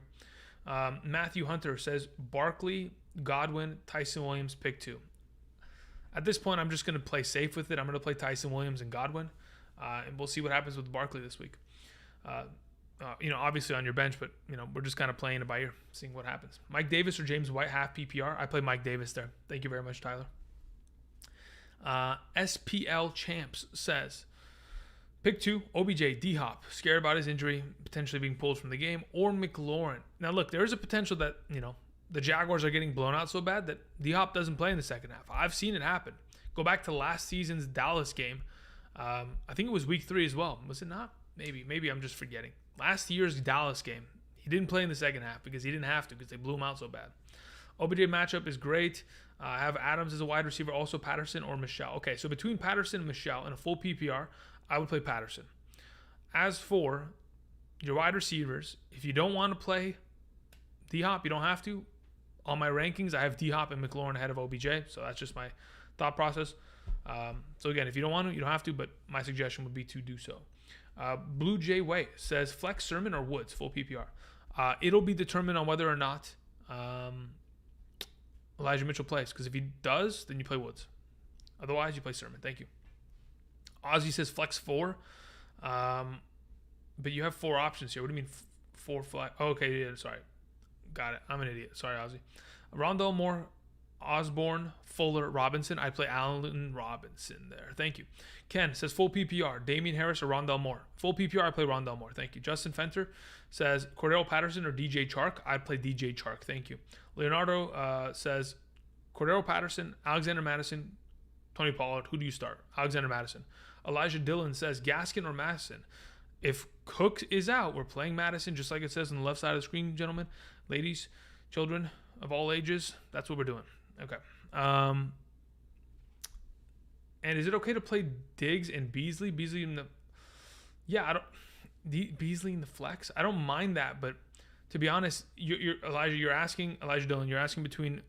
Matthew Hunter says, Barkley, Godwin, Tyson Williams, pick 2. At this point, I'm just going to play safe with it. I'm going to play Tyson Williams and Godwin, and we'll see what happens with Barkley this week. Obviously on your bench, but, we're just kind of playing it by ear, seeing what happens. Mike Davis or James White, half PPR. I play Mike Davis there. Thank you very much, Tyler. SPL Champs says, pick 2, OBJ, D-Hop, scared about his injury, potentially being pulled from the game, or McLaurin. Now, look, there is a potential that, the Jaguars are getting blown out so bad that D-Hop doesn't play in the second half. I've seen it happen. Go back to last season's Dallas game. I think it was week 3 as well. Was it not? Maybe I'm just forgetting. Last year's Dallas game, he didn't play in the second half because he didn't have to because they blew him out so bad. OBJ matchup is great. I have Adams as a wide receiver, also Patterson or Michel. Okay, so between Patterson and Michel in a full PPR, I would play Patterson. As for your wide receivers, if you don't want to play D-Hop, you don't have to. On my rankings, I have D-Hop and McLaurin ahead of OBJ, so that's just my thought process. So again, if you don't want to, you don't have to, but my suggestion would be to do so. Blue Jay Way says, flex Sermon or Woods, full PPR. It'll be determined on whether or not Elijah Mitchell plays, because if he does, then you play Woods. Otherwise, you play Sermon. Thank you. Ozzy says flex 4, but you have 4 options here. What do you mean 4 flex? Oh, okay, yeah, sorry. Got it. I'm an idiot. Sorry, Ozzy. Rondell Moore, Osborne, Fuller, Robinson. I play Allen Robinson there. Thank you. Ken says full PPR. Damian Harris or Rondell Moore. Full PPR, I play Rondell Moore. Thank you. Justin Fenter says Cordero Patterson or DJ Chark. I play DJ Chark. Thank you. Leonardo says Cordero Patterson, Alexander Madison, Tony Pollard. Who do you start? Alexander Madison. Elijah Dillon says Gaskin or Madison. If Cook is out, we're playing Madison, just like it says on the left side of the screen, gentlemen, ladies, children of all ages. That's what we're doing. Okay. And is it okay to play Diggs and Beasley? Beasley in the, Beasley in the flex. I don't mind that, but to be honest, Elijah Dillon, you're asking between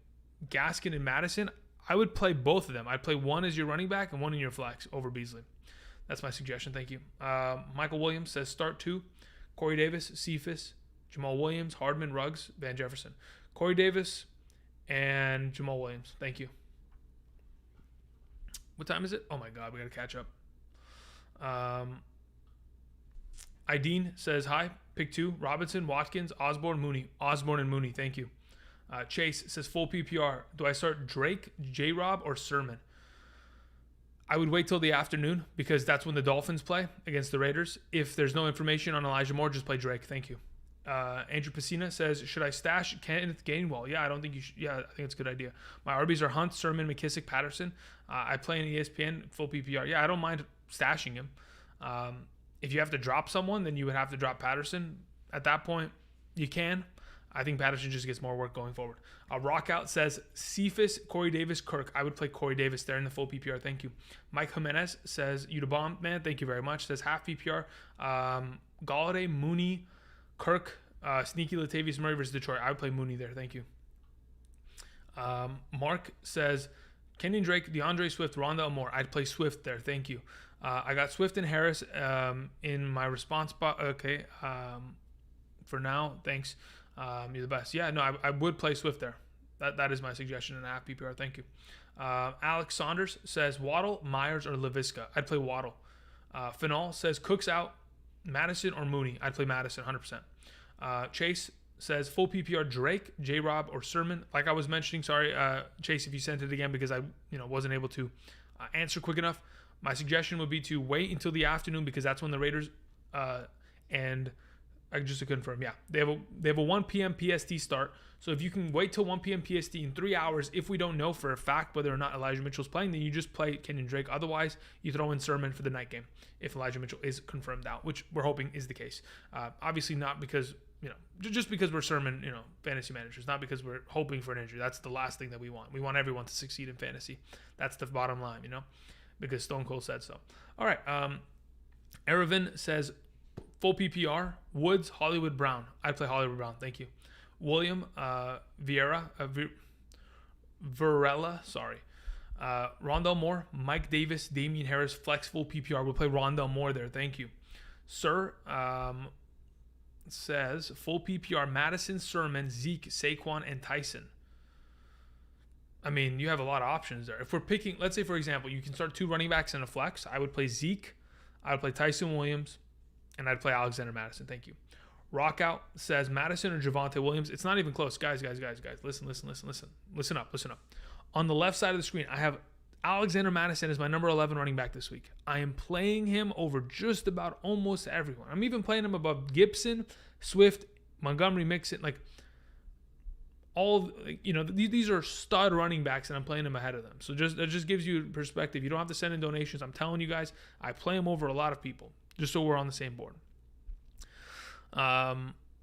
Gaskin and Madison. I would play both of them. I'd play one as your running back and one in your flex over Beasley. That's my suggestion. Thank you. Michael Williams says start 2. Corey Davis, Cephas, Jamal Williams, Hardman, Ruggs, Van Jefferson. Corey Davis and Jamal Williams. Thank you. What time is it? Oh my God, we got to catch up. Ideen says hi. Pick 2. Robinson, Watkins, Osborne, Mooney. Osborne and Mooney. Thank you. Chase says full PPR. Do I start Drake, J-Rob, or Sermon? I would wait till the afternoon because that's when the Dolphins play against the Raiders. If there's no information on Elijah Moore, just play Drake. Thank you. Andrew Pacina says, should I stash Kenneth Gainwell? Yeah, I don't think you should. Yeah, I think it's a good idea. My RBs are Hunt, Sermon, McKissick, Patterson. I play in ESPN, full PPR. Yeah, I don't mind stashing him. If you have to drop someone, then you would have to drop Patterson. At that point, You can. I think Patterson just gets more work going forward. Rockout says Cephas, Corey Davis, Kirk. I would play Corey Davis there in the full PPR. Thank you. Mike Jimenez says you to bomb, man. Thank you very much. Says half PPR. Galladay, Mooney, Kirk, sneaky Latavius Murray versus Detroit. I would play Mooney there. Thank you. Mark says Kenyon Drake, DeAndre Swift, Rondale Moore. I'd play Swift there. Thank you. I got Swift and Harris in my response spot. Okay. For now, thanks. You're the best. Yeah, no, I would play Swift there. That is my suggestion in a half PPR. Thank you. Alex Saunders says Waddle, Myers, or Laviska. I'd play Waddle. Final says Cooks out, Madison or Mooney. I'd play Madison 100%. Chase says full PPR Drake, J-Rob, or Sermon. Like I was mentioning, sorry, Chase, if you sent it again because I wasn't able to answer quick enough. My suggestion would be to wait until the afternoon because that's when the Raiders and just to confirm, yeah, they have a 1 p.m. PST start. So if you can wait till 1 p.m. PST in 3 hours, if we don't know for a fact whether or not Elijah Mitchell's playing, then you just play Kenyon Drake. Otherwise, you throw in Sermon for the night game if Elijah Mitchell is confirmed out, which we're hoping is the case. Obviously not because, just because we're Sermon, fantasy managers, not because we're hoping for an injury. That's the last thing that we want. We want everyone to succeed in fantasy. That's the bottom line, because Stone Cold said so. All right. Erevan says, full PPR, Woods, Hollywood Brown. I'd play Hollywood Brown. Thank you. William Varela, sorry. Rondale Moore, Mike Davis, Damian Harris, flex full PPR. We'll play Rondale Moore there. Thank you. Sir says full PPR, Madison, Sermon, Zeke, Saquon, and Tyson. I mean, you have a lot of options there. If we're picking, let's say, for example, you can start 2 running backs in a flex. I would play Zeke. I would play Tyson Williams. And I'd play Alexander Madison. Thank you. Rockout says Madison or Javonte Williams. It's not even close. Guys. Listen up. On the left side of the screen, I have Alexander Madison as my number 11 running back this week. I am playing him over just about almost everyone. I'm even playing him above Gibson, Swift, Montgomery, Mixon. These are stud running backs, and I'm playing them ahead of them. So that just gives you perspective. You don't have to send in donations. I'm telling you guys, I play them over a lot of people. Just so we're on the same board.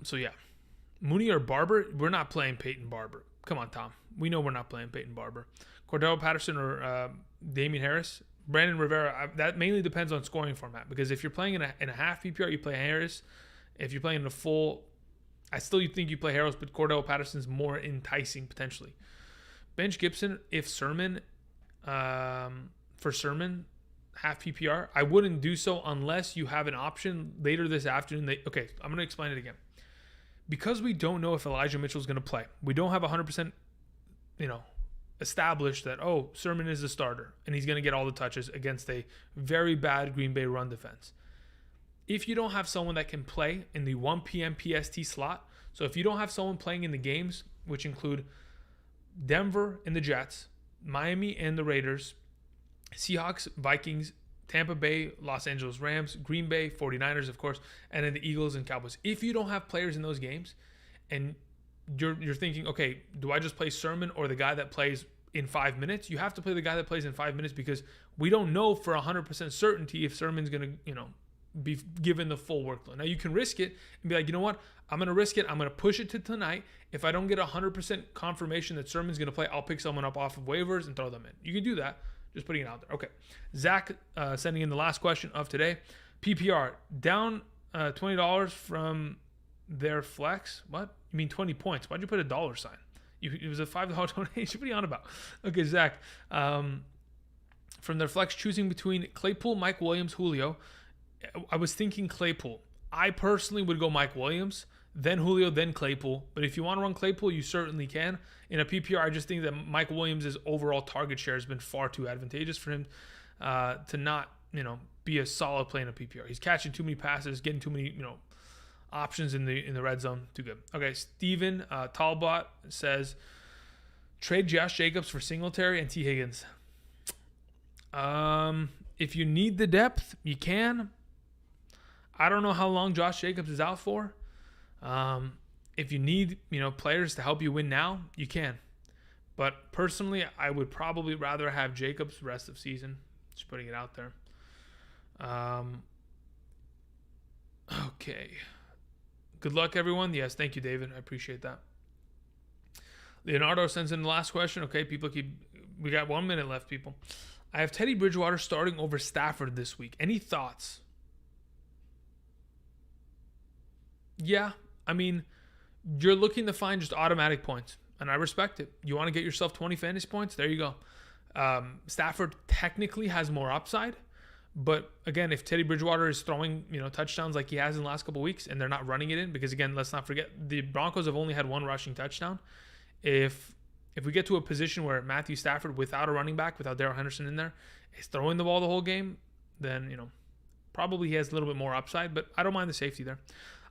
So yeah. Mooney or Barber? We're not playing Peyton Barber. Come on, Tom. We know we're not playing Peyton Barber. Cordell Patterson or Damian Harris? Brandon Rivera, that mainly depends on scoring format. Because if you're playing in a half PPR, you play Harris. If you're playing in a full, I still think you play Harris, but Cordell Patterson's more enticing potentially. Bench Gibson, if Sermon, for Sermon, half PPR, I wouldn't do so unless you have an option later this afternoon. I'm going to explain it again. Because we don't know if Elijah Mitchell is going to play, we don't have 100%, established that, Sermon is the starter and he's going to get all the touches against a very bad Green Bay run defense. If you don't have someone that can play in the 1 p.m. PST slot, so if you don't have someone playing in the games, which include Denver and the Jets, Miami and the Raiders, Seahawks, Vikings, Tampa Bay, Los Angeles Rams, Green Bay, 49ers, of course, and then the Eagles and Cowboys. If you don't have players in those games and you're thinking, okay, do I just play Sermon or the guy that plays in 5 minutes? You have to play the guy that plays in 5 minutes because we don't know for 100% certainty if Sermon's going to, be given the full workload. Now, you can risk it and be like, you know what? I'm going to risk it. I'm going to push it to tonight. If I don't get 100% confirmation that Sermon's going to play, I'll pick someone up off of waivers and throw them in. You can do that. Just putting it out there. Okay. Zach sending in the last question of today. PPR, down $20 from their flex. What? You mean 20 points? Why'd you put a dollar sign? It was a $5 donation. What are you on about? Okay, Zach. From their flex, choosing between Claypool, Mike Williams, Julio. I was thinking Claypool. I personally would go Mike Williams, then Julio, then Claypool. But if you want to run Claypool, you certainly can. In a PPR, I just think that Mike Williams' overall target share has been far too advantageous for him to not, be a solid play in a PPR. He's catching too many passes, getting too many, options in the red zone. Too good. Okay, Steven Talbot says, trade Josh Jacobs for Singletary and T. Higgins. If you need the depth, you can. I don't know how long Josh Jacobs is out for. If you need, players to help you win now, you can. But personally, I would probably rather have Jacobs rest of season. Just putting it out there. Okay. Good luck, everyone. Yes, thank you, David. I appreciate that. Leonardo sends in the last question. Okay, we got 1 minute left, people. I have Teddy Bridgewater starting over Stafford this week. Any thoughts? Yeah, I mean, you're looking to find just automatic points, and I respect it. You want to get yourself 20 fantasy points? There you go. Stafford technically has more upside, but again, if Teddy Bridgewater is throwing touchdowns like he has in the last couple of weeks, and they're not running it in, because again, let's not forget the Broncos have only had one rushing touchdown. If we get to a position where Matthew Stafford, without a running back, without Darrell Henderson in there, is throwing the ball the whole game, then probably he has a little bit more upside. But I don't mind the safety there.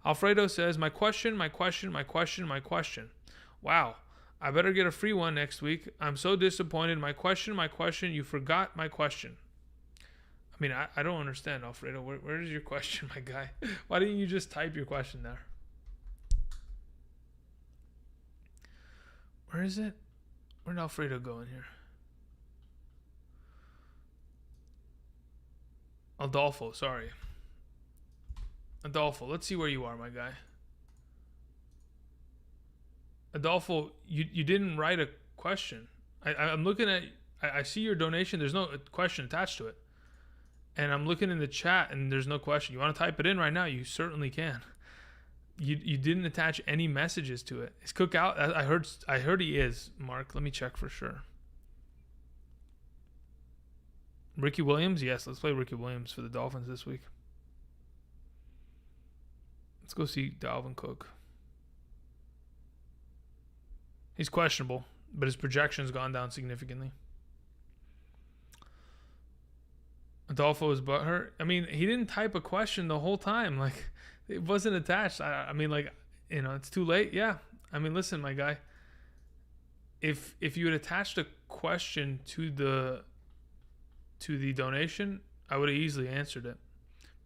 Alfredo says, my question. Wow, I better get a free one next week. I'm so disappointed. My question. You forgot my question. I mean, I don't understand, Alfredo. Where is your question, my guy? Why didn't you just type your question there? Where is it? Where did Alfredo go in here? Adolfo, sorry. Adolfo, let's see where you are, my guy. Adolfo, you didn't write a question. I'm looking at, I see your donation. There's no question attached to it. And I'm looking in the chat and there's no question. You want to type it in right now? You certainly can. You didn't attach any messages to it. Is Cook out? I heard he is, Mark. Let me check for sure. Ricky Williams? Yes, let's play Ricky Williams for the Dolphins this week. Let's go see Dalvin Cook. He's questionable, but his projection's gone down significantly. Adolfo is butthurt. I mean, he didn't type a question the whole time. Like, it wasn't attached. I mean, like, it's too late. Yeah. I mean, listen, my guy. If you had attached a question to the donation, I would have easily answered it.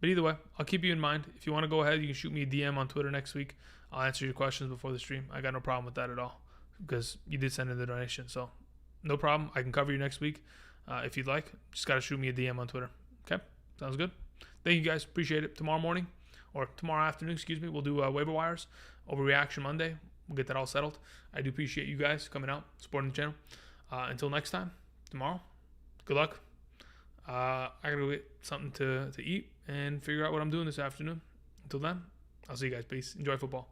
But either way, I'll keep you in mind. If you want to go ahead, you can shoot me a DM on Twitter next week. I'll answer your questions before the stream. I got no problem with that at all because you did send in the donation. So no problem. I can cover you next week if you'd like. Just got to shoot me a DM on Twitter. Okay? Sounds good. Thank you guys. Appreciate it. Tomorrow morning or tomorrow afternoon, we'll do waiver wires, overreaction Monday. We'll get that all settled. I do appreciate you guys coming out, supporting the channel. Until next time, tomorrow, good luck. I gotta go get something to eat and figure out what I'm doing this afternoon. Until then, I'll see you guys. Peace. Enjoy football.